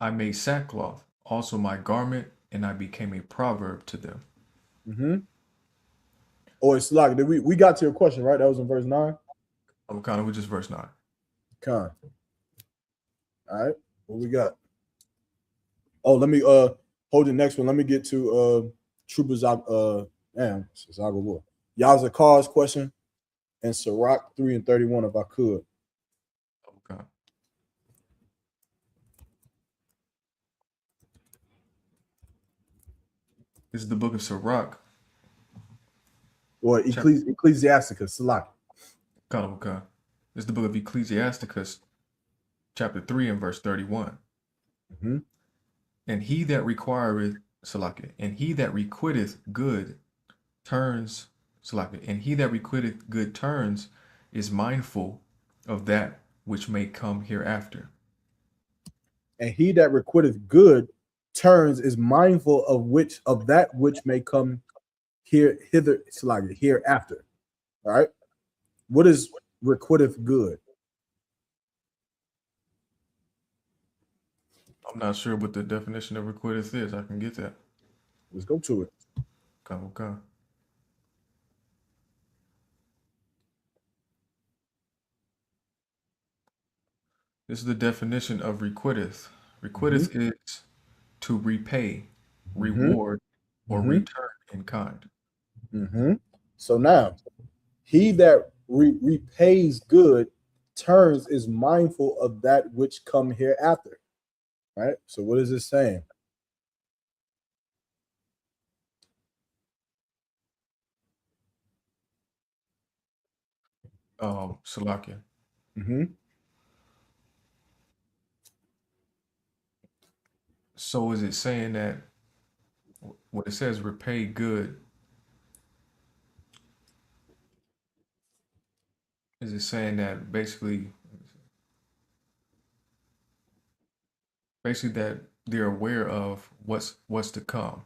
I made sackcloth also my garment, and I became a proverb to them. Oh, it's like we got to your question, right? That was in verse 9. Okay, we just verse 9. Con. All right, what we got? Oh, let me hold the next one. Let me get to Troopers Yazakar's question and Sirach 3 and 31 if I could. Okay. This is the book of Sirach. Or Ecclesiasticus, Salak. Okay. This is the book of Ecclesiasticus, chapter 3 and verse 31. And he that requireth, Salaka, and he that requiteth good turns, Salaka, and he that requiteth good turns is mindful of that which may come hereafter. And he that requiteth good turns is mindful of that which may come hither, Salaka, hereafter. All right. What is requiteth good? I'm not sure what the definition of requiteth is. I can get that. Let's go to it. Okay. This is the definition of requiteth. Requiteth is to repay, reward, or return in kind. So now, he that repays good turns is mindful of that which come hereafter. Right? So what is this saying? Salakia. Mm-hmm. So is it saying that when it says repay good, is it saying that basically that they're aware of what's to come,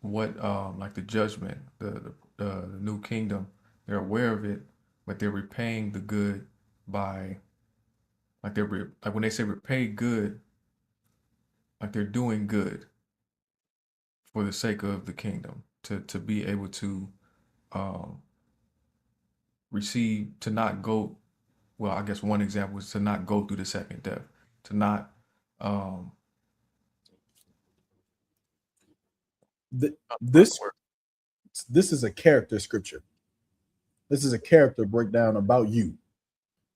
what like the judgment, the new kingdom, they're aware of it, but they're repaying the good by like like when they say repay good, like they're doing good for the sake of the kingdom to be able to um, receive to not go. Well, I guess one example is to not go through the second death, to not um, find This the word. this is a character scripture. This is a character breakdown about you,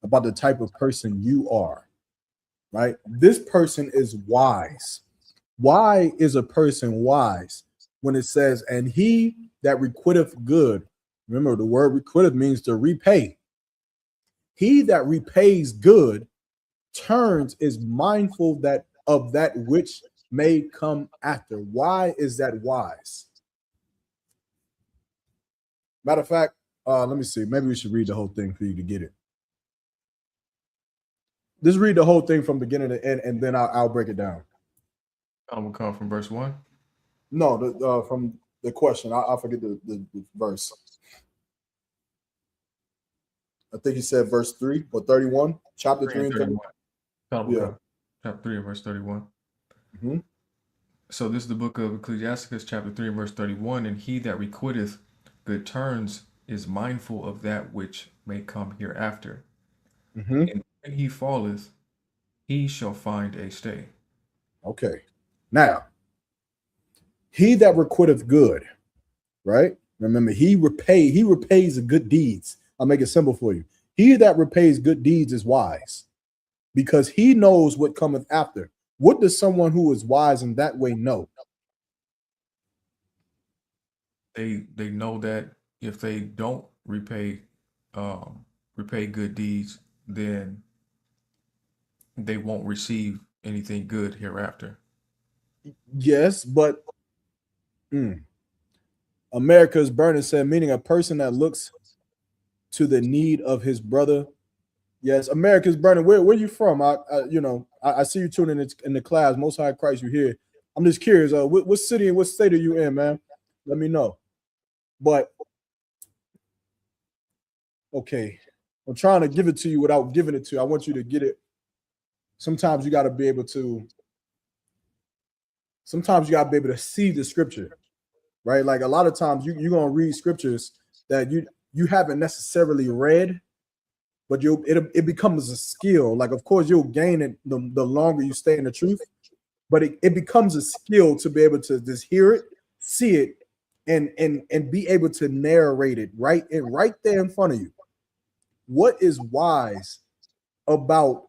about the type of person you are, right? This person is wise. Why is a person wise? When it says, and he that requiteth good, remember the word requiteth means to repay. He that repays good is mindful that of that which may come after. Why is that wise? Matter of fact, let me see. Maybe we should read the whole thing for you to get it. Just read the whole thing from beginning to end, and then I'll break it down. Will come from verse 1. No, from the question. I forget the verse. I think he said verse 3 or 31, chapter 3 and 31. Yeah. Chapter 3 and verse 31. Mm-hmm. So this is the book of Ecclesiasticus, chapter 3 and verse 31. And he that requiteth good turns is mindful of that which may come hereafter. Mm-hmm. And when he falleth, he shall find a stay. Okay. Now, he that requiteth good, right? Remember, he repays the good deeds. I'll make it simple for you. He that repays good deeds is wise because he knows what cometh after. What does someone who is wise in that way know? They know that if they don't repay good deeds, then they won't receive anything good hereafter. Yes, but America is burning said, meaning a person that looks to the need of his brother. Yes, America's burning. Where you from? I see you tuning in the class. Most High Christ, you here. I'm just curious. What city and what state are you in, man? Let me know. But okay, I'm trying to give it to you without giving it to you. I want you to get it. Sometimes you got to be able to. Sometimes you got to be able to see the scripture, right? Like a lot of times you're gonna read scriptures that you haven't necessarily read, but it becomes a skill. Like, of course, you'll gain it the longer you stay in the truth, but it becomes a skill to be able to just hear it, see it, and be able to narrate it right there in front of you. What is wise about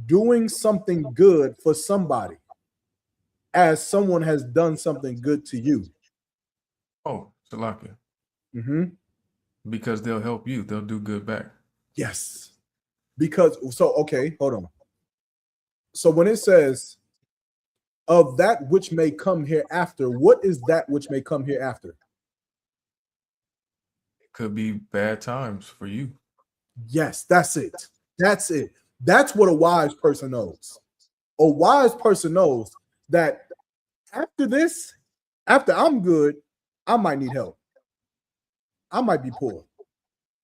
doing something good for somebody as someone has done something good to you? Oh, Salakia. Mm-hmm. Because they'll help you. They'll do good back. Yes. Okay, hold on. So when it says of that which may come hereafter, what is that which may come hereafter? It could be bad times for you. Yes, that's it. That's it. That's what a wise person knows. A wise person knows that after this, after I'm good, I might need help. I might be poor.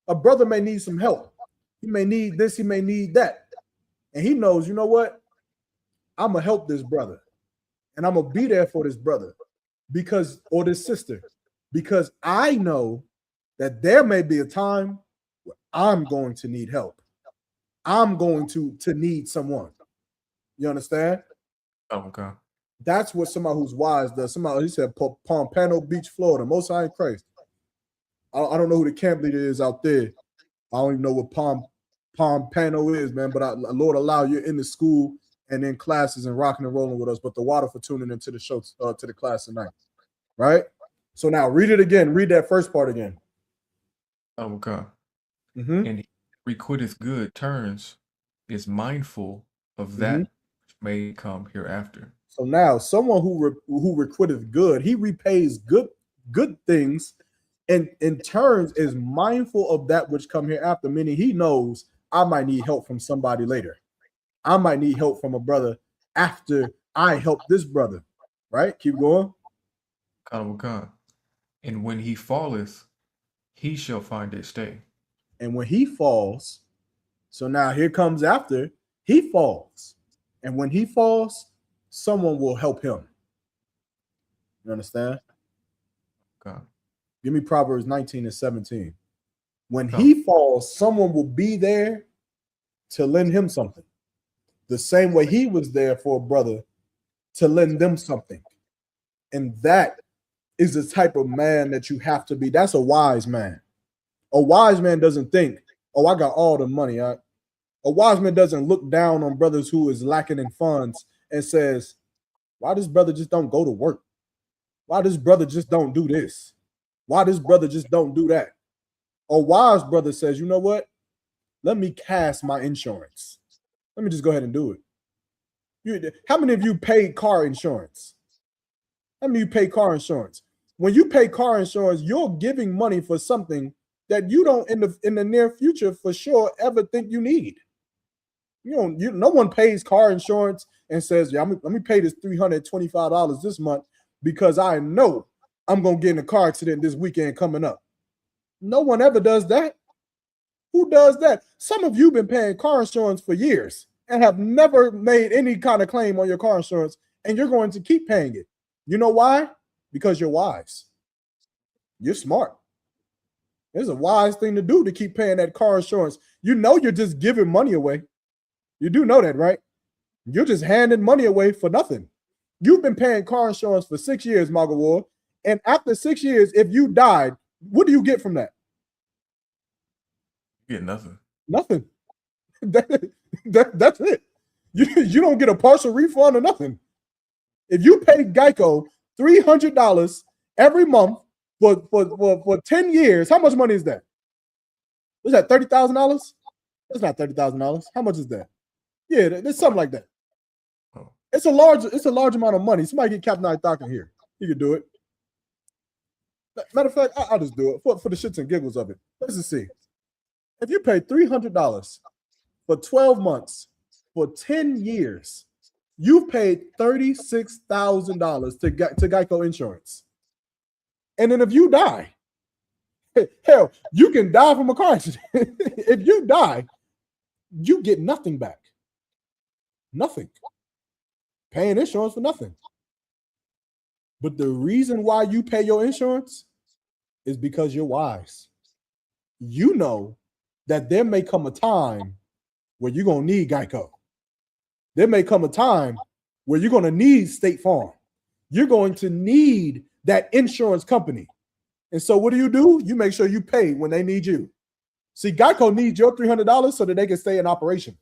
A brother may need some help. He may need this, he may need that. And he knows, you know what? I'm going to help this brother. And I'm going to be there for this brother or this sister, because I know that there may be a time where I'm going to need help. I'm going to need someone. You understand? Okay. That's what somebody who's wise does. Somebody, he said, Pompano Beach, Florida, Most High in Christ. I don't know who the camp leader is out there. I don't even know what Pompano is, man. But Lord allow you in the school and in classes and rocking and rolling with us. But the water for tuning into the show, to the class tonight, right? So now read it again. Read that first part again. Okay. Mm-hmm. And he requitteth good turns is mindful of that which may come hereafter. So now, someone who requiteth good, he repays good things, and in turns is mindful of that which come hereafter. Meaning, he knows I might need help from somebody later. I might need help from a brother after I help this brother. Right? Keep going. Khan. And when he falleth, he shall find a stay. And when he falls, so now here comes after he falls. And when he falls, someone will help him. You understand? Okay. Give me Proverbs 19 and 17. When he falls, someone will be there to lend him something. The same way he was there for a brother to lend them something. And that is the type of man that you have to be. That's a wise man. A wise man doesn't think, oh, I got all the money. A wise man doesn't look down on brothers who is lacking in funds and says, why this brother just don't go to work? Why this brother just don't do this? Why this brother just don't do that? A wise brother says, you know what? Let me cast my insurance. Let me just go ahead and do it. How many of you paid car insurance? How many of you pay car insurance? When you pay car insurance, you're giving money for something that you don't in the near future for sure ever think you need. No one pays car insurance and says, yeah, let me pay this $325 this month because I know I'm gonna get in a car accident this weekend coming up. No one ever does that. Who does that? Some of you have been paying car insurance for years and have never made any kind of claim on your car insurance, and you're going to keep paying it. You know why? Because you're wise. You're smart. It's a wise thing to do to keep paying that car insurance. You know you're just giving money away. You do know that, right? You're just handing money away for nothing. You've been paying car insurance for 6 years, Magawar, and after 6 years, if you died, what do you get from that? You get nothing. Nothing. That's it. You don't get a partial refund or nothing. If you pay Geico $300 every month for 10 years, how much money is that? Was that $30,000? That's not $30,000. How much is that? Yeah, it's something like that. Oh. It's a large amount of money. Somebody get Captain Ithaka here. He could do it. Matter of fact, I'll just do it for the shits and giggles of it. Let's just see. If you pay $300 for 12 months for 10 years, you've paid $36,000 to Geico insurance. And then if you die, hell, you can die from a car accident. If you die, you get nothing back. Nothing. Paying insurance for nothing. But the reason why you pay your insurance is because you're wise. You know that there may come a time where you're going to need Geico. There may come a time where you're going to need State Farm. You're going to need that insurance company. And so what do? You make sure you pay when they need you. See, Geico needs your $300 so that they can stay in operation.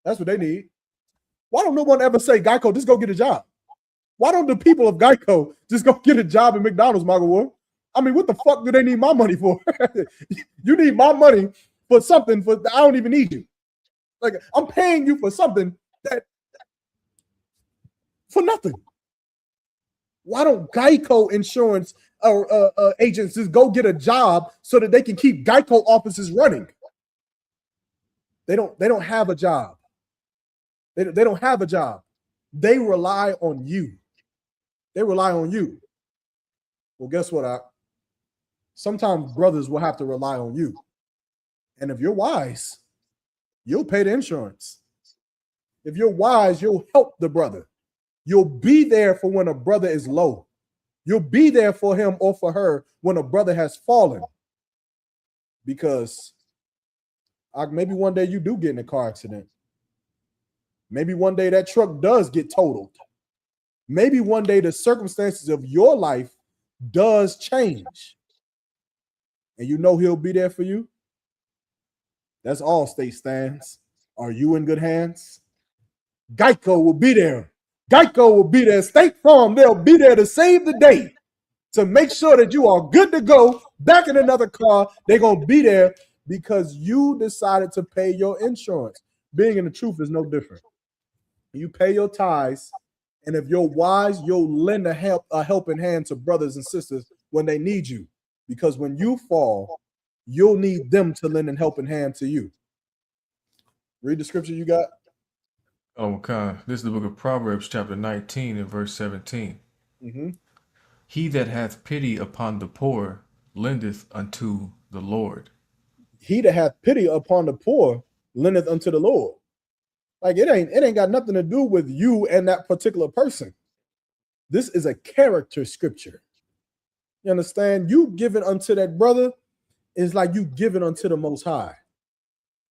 That's what they need. Why don't no one ever say, Geico, just go get a job? Why don't the people of Geico just go get a job at McDonald's, Magawar? I mean, what the fuck do they need my money for? You need my money for something I don't even need you. Like, I'm paying you for something for nothing. Why don't Geico insurance agents just go get a job so that they can keep Geico offices running? They don't have a job. They don't have a job. They rely on you. They rely on you. Well, guess what? Sometimes brothers will have to rely on you. And if you're wise, you'll pay the insurance. If you're wise, you'll help the brother. You'll be there for when a brother is low. You'll be there for him or for her when a brother has fallen. Because maybe one day you do get in a car accident. Maybe one day that truck does get totaled. Maybe one day the circumstances of your life does change. And you know he'll be there for you. That's all state stands. Are you in good hands? Geico will be there. Geico will be there. State Farm, they'll be there to save the day, to make sure that you are good to go, back in another car. They're going to be there because you decided to pay your insurance. Being in the truth is no different. You pay your tithes, and if you're wise, you'll lend a helping hand to brothers and sisters when they need you. Because when you fall, you'll need them to lend a helping hand to you. Read the scripture you got. Oh, okay. This is the book of Proverbs, chapter 19 and verse 17. Mm-hmm. He that hath pity upon the poor lendeth unto the Lord. He that hath pity upon the poor lendeth unto the Lord. Like it ain't got nothing to do with you and that particular person. This is a character scripture. You understand? You giving unto that brother is like you giving unto the Most High.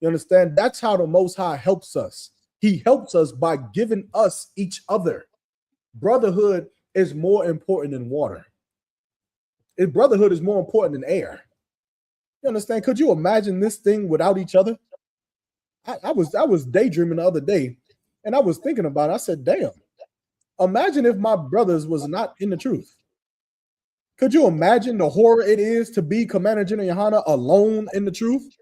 You understand? That's how the Most High helps us. He helps us by giving us each other. Brotherhood is more important than water. Brotherhood is more important than air. You understand? Could you imagine this thing without each other? I was daydreaming the other day, and I was thinking about it. I said, damn, imagine if my brothers was not in the truth. Could you imagine the horror it is to be Commander General Yohana alone in the truth?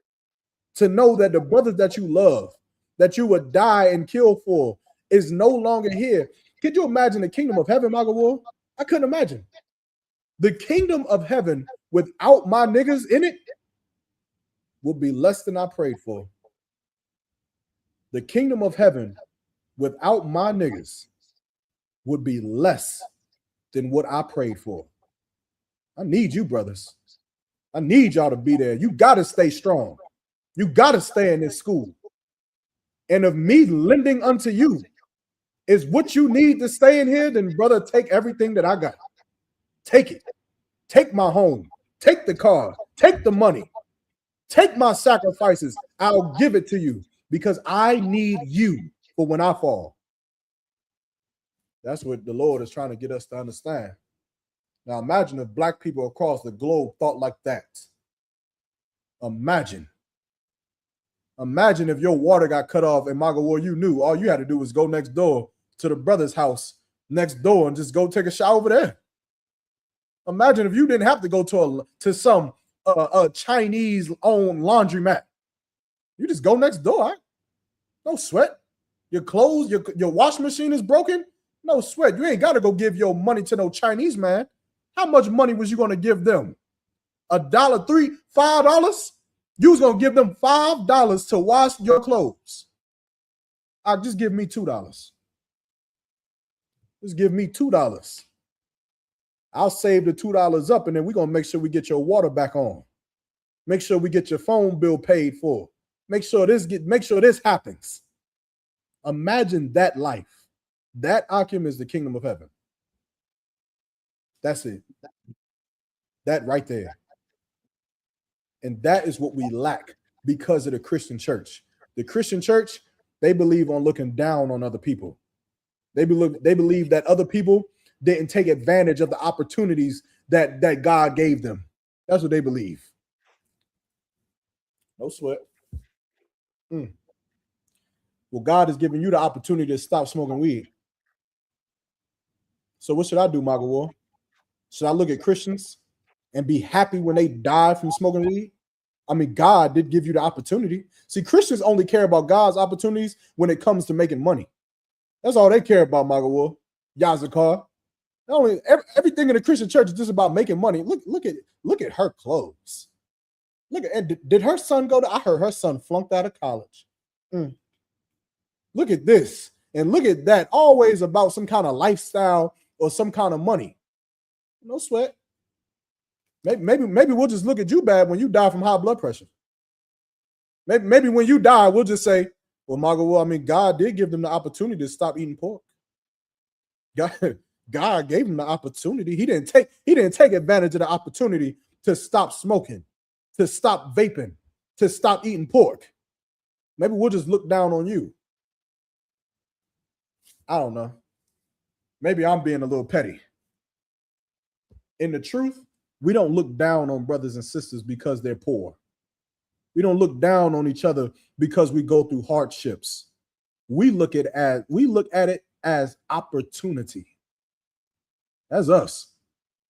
To know that the brothers that you love, that you would die and kill for, is no longer here. Could you imagine the kingdom of heaven, Magawar? I couldn't imagine. The kingdom of heaven without my niggas in it would be less than I prayed for. The kingdom of heaven without my niggas would be less than what I prayed for. I need you, brothers. I need y'all to be there. You got to stay strong. You got to stay in this school. And if me lending unto you is what you need to stay in here, then brother, take everything that I got. Take it. Take my home. Take the car. Take the money. Take my sacrifices. I'll give it to you because I need you for when I fall. That's what the Lord is trying to get us to understand. Now imagine if black people across the globe thought like that. Imagine if your water got cut off in Magawar, you knew all you had to do was go next door to the brother's house next door and just go take a shower over there. Imagine if you didn't have to go to some Chinese-owned laundromat. You just go next door. Right? No sweat. Your clothes, your washing machine is broken. No sweat. You ain't got to go give your money to no Chinese man. How much money was you going to give them? $1, $3, $5? You was going to give them $5 to wash your clothes. I'll just give me $2. Just give me $2. I'll save the $2 up, and then we're going to make sure we get your water back on. Make sure we get your phone bill paid for. Make sure this happens. Imagine that life. That Akim is the kingdom of heaven. That's it. That right there. And that is what we lack because of the Christian church. The Christian church, they believe on looking down on other people. They believe that other people didn't take advantage of the opportunities that God gave them. That's what they believe. No sweat. Well, God is giving you the opportunity to stop smoking weed. So what should I do, Magawar? Should I look at Christians and be happy when they die from smoking weed? I mean, God did give you the opportunity. See, Christians only care about God's opportunities when it comes to making money. That's all they care about, Magawar. Yazakar. Everything in the Christian church is just about making money. Look at her clothes. Look at, did her son go to? I heard her son flunked out of college. Look at this and look at that. Always about some kind of lifestyle or some kind of money. No sweat. Maybe we'll just look at you bad when you die from high blood pressure. Maybe when you die, we'll just say, well, Margot, I mean, God did give them the opportunity to stop eating pork. God gave them the opportunity. He didn't take advantage of the opportunity to stop smoking, to stop vaping, to stop eating pork. Maybe we'll just look down on you. I don't know. Maybe I'm being a little petty. In the truth, we don't look down on brothers and sisters because they're poor. We don't look down on each other because we go through hardships. We look at it as opportunity. That's us.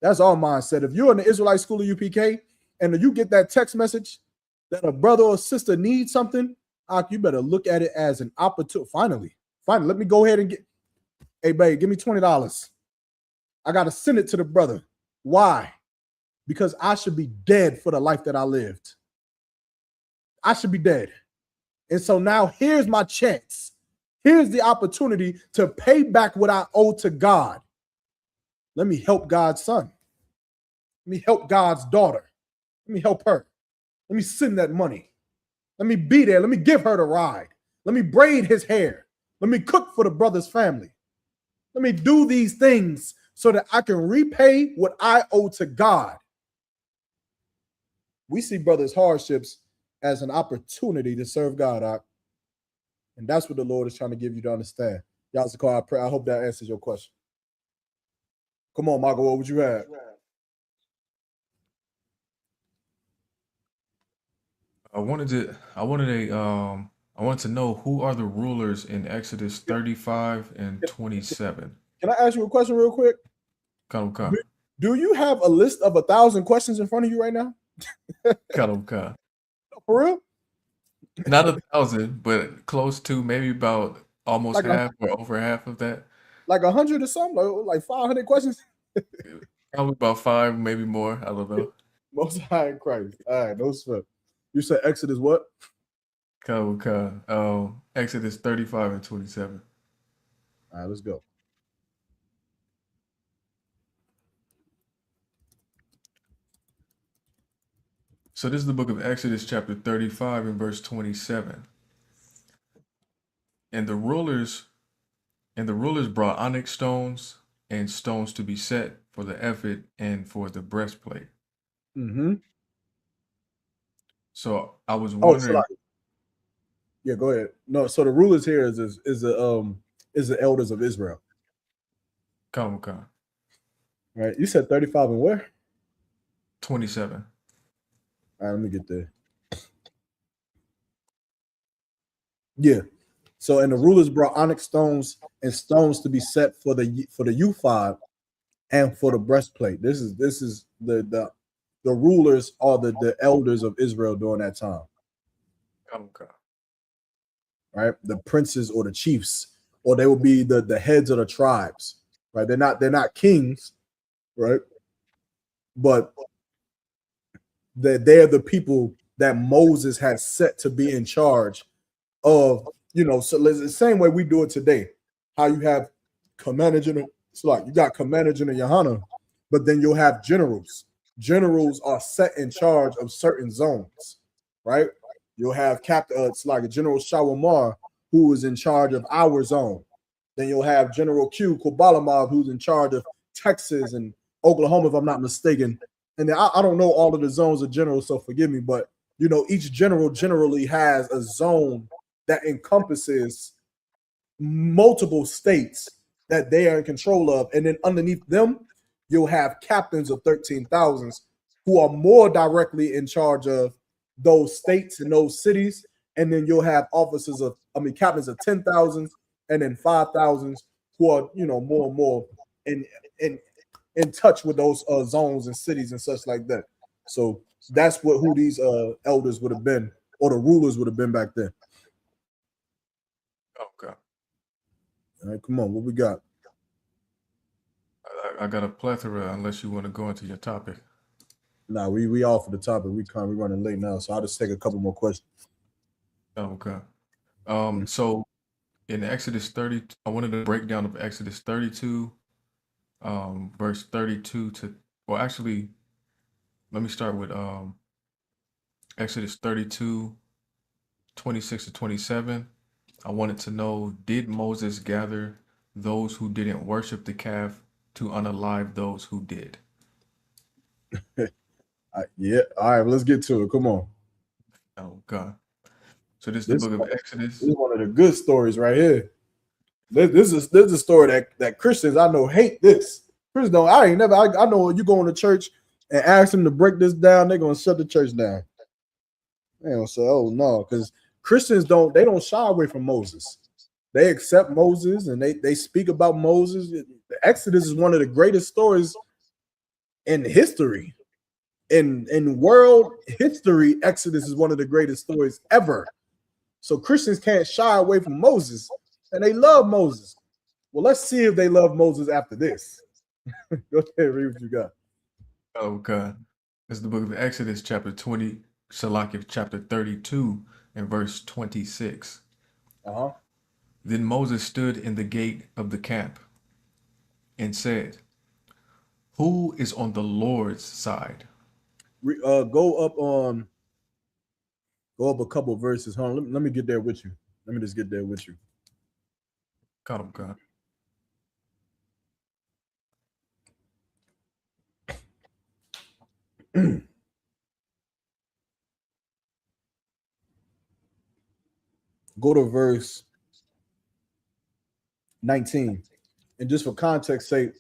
That's our mindset. If you're in the Israelite school of UPK and you get that text message that a brother or sister needs something, you better look at it as an opportunity. Finally, let me go ahead and get, hey, babe, give me $20. I got to send it to the brother. Why? Because I should be dead for the life that I lived. I should be dead. And so now here's my chance. Here's the opportunity to pay back what I owe to God. Let me help God's son. Let me help God's daughter. Let me help her. Let me send that money. Let me be there. Let me give her the ride. Let me braid his hair. Let me cook for the brother's family. Let me do these things so that I can repay what I owe to God. We see brothers' hardships as an opportunity to serve God. And that's what the Lord is trying to give you to understand. Yazakar, I pray. I hope that answers your question. Come on, Michael, what would you have? I wanted to know who are the rulers in Exodus 35 and 27. Can I ask you a question real quick? Come. Do you have a list of 1,000 questions in front of you right now? Come. For real? Not 1,000, but close to, maybe about almost Like half or over half of that. Like 100 or something? Like 500 questions? Probably about 5, maybe more. I don't know. Most High in Christ. All right, no sweat. You said Exodus what? Exodus 35 and 27. All right, let's go. So this is the book of Exodus chapter 35 and verse 27. And the rulers brought onyx stones and stones to be set for the ephod and for the breastplate. Mm-hmm. So I was wondering. Yeah, go ahead. No, so the rulers here is the elders of Israel. Come. Right. You said 35 and where? 27. All right, let me get there. Yeah. So and the rulers brought onyx stones and stones to be set for the ephod and for the breastplate. This is the rulers are the elders of Israel during that time. Come. Right? The princes or the chiefs, or they will be the heads of the tribes. Right? They're not kings, right? But they're the people that Moses has set to be in charge of, so it's the same way we do it today. How you have commander general, it's like you got commander general Yohana, but then you'll have generals. Generals are set in charge of certain zones, right? You'll have captain, it's like a General Shawamar, who is in charge of our zone. Then you'll have General Q Kobalamov, who's in charge of Texas and Oklahoma, if I'm not mistaken. And then I don't know all of the zones of generals, so forgive me, but each general generally has a zone that encompasses multiple states that they are in control of. And then underneath them, you'll have captains of 13,000s who are more directly in charge of those states and those cities. And then you'll have captains of 10,000s and then 5,000s who are, more and more in touch with those zones and cities and such like that. So that's who these elders would have been, or the rulers would have been back then. Okay. All right, come on, what we got? I got a plethora, unless you want to go into your topic. Nah, we all for the topic. We running late now, so I'll just take a couple more questions. Okay. So in Exodus 30, I wanted a breakdown of Exodus 32, verse 32 to, well, actually, let me start with Exodus 32, 26 to 27. I wanted to know, did Moses gather those who didn't worship the calf to unalive those who did? Yeah. All right, let's get to it. Come on. Oh, God. So this is the book of Exodus. This is one of the good stories right here. This is a story that Christians I know hate this. Christians don't. I know when you go into church and ask them to break this down, they're gonna shut the church down. They don't say, "Oh no," because Christians don't shy away from Moses. They accept Moses and they speak about Moses. The Exodus is one of the greatest stories in history. in world history, Exodus is one of the greatest stories ever. So Christians can't shy away from Moses, and they love Moses. Well, let's see if they love Moses after this. Go ahead, read what you got. Oh God. It's the book of Exodus, chapter 20, Salakif, chapter 32, and verse 26. Uh-huh. Then Moses stood in the gate of the camp and said, "Who is on the Lord's side?" Go up a couple verses. Hold on. Let me get there with you. Let me just get there with you. God, oh God. Go to verse 19. And just for context sake,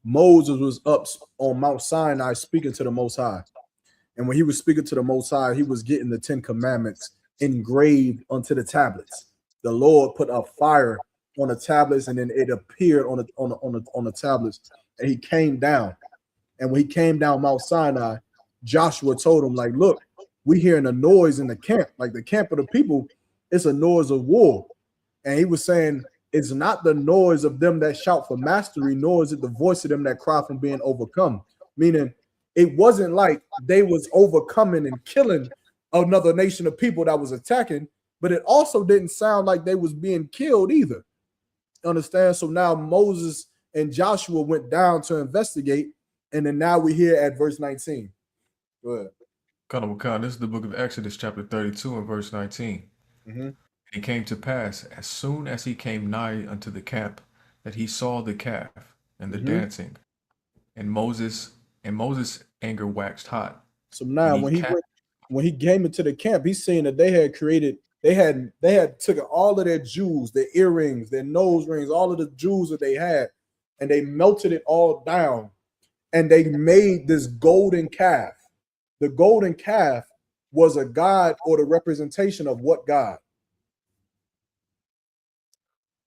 Moses was up on Mount Sinai speaking to the Most High. And when he was speaking to the Most High, he was getting the 10 Commandments engraved onto the tablets. The Lord put a fire on the tablets, and then it appeared on the tablets. And he came down. And when he came down Mount Sinai, Joshua told him, like, look, we hearing a noise in the camp, like the camp of the people. It's a noise of war. And he was saying, it's not the noise of them that shout for mastery, nor is it the voice of them that cry from being overcome. Meaning, it wasn't like they was overcoming and killing another nation of people that was attacking, but it also didn't sound like they was being killed either. Understand? So now Moses and Joshua went down to investigate, and then now we're here at verse 19. Go ahead. God, this is the book of Exodus, chapter 32, and verse 19. Mhm. It came to pass, as soon as he came nigh unto the camp, that he saw the calf and the dancing, and Moses' anger waxed hot. So now And when he came into the camp, he's seeing that they had taken all of their jewels, their earrings, their nose rings, all of the jewels that they had, and they melted it all down, and they made this golden calf. The golden calf was a god or the representation of what god?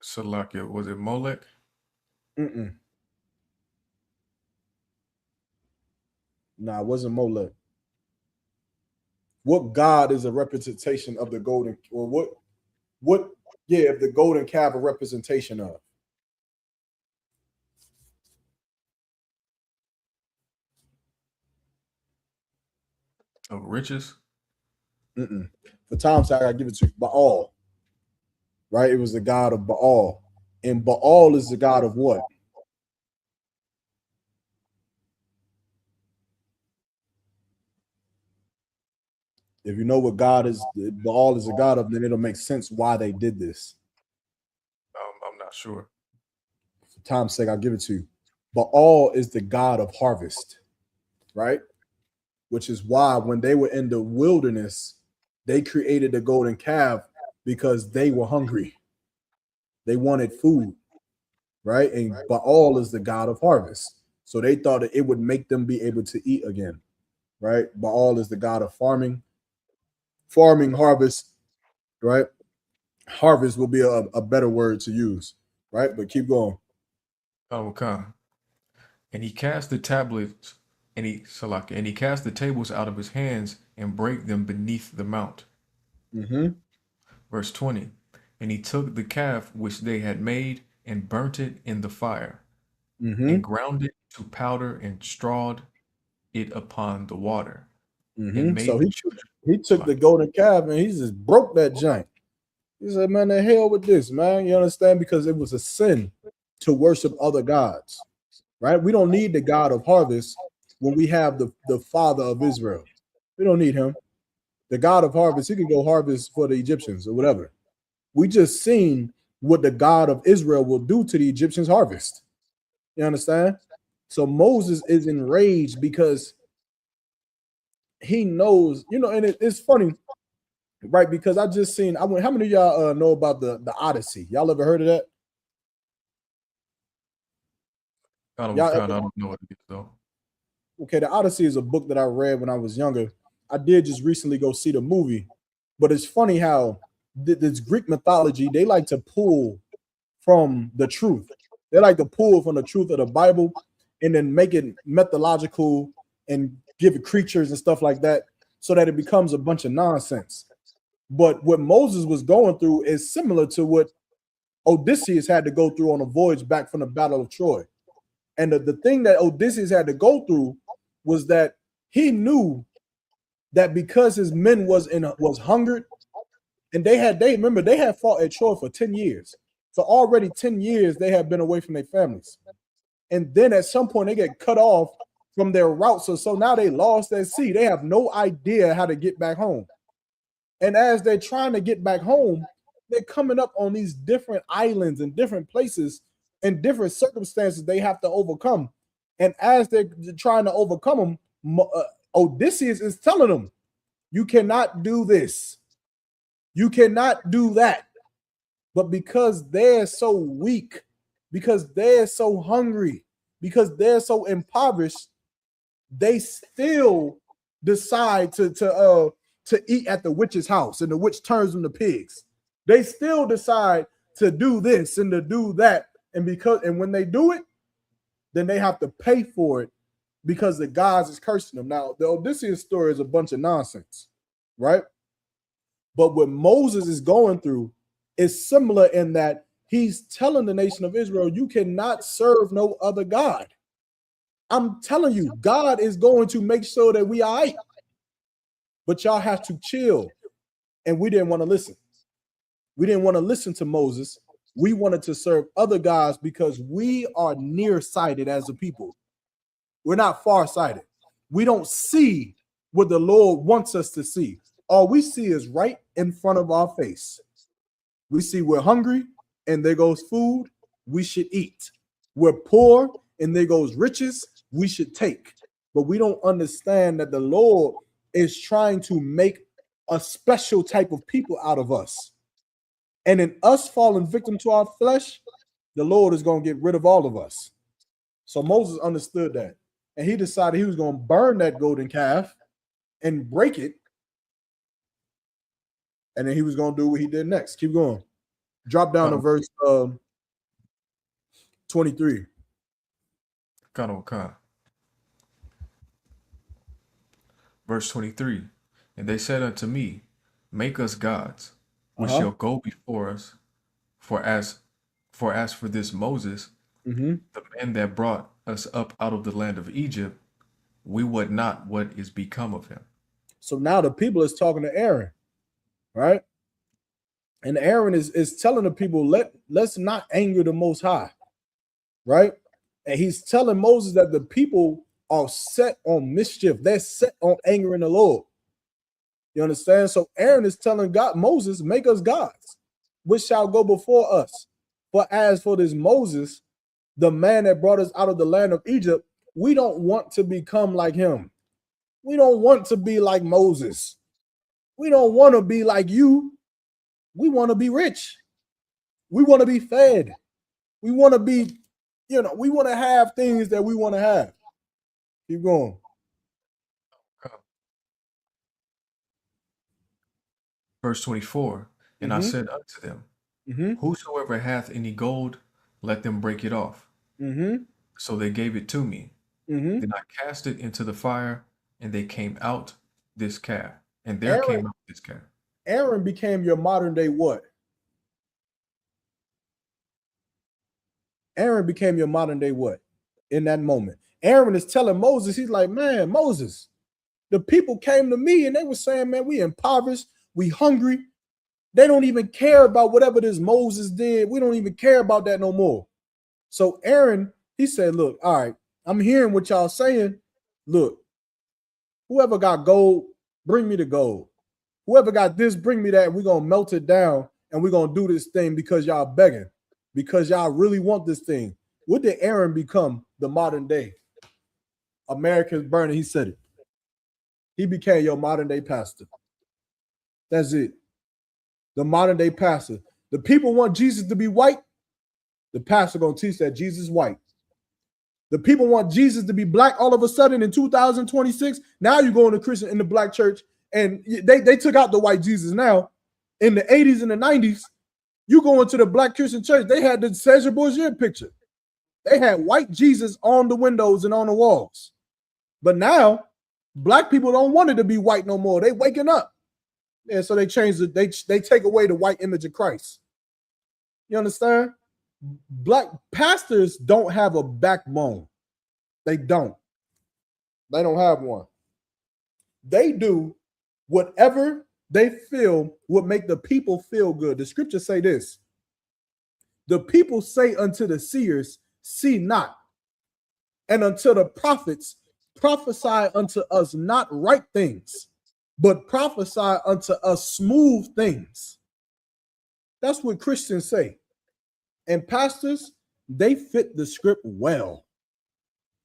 Salakia, was it Molech? Mm-mm. Nah, it wasn't Molech. What god is a representation of the golden, or what the golden calf a representation of? Of riches? Mm-mm. For time's sake, I give it to you. Baal. Right? It was the god of Baal. And Baal is the god of what? If you know what God is, Baal is a god of, then it'll make sense why they did this. I'm not sure. For time's sake, I'll give it to you. Baal is the god of harvest, right? Which is why when they were in the wilderness, they created the golden calf because they were hungry. They wanted food, right? And Baal is the god of harvest. So they thought that it would make them be able to eat again, right? Baal is the god of farming, harvest, right? Harvest will be a better word to use, right? But keep going. Okay. And he cast the tablets, and he cast the tables out of his hands and brake them beneath the mount. Verse 20. And he took the calf which they had made and burnt it in the fire, and ground it to powder and strawed it upon the water. And made So the children he took the golden calf and he just broke that giant. He said, man, the hell with this, man. You understand? Because it was a sin to worship other gods, right? We don't need the God of harvest when we have the Father of Israel. We don't need him. The God of harvest, he can go harvest for the Egyptians or whatever. We just seen what the God of Israel will do to the Egyptians' harvest. You understand? So Moses is enraged because he knows, and it's funny, right? Because I just seen, how many of y'all know about the Odyssey? Y'all ever heard of that? I don't know what it is though. Okay, the Odyssey is a book that I read when I was younger. I did just recently go see the movie, but it's funny how this Greek mythology, they like to pull from the truth. They like to pull from the truth of the Bible and then make it methodological and give it creatures and stuff like that, so that it becomes a bunch of nonsense. But what Moses was going through is similar to what Odysseus had to go through on a voyage back from the Battle of Troy. And the thing that Odysseus had to go through was that he knew that because his men was hungered, and they had fought at Troy for 10 years. So already 10 years they had been away from their families. And then at some point they get cut off from their route. So now they lost at sea. They have no idea how to get back home. And as they're trying to get back home, they're coming up on these different islands and different places and different circumstances they have to overcome. And as they're trying to overcome them, Odysseus is telling them, you cannot do this. You cannot do that. But because they're so weak, because they're so hungry, because they're so impoverished, they still decide to eat at the witch's house, and the witch turns them to pigs. They still decide to do this and to do that. And when they do it, then they have to pay for it because the gods is cursing them. Now, the Odysseus story is a bunch of nonsense, right? But what Moses is going through is similar in that he's telling the nation of Israel, you cannot serve no other God. I'm telling you, God is going to make sure that we are right. But y'all have to chill. And we didn't want to listen. We didn't want to listen to Moses. We wanted to serve other gods because we are nearsighted as a people. We're not farsighted. We don't see what the Lord wants us to see. All we see is right in front of our face. We see we're hungry and there goes food, we should eat. We're poor and there goes riches, we should take. But we don't understand that the Lord is trying to make a special type of people out of us. And in us falling victim to our flesh, the Lord is going to get rid of all of us. So Moses understood that. And he decided he was going to burn that golden calf and break it. And then he was going to do what he did next. Keep going. Drop down to verse 23. Verse 23. And they said unto me, make us gods, which shall go before us. For as for this Moses, the man that brought us up out of the land of Egypt, we would not what is become of him. So now the people is talking to Aaron, right? And Aaron is telling the people, let's not anger the Most High, right? And he's telling Moses that the people are set on mischief. They're set on angering the Lord. You understand? So Aaron is telling Moses, make us gods, which shall go before us. For as for this Moses, the man that brought us out of the land of Egypt, we don't want to become like him. We don't want to be like Moses. We don't want to be like you. We want to be rich. We want to be fed. We want to be, we want to have things that we want to have. Keep going. Verse 24. And I said unto them, whosoever hath any gold, let them break it off. So they gave it to me. Then I cast it into the fire, and they came out this calf. And there came out this calf. Aaron became your modern day what? Aaron became your modern day what? In that moment. Aaron is telling Moses, he's like, man, Moses, the people came to me and they were saying, man, we impoverished, we hungry. They don't even care about whatever this Moses did. We don't even care about that no more. So Aaron, he said, look, all right, I'm hearing what y'all saying. Look, whoever got gold, bring me the gold. Whoever got this, bring me that. We're going to melt it down and we're going to do this thing because y'all begging, because y'all really want this thing. What did Aaron become the modern day? America's burning. He said it. He became your modern day pastor. That's it. The modern day pastor. The people want Jesus to be white. The pastor going to teach that Jesus is white. The people want Jesus to be black all of a sudden in 2026. Now you go in the black church and they took out the white Jesus now. In the 80s and the 90s, you go into the black Christian church, they had the Cesar Borgia picture. They had white Jesus on the windows and on the walls. But now Black people don't want it to be white no more. They waking up. Yeah, so they change it. They take away the white image of Christ. You understand? Black pastors don't have a backbone. They don't. They don't have one. They do whatever they feel would make the people feel good. The scriptures say this. The people say unto the seers, see not. And unto the prophets, prophesy unto us not right things, but prophesy unto us smooth things. That's what Christians say. And pastors, they fit the script well.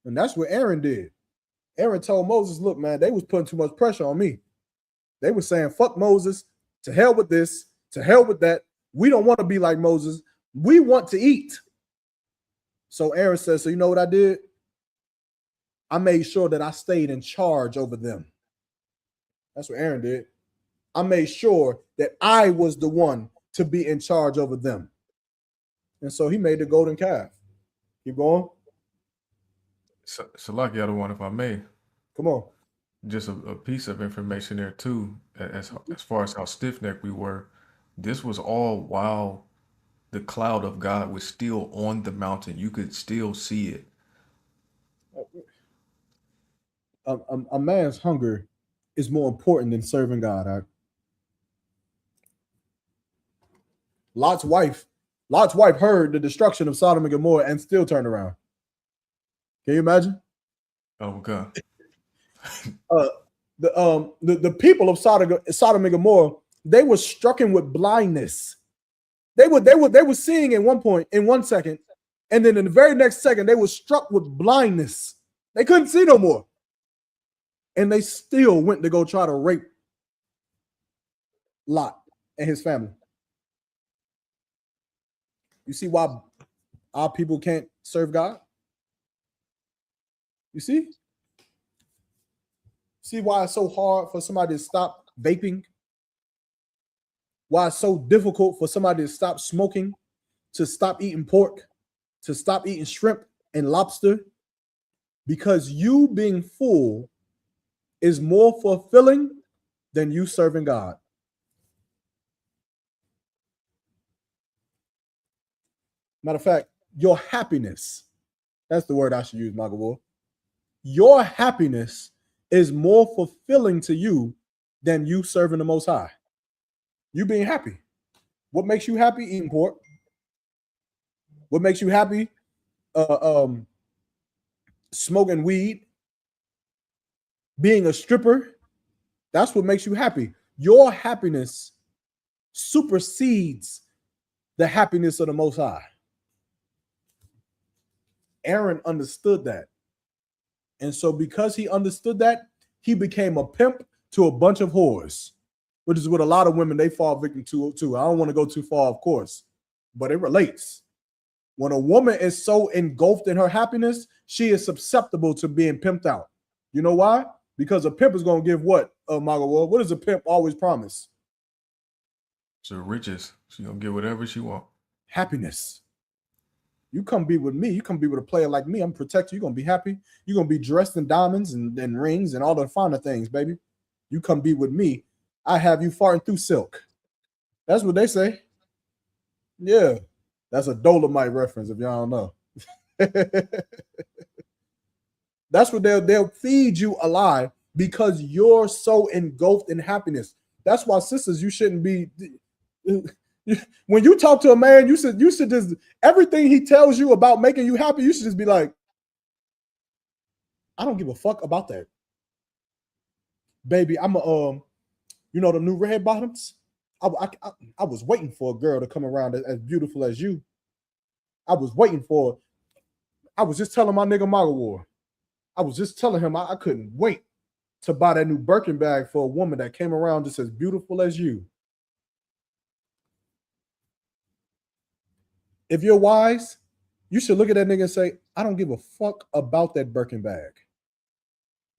And that's what Aaron did. Aaron told Moses, look, man, they was putting too much pressure on me. They were saying, fuck Moses, to hell with this, to hell with that. We don't want to be like Moses. We want to eat. So Aaron says, so you know what I did? I made sure that I stayed in charge over them. That's what Aaron did. I made sure that I was the one to be in charge over them. And so he made the golden calf. Keep going. So like the other one, if I may. Come on. Just a piece of information there too, as far as how stiff-necked we were. This was all while the cloud of God was still on the mountain. You could still see it. A man's hunger is more important than serving God. Right? Lot's wife heard the destruction of Sodom and Gomorrah and still turned around. Can you imagine? Oh God. The people of Sodom and Gomorrah, they were stricken with blindness. They were seeing in 1 point, in 1 second, and then in the very next second, they were struck with blindness. They couldn't see no more. And they still went to go try to rape Lot and his family. You see why our people can't serve God? You see? See why it's so hard for somebody to stop vaping? Why it's so difficult for somebody to stop smoking, to stop eating pork, to stop eating shrimp and lobster? Because you being full is more fulfilling than you serving God. Matter of fact, your happiness, that's the word I should use, Magawar. Your happiness is more fulfilling to you than you serving the Most High. You being happy. What makes you happy? Eating pork. What makes you happy? Smoking weed. Being a stripper. That's what makes you happy. Your happiness supersedes the happiness of the Most High. Aaron understood that. And so because he understood that, he became a pimp to a bunch of whores, which is what a lot of women, they fall victim to too. I don't want to go too far, of course, but it relates. When a woman is so engulfed in her happiness, she is susceptible to being pimped out. You know why? Because a pimp is going to give what, Magawar? What does a pimp always promise? So riches. She's going to get whatever she wants. Happiness. You come be with me. You come be with a player like me. I'm protect you. You're going to be happy. You're going to be dressed in diamonds and rings and all the finer things, baby. You come be with me. I have you farting through silk. That's what they say. Yeah. That's a Dolomite reference if y'all don't know. That's what they'll feed you a lie because you're so engulfed in happiness. That's why, sisters, you shouldn't be... When you talk to a man, you should just, everything he tells you about making you happy, you should just be like, I don't give a fuck about that. Baby, I'm the new red bottoms? I was waiting for a girl to come around as beautiful as you. I was just telling my nigga Magawar. I was just telling him I couldn't wait to buy that new Birkin bag for a woman that came around just as beautiful as you. If you're wise, you should look at that nigga and say, I don't give a fuck about that Birkin bag.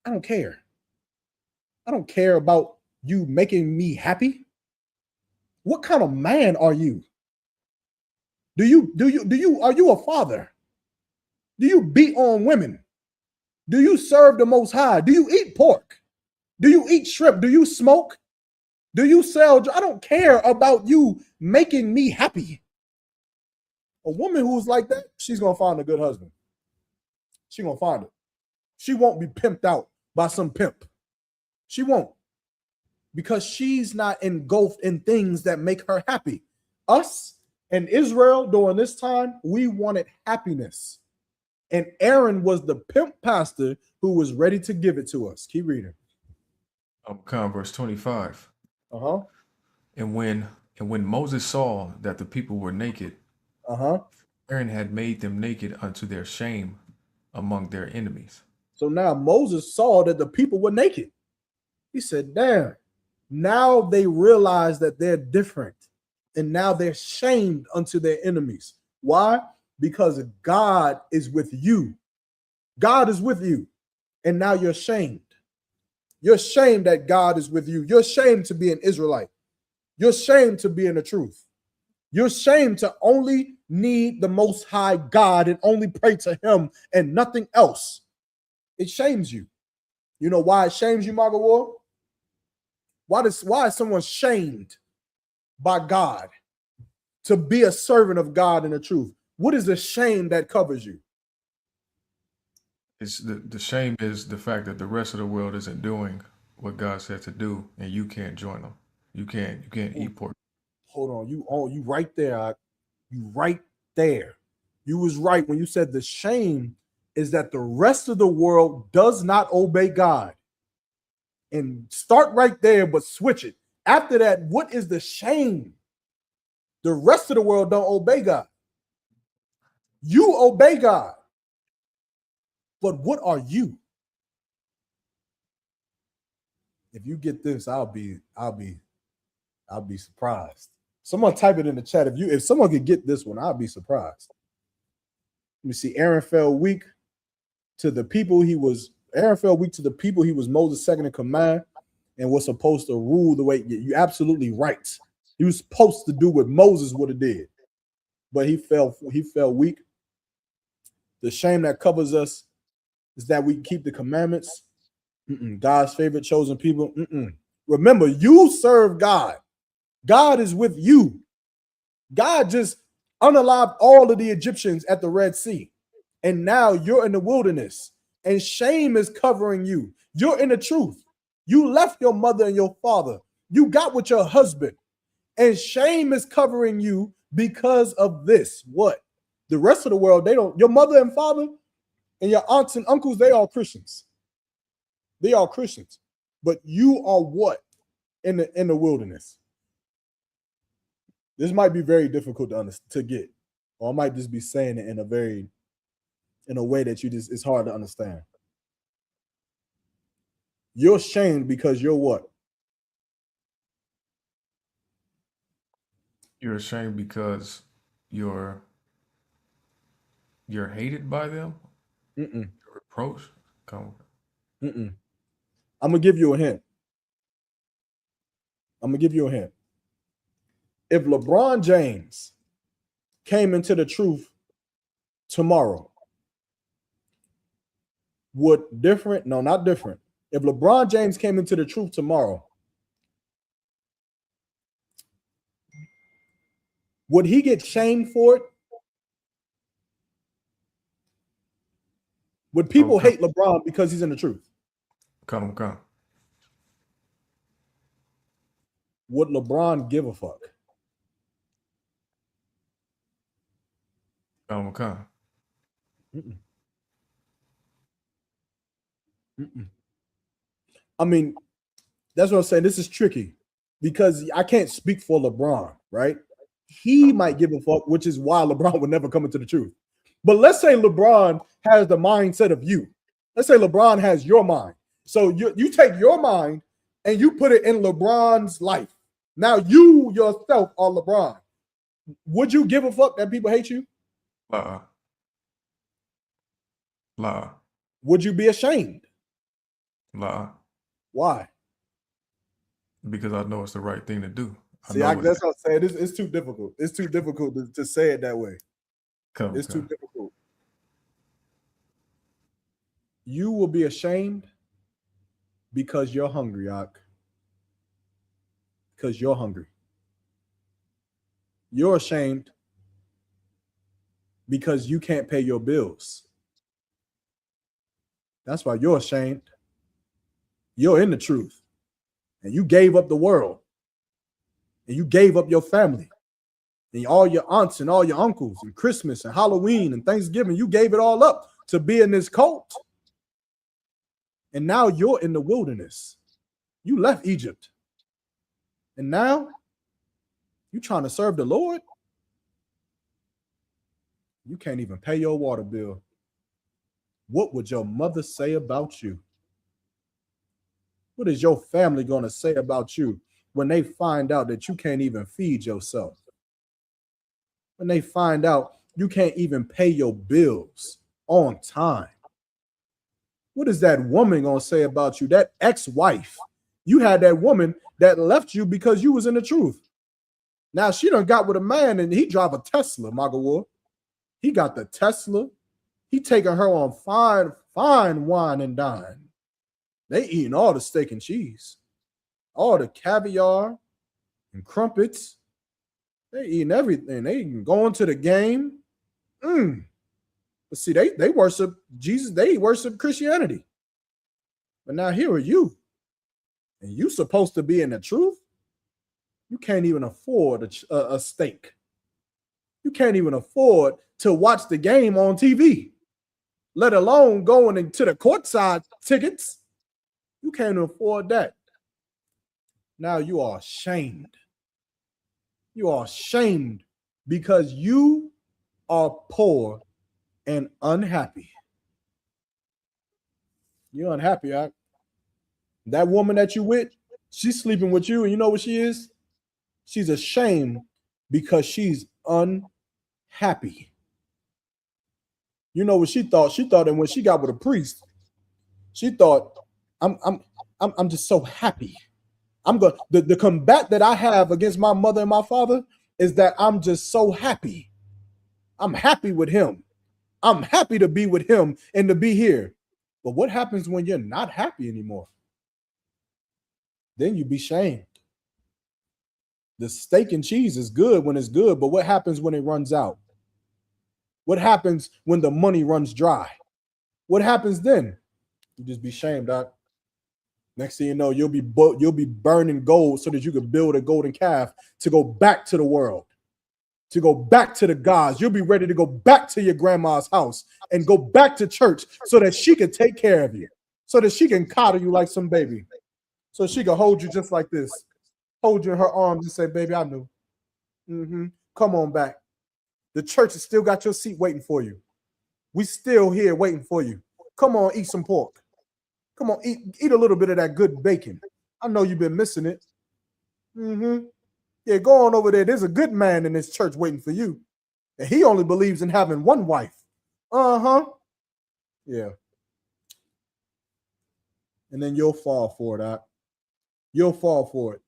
I don't care. I don't care about you making me happy. What kind of man are you? Are you a father? Do you beat on women? Do you serve the Most High? Do you eat pork? Do you eat shrimp? Do you smoke? Do you sell? I don't care about you making me happy. A woman who's like that, she's gonna find a good husband. She's gonna find it. She won't be pimped out by some pimp. She won't. Because she's not engulfed in things that make her happy. Us and Israel during this time, we wanted happiness. And Aaron was the pimp pastor who was ready to give it to us. Keep reading. Verse 25. Uh-huh. And when Moses saw that the people were naked, Aaron had made them naked unto their shame among their enemies. So now Moses saw that the people were naked. He said, damn, now they realize that they're different. And now they're shamed unto their enemies. Why? Because God is with you. God is with you. And now you're shamed. You're shamed that God is with you. You're shamed to be an Israelite. You're shamed to be in the truth. You're shamed to only need the Most High God and only pray to him and nothing else. It shames you. You know why it shames you, Margaret Ward? Why is someone shamed by God to be a servant of God in the truth? What is the shame that covers you? It's the shame is the fact that the rest of the world isn't doing what God said to do, and you can't join them. You can't eat pork. Hold on, you right there. You right there. You was right when you said the shame is that the rest of the world does not obey God. And start right there, but switch it. After that, what is the shame? The rest of the world don't obey God. You obey God. But what are you? If you get this, I'll be surprised. Someone type it in the chat. If someone could get this one, I'll be surprised. Let me see. Aaron fell weak to the people he was Moses' second in command and was supposed to rule the way. You're absolutely right. He was supposed to do what Moses would have did, but he fell weak. The shame that covers us is that we keep the commandments. God's favorite chosen people. Remember, you serve God. God is with you. God just unalived all of the Egyptians at the Red Sea. And now you're in the wilderness. And shame is covering you. You're in the truth. You left your mother and your father. You got with your husband. And shame is covering you because of this. What? The rest of the world, they don't. Your mother and father and your aunts and uncles, they are Christians. They are Christians. But you are what? In the wilderness. This might be very difficult to get. Or I might just be saying it in a way that it's hard to understand. You're shamed because you're what? You're ashamed because you're hated by them. You're reproached. Come. I'm gonna give you a hint. If LeBron James came into the truth tomorrow, not different. If LeBron James came into the truth tomorrow, would he get shamed for it? Would people hate LeBron because he's in the truth? Come. Would LeBron give a fuck? Come. I mean, that's what I'm saying. This is tricky because I can't speak for LeBron, right? He might give a fuck, which is why LeBron would never come into the truth. But let's say LeBron has the mindset of you. Let's say LeBron has your mind. So you take your mind and you put it in LeBron's life. Now you yourself are LeBron. Would you give a fuck that people hate you? Lie. Would you be ashamed? Lie. Why? Because I know it's the right thing to do. That's what I'm saying. It's too difficult. It's too difficult to say it that way. It's too difficult. You will be ashamed Because you're hungry, Ak. Because you're hungry. You're ashamed because you can't pay your bills. That's why you're ashamed. You're in the truth. And you gave up the world. And you gave up your family. And all your aunts and all your uncles and Christmas and Halloween and Thanksgiving. You gave it all up to be in this cult. And now you're in the wilderness. You left Egypt. And now you trying to serve the Lord? You can't even pay your water bill. What would your mother say about you? What is your family going to say about you when they find out that you can't even feed yourself? When they find out you can't even pay your bills on time? What is that woman going to say about you? That ex-wife. You had that woman that left you because you was in the truth. Now she done got with a man and he drive a Tesla, Magawa. He got the Tesla. He taking her on fine wine and dine. They eating all the steak and cheese, all the caviar and crumpets. They eating everything. They going to the game. But see, they worship Jesus. They worship Christianity. But now here are you. And you supposed to be in the truth. You can't even afford a steak. You can't even afford to watch the game on TV, let alone going into the courtside tickets. You can't afford that. Now you are ashamed. You are ashamed because you are poor and unhappy. You're unhappy, right? That woman that you with, she's sleeping with you, and you know what she is? She's ashamed because she's unhappy. You know what she thought? She thought that when she got with a priest, she thought, I'm just so happy. The combat that I have against my mother and my father is that I'm just so happy. I'm happy with him. I'm happy to be with him and to be here. But what happens when you're not happy anymore? Then you be shamed. The steak and cheese is good when it's good, but what happens when it runs out? What happens when the money runs dry? What happens then? You just be shamed, Doc. Next thing you know, you'll be burning gold so that you could build a golden calf to go back to the world, to go back to the gods. You'll be ready to go back to your grandma's house and go back to church so that she can take care of you, so that she can coddle you like some baby, so she can hold you just like this, hold you in her arms and say, baby, I knew. Come on back. The church has still got your seat waiting for you. We still here waiting for you. Come on, eat some pork. Come on, eat a little bit of that good bacon. I know you've been missing it. Yeah, go on over there. There's a good man in this church waiting for you. And he only believes in having one wife. Yeah. And then you'll fall for it, Doc. You'll fall for it.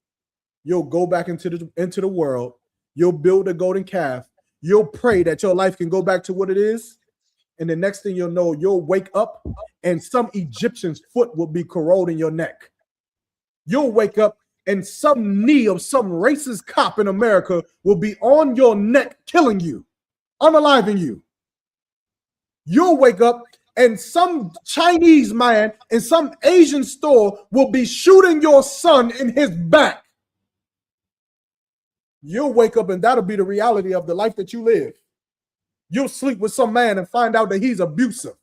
You'll go back into the world. You'll build a golden calf. You'll pray that your life can go back to what it is. And the next thing you'll know, you'll wake up and some Egyptian's foot will be corroding your neck. You'll wake up and some knee of some racist cop in America will be on your neck, killing you, unaliving you. You'll wake up and some Chinese man in some Asian store will be shooting your son in his back. You'll wake up and that'll be the reality of the life that you live. You'll sleep with some man and find out that he's abusive.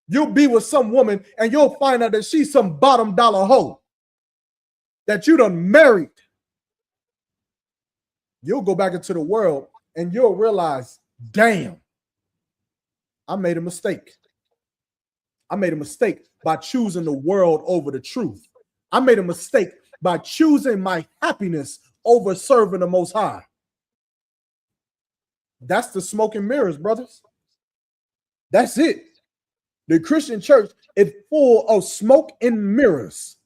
You'll be with some woman and you'll find out that she's some bottom dollar hoe that you done married. You'll go back into the world and you'll realize, damn, I made a mistake. I made a mistake by choosing the world over the truth. I made a mistake by choosing my happiness over serving the Most High. That's the smoke and mirrors, brothers. That's it. The Christian church is full of smoke and mirrors.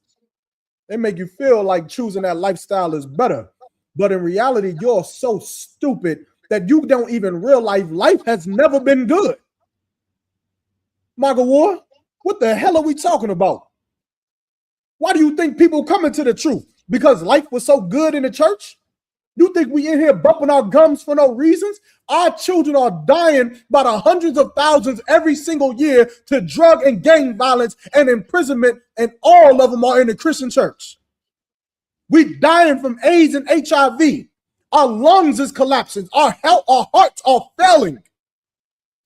They make you feel like choosing that lifestyle is better. But in reality, you're so stupid that you don't even realize life has never been good. Magawa, what the hell are we talking about? Why do you think people come into the truth? Because life was so good in the church? You think we in here bumping our gums for no reasons? Our children are dying by the hundreds of thousands every single year to drug and gang violence and imprisonment, and all of them are in the Christian church. We dying from AIDS and HIV. Our lungs is collapsing. Our hearts are failing.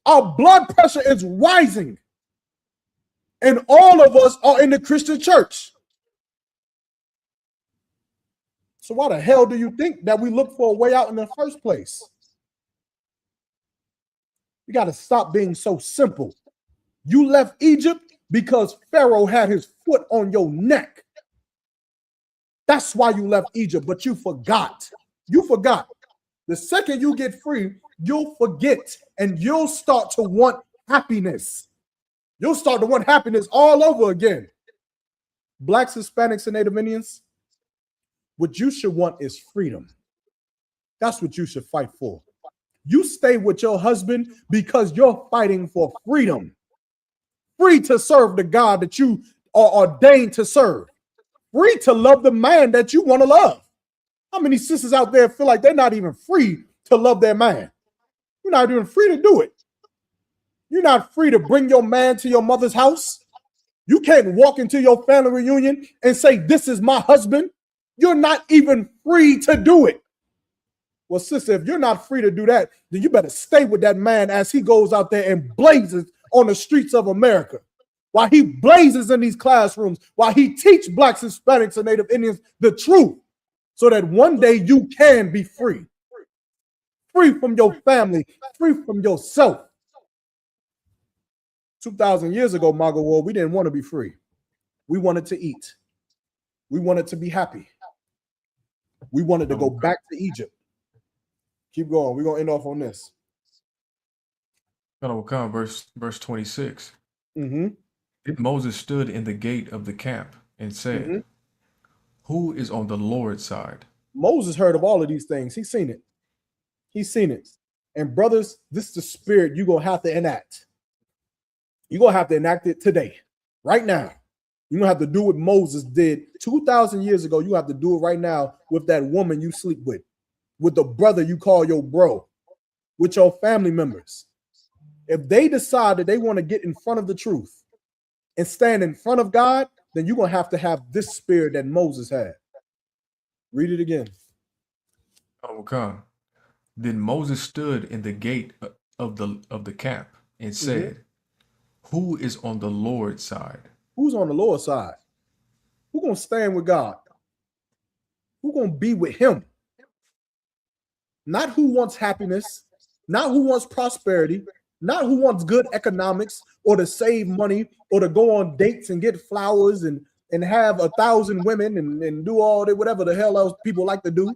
Our blood pressure is rising. And all of us are in the Christian church. So why the hell do you think that we look for a way out in the first place? You got to stop being so simple. You left Egypt because Pharaoh had his foot on your neck. That's why you left Egypt, but you forgot. You forgot. The second you get free, you'll forget and you'll start to want happiness. You'll start to want happiness all over again. Blacks, Hispanics, and Native Indians, what you should want is freedom. That's what you should fight for. You stay with your husband because you're fighting for freedom. Free to serve the God that you are ordained to serve. Free to love the man that you want to love. How many sisters out there feel like they're not even free to love their man? You're not even free to do it. You're not free to bring your man to your mother's house. You can't walk into your family reunion and say, "This is my husband." You're not even free to do it. Well, sister, if you're not free to do that, then you better stay with that man as he goes out there and blazes on the streets of America. While he blazes in these classrooms, while he teaches Blacks, Hispanics, and Native Indians the truth, so that one day you can be free. Free from your family, free from yourself. 2,000 years ago, Magawar, we didn't want to be free. We wanted to eat. We wanted to be happy. We wanted to go back to Egypt. Keep going. We're going to end off on this. Verse 26. Mm-hmm. Then Moses stood in the gate of the camp and said, Who is on the Lord's side? Moses heard of all of these things. He's seen it. He's seen it. And brothers, this is the spirit you're going to have to enact. You're going to have to enact it today, right now. You're going to have to do what Moses did 2,000 years ago. You have to do it right now with that woman you sleep with the brother you call your bro, with your family members. If they decide that they want to get in front of the truth and stand in front of God, then you're going to have this spirit that Moses had. Read it again. Then Moses stood in the gate of the camp and said, Who is on the Lord's side? Who's on the Lord's side? Who's going to stand with God? Who's going to be with him? Not who wants happiness, not who wants prosperity, not who wants good economics or to save money or to go on dates and get flowers and have 1,000 women and do all that, whatever the hell else people like to do.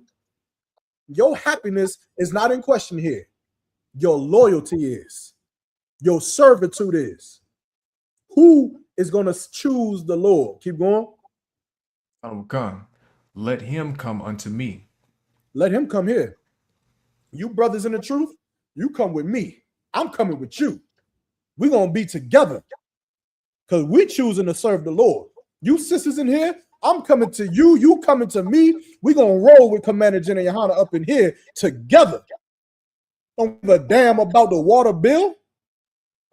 Your happiness is not in question here. Your loyalty is. Your servitude is. Who is going to choose the Lord? Keep going. Let him come unto me. Let him come here. You brothers in the truth, you come with me. I'm coming with you. We're going to be together because we're choosing to serve the Lord. You sisters in here, I'm coming to you. You coming to me. We're going to roll with Commander Jenna Yohana up in here together. Don't give a damn about the water bill.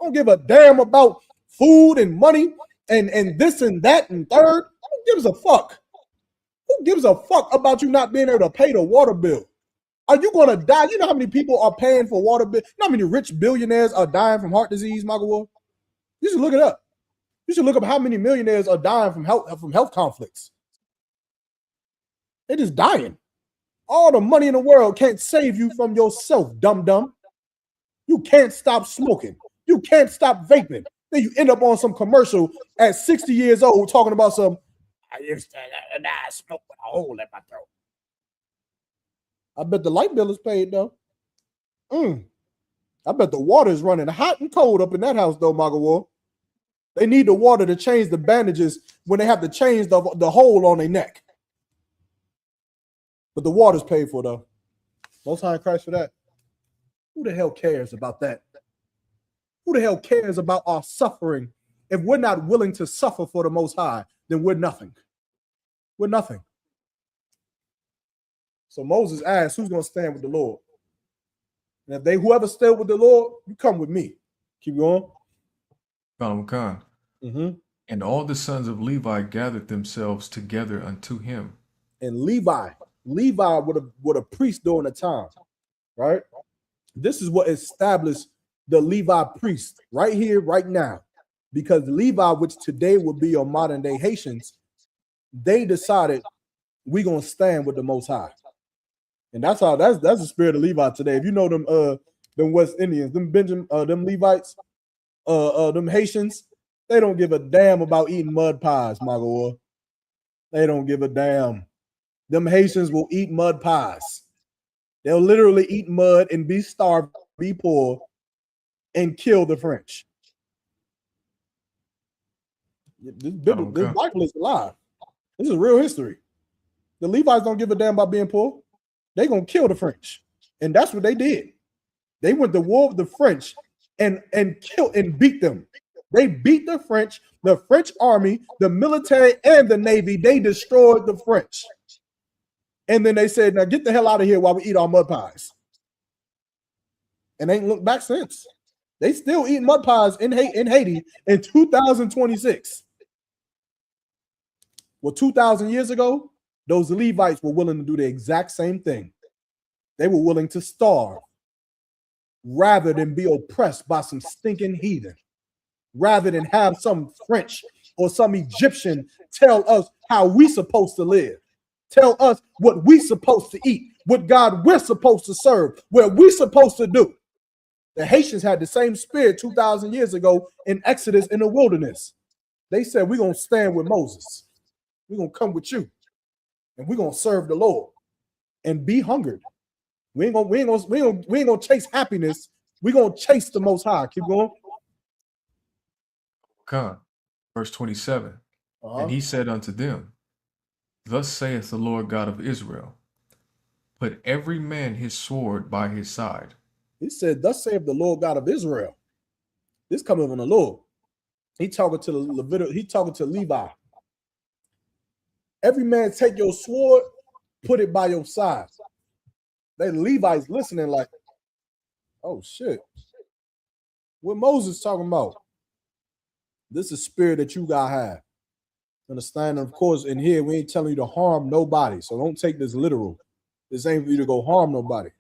Don't give a damn about food and money and this and that and third. Who gives a fuck? Who gives a fuck about you not being able to pay the water bill? Are you going to die? You know how many people are paying for water bill? You know how many rich billionaires are dying from heart disease, Magawar? You should look it up. You should look up how many millionaires are dying from health conflicts. They're just dying. All the money in the world can't save you from yourself, dum-dum. You can't stop smoking. You can't stop vaping. Then you end up on some commercial at 60 years old talking about some, I used to smoke with a hole in my throat. I bet the light bill is paid, though. I bet the water is running hot and cold up in that house, though, Magawar. They need the water to change the bandages when they have to change the hole on their neck. But the water's paid for, though. Most High in Christ for that. Who the hell cares about that? Who the hell cares about our suffering? If we're not willing to suffer for the Most High, then we're nothing. with nothing. So Moses asked, who's going to stand with the Lord? And if whoever stood with the Lord, you come with me. Keep going. Khan. Mm-hmm. And all the sons of Levi gathered themselves together unto him. And Levi were a priest during the time, right? This is what established the Levi priest right here, right now. Because Levi, which today would be your modern day Haitians, they decided we're gonna stand with the Most High. And that's the spirit of Levi today. If you know them West Indians, them them Levites, them Haitians, they don't give a damn about eating mud pies, my boy. They don't give a damn. Them Haitians will eat mud pies. They'll literally eat mud and be starved, be poor, and kill the French. This Bible is alive. This is real history. The Levites don't give a damn about being poor. They're going to kill the French. And that's what they did. They went to war with the French and killed and beat them. They beat the French army, the military, and the Navy. They destroyed the French. And then they said, now get the hell out of here while we eat our mud pies. And ain't looked back since. They still eat mud pies in Haiti in 2026. Well, 2,000 years ago, those Levites were willing to do the exact same thing. They were willing to starve rather than be oppressed by some stinking heathen, rather than have some French or some Egyptian tell us how we supposed to live, tell us what we supposed to eat, what God we're supposed to serve, what we supposed to do. The Haitians had the same spirit 2,000 years ago in Exodus in the wilderness. They said, we're going to stand with Moses. We're going to come with you. And we're going to serve the Lord and be hungered. We ain't gonna chase happiness. We're going to chase the Most High. Keep going. Verse 27. And he said unto them, thus saith the Lord God of Israel, put every man his sword by his side. He said, thus saith the Lord God of Israel. This coming from the Lord. He talking to the Leviticus. He talking to Levi. Every man take your sword, put it by your side. They Levi's listening like, oh shit. What Moses talking about? This is spirit that you gotta have. Understand? Of course, in here we ain't telling you to harm nobody. So don't take this literal. This ain't for you to go harm nobody.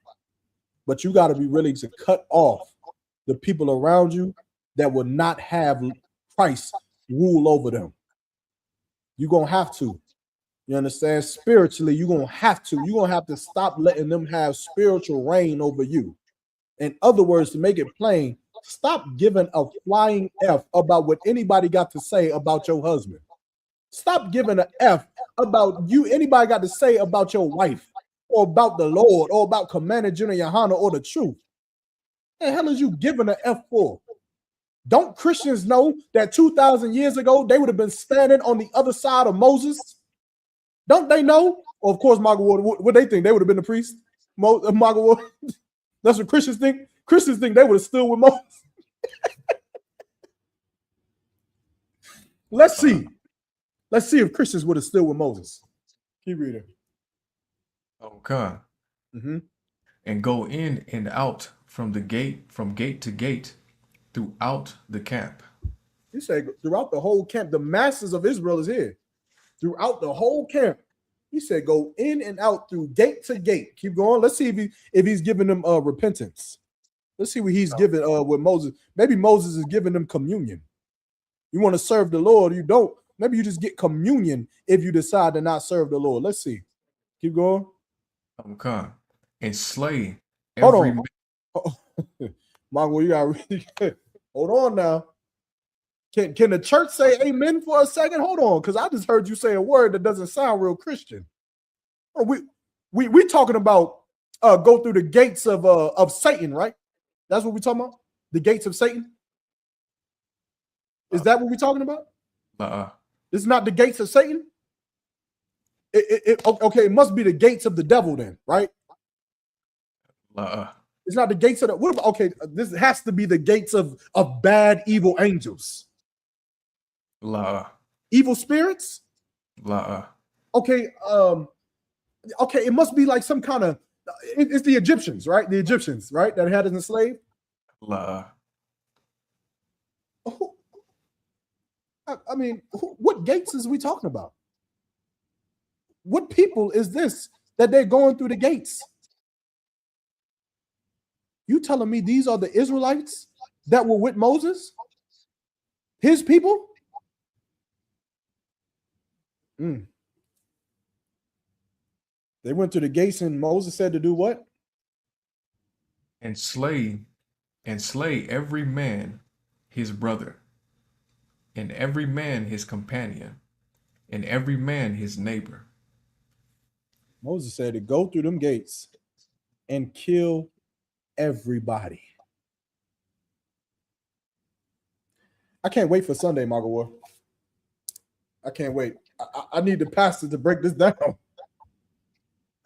But you got to be willing to cut off the people around you that will not have Christ rule over them. You're going to have to. You understand? Spiritually, you're going to have to. You're going to have to stop letting them have spiritual reign over you. In other words, to make it plain, stop giving a flying F about what anybody got to say about your husband. Stop giving an F about you. Anybody got to say about your wife, or about the Lord, or about Commander General Yohana, or the truth. What the hell is you giving an F for? Don't Christians know that 2,000 years ago they would have been standing on the other side of Moses? Don't they know? Well, of course, Margaret Ward, what they think? They would have been the priest? Margaret Ward? That's what Christians think. Christians think they would have stood with Moses. Let's see. Let's see if Christians would have stood with Moses. Keep reading. Okay. And go in and out from gate to gate throughout the camp. He said throughout the whole camp. The masses of Israel is here. Throughout the whole camp. He said go in and out through gate to gate. Keep going. Let's see if he's giving them repentance. Let's see what he's giving with Moses. Maybe Moses is giving them communion. You want to serve the Lord, you don't. Maybe you just get communion if you decide to not serve the Lord. Let's see. Keep going. Okay. And slay every man. Mongo, you got really good. Hold on now. Can the church say amen for a second? Hold on, because I just heard you say a word that doesn't sound real Christian. We talking about go through the gates of Satan, right? That's what we're talking about? The gates of Satan? Is that what we're talking about? It's not the gates of Satan? Okay, it must be the gates of the devil then, right? It's not the gates of the what about, okay, this has to be the gates of bad evil angels. Evil spirits? Okay, okay, it must be like some kind of it's the Egyptians, right? The Egyptians, right? That had us enslaved. Lie. I mean, what gates is we talking about? What people is this that they're going through the gates? You telling me these are the Israelites that were with Moses? His people? They went to the gates and Moses said to do what? And slay every man his brother, and every man his companion, and every man his neighbor. Moses said to go through them gates and kill everybody. I can't wait for Sunday, Magawar. I can't wait. I need the pastor to break this down.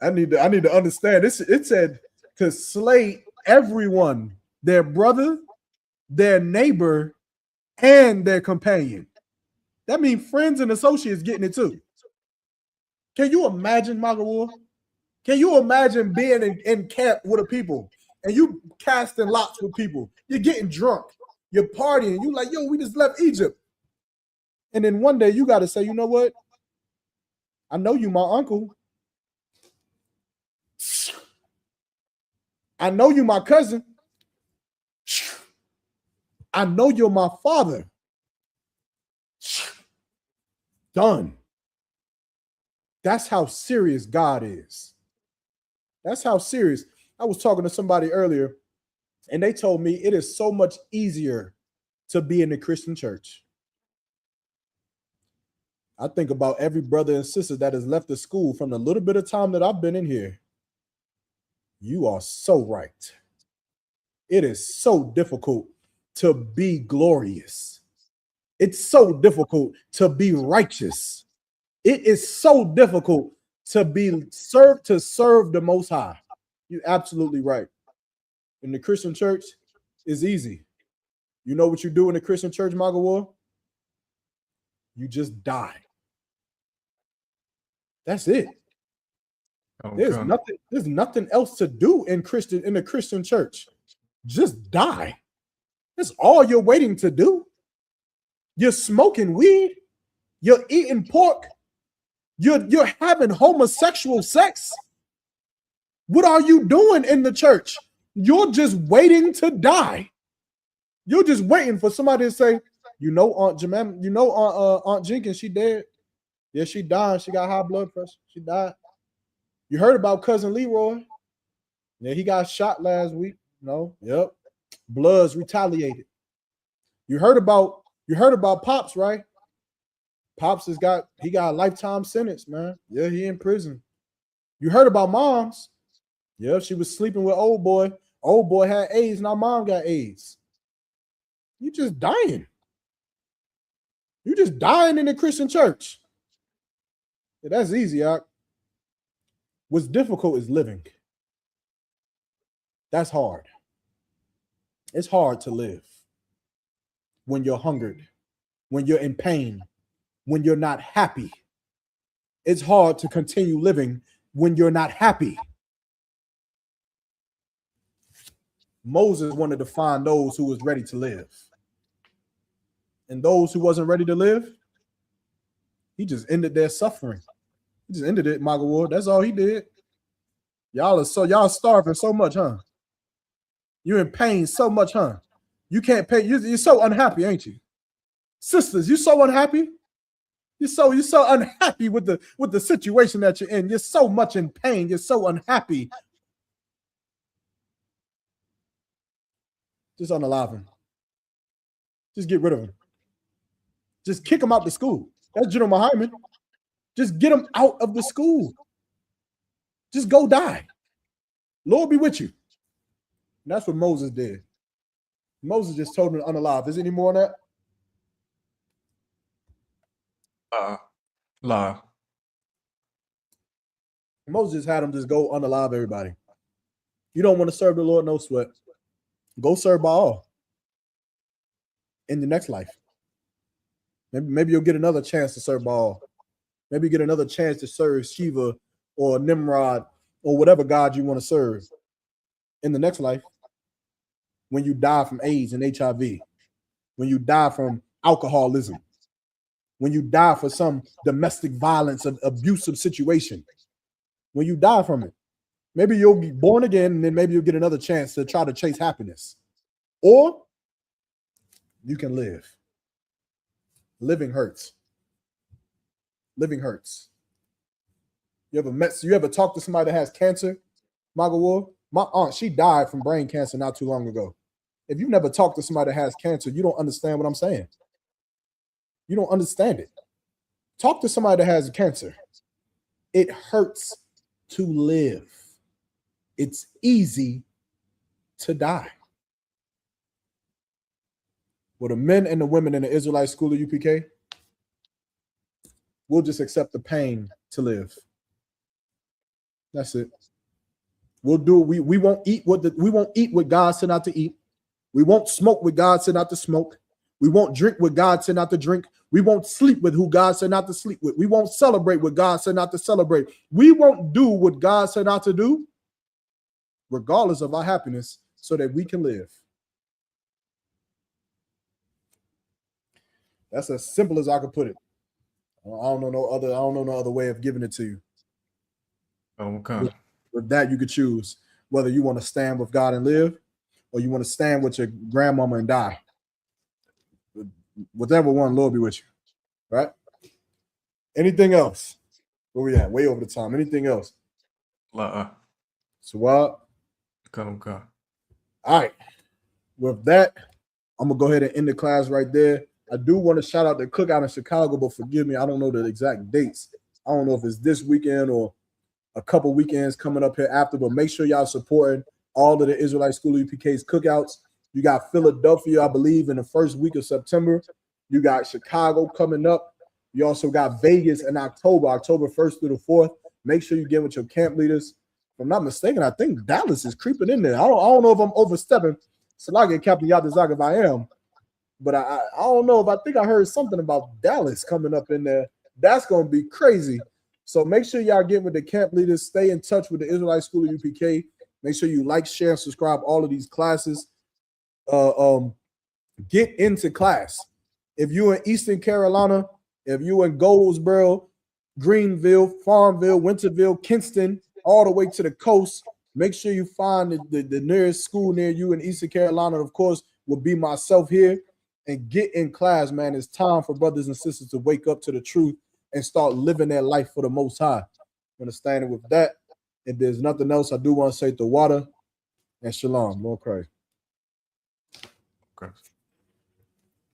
I need to understand this. It said to slay everyone, their brother, their neighbor, and their companion. That means friends and associates getting it too. Can you imagine, Magawar? Can you imagine being in camp with a people and you casting lots with people? You're getting drunk, you're partying, you like, yo, we just left Egypt. And then one day you got to say, you know what? I know you, my uncle. I know you, my cousin. I know you're my father. Done. That's how serious God is. That's how serious. I was talking to somebody earlier, and they told me it is so much easier to be in the Christian church. I think about every brother and sister that has left the school from the little bit of time that I've been in here. You are so right. It is so difficult to be glorious. It's so difficult to be righteous. It is so difficult to serve the Most High. You're absolutely right. In the Christian church, it's easy. You know what you do in the Christian church, Magawar? You just die. That's it. Okay. There's nothing else to do in the Christian church. Just die. That's all you're waiting to do. You're smoking weed, you're eating pork, you're having homosexual sex. What are you doing in the church? You're just waiting to die. You're just waiting for somebody to say, you know, Aunt Jemima, you know, Aunt Jenkins, she dead. Yeah, she died. She got high blood pressure. She died. You heard about cousin Leroy? Yeah, he got shot last week. No, yep. Bloods retaliated. You heard about Pops, right? Pops he got a lifetime sentence, man. Yeah, he in prison. You heard about Moms? Yeah, she was sleeping with old boy. Old boy had AIDS. Now mom got AIDS. You just dying. You just dying in the Christian church. Yeah, that's easy, Doc. What's difficult is living. That's hard. It's hard to live when you're hungered, when you're in pain, when you're not happy. It's hard to continue living when you're not happy. Moses wanted to find those who was ready to live. And those who wasn't ready to live, he just ended their suffering. He just ended it, Magawar. That's all he did. Y'all starving so much, huh? You're in pain so much, huh? You can't pay. You're so unhappy, ain't you? Sisters, you so unhappy. You're so unhappy with the situation that you're in. You're so much in pain. You're so unhappy. Just unalive him. Just get rid of him. Just kick him out the school. That's General Hyman. Just get him out of the school. Just go die. Lord be with you. And that's what Moses did. Moses just told him to unalive. Is there any more on that? Lie. Moses had him just go unalive everybody. You don't want to serve the Lord, no sweat. Go serve Baal in the next life. Maybe you'll get another chance to serve Baal. Maybe you get another chance to serve Shiva or Nimrod or whatever God you want to serve in the next life. When you die from AIDS and HIV, when you die from alcoholism, when you die for some domestic violence, abusive situation, when you die from it, maybe you'll be born again and then maybe you'll get another chance to try to chase happiness. Or you can live. Living hurts. Living hurts. You ever talked to somebody that has cancer, Magawar? My aunt, she died from brain cancer not too long ago. If you never talked to somebody that has cancer, you don't understand what I'm saying. You don't understand it. Talk to somebody that has cancer. It hurts to live. It's easy to die. Well, the men and the women in the Israelite school of UPK, we'll just accept the pain to live. That's it. We'll do. We won't eat what God said not to eat. We won't smoke what God said not to smoke. We won't drink what God said not to drink. We won't sleep with who God said not to sleep with. We won't celebrate what God said not to celebrate. We won't do what God said not to do, regardless of our happiness, so that we can live. That's as simple as I could put it. I don't know no other way of giving it to you. Okay. With that, you could choose whether you want to stand with God and live, or you want to stand with your grandmama and die. Whatever one, Lord be with you. Right? Anything else? Where we at? Way over the time. Anything else? So what? Okay. All right. With that, I'm gonna go ahead and end the class right there. I do want to shout out the cookout in Chicago, but forgive me, I don't know the exact dates. I don't know if it's this weekend or a couple weekends coming up here after, but make sure y'all supporting all of the Israelite School UPK's cookouts. You got Philadelphia, I believe, in the first week of September. You got Chicago coming up. You also got Vegas in October 1st through the 4th. Make sure you get with your camp leaders. If I'm not mistaken, I think Dallas is creeping in there. I don't know if I'm overstepping. Salagi, Captain Yadazak, if I am. But I don't know if I think I heard something about Dallas coming up in there. That's going to be crazy. So make sure y'all get with the camp leaders. Stay in touch with the Israelite School of UPK. Make sure you like, share, and subscribe all of these classes. Get into class. If you're in Eastern Carolina, if you're in Goldsboro, Greenville, Farmville, Winterville, Kinston, all the way to the coast, make sure you find the nearest school near you in Eastern Carolina. Of course, will be myself here. And get in class, man. It's time for brothers and sisters to wake up to the truth and start living their life for the Most High. Understanding with that, if there's nothing else, I do want to say the water and shalom. Lord Christ. Okay.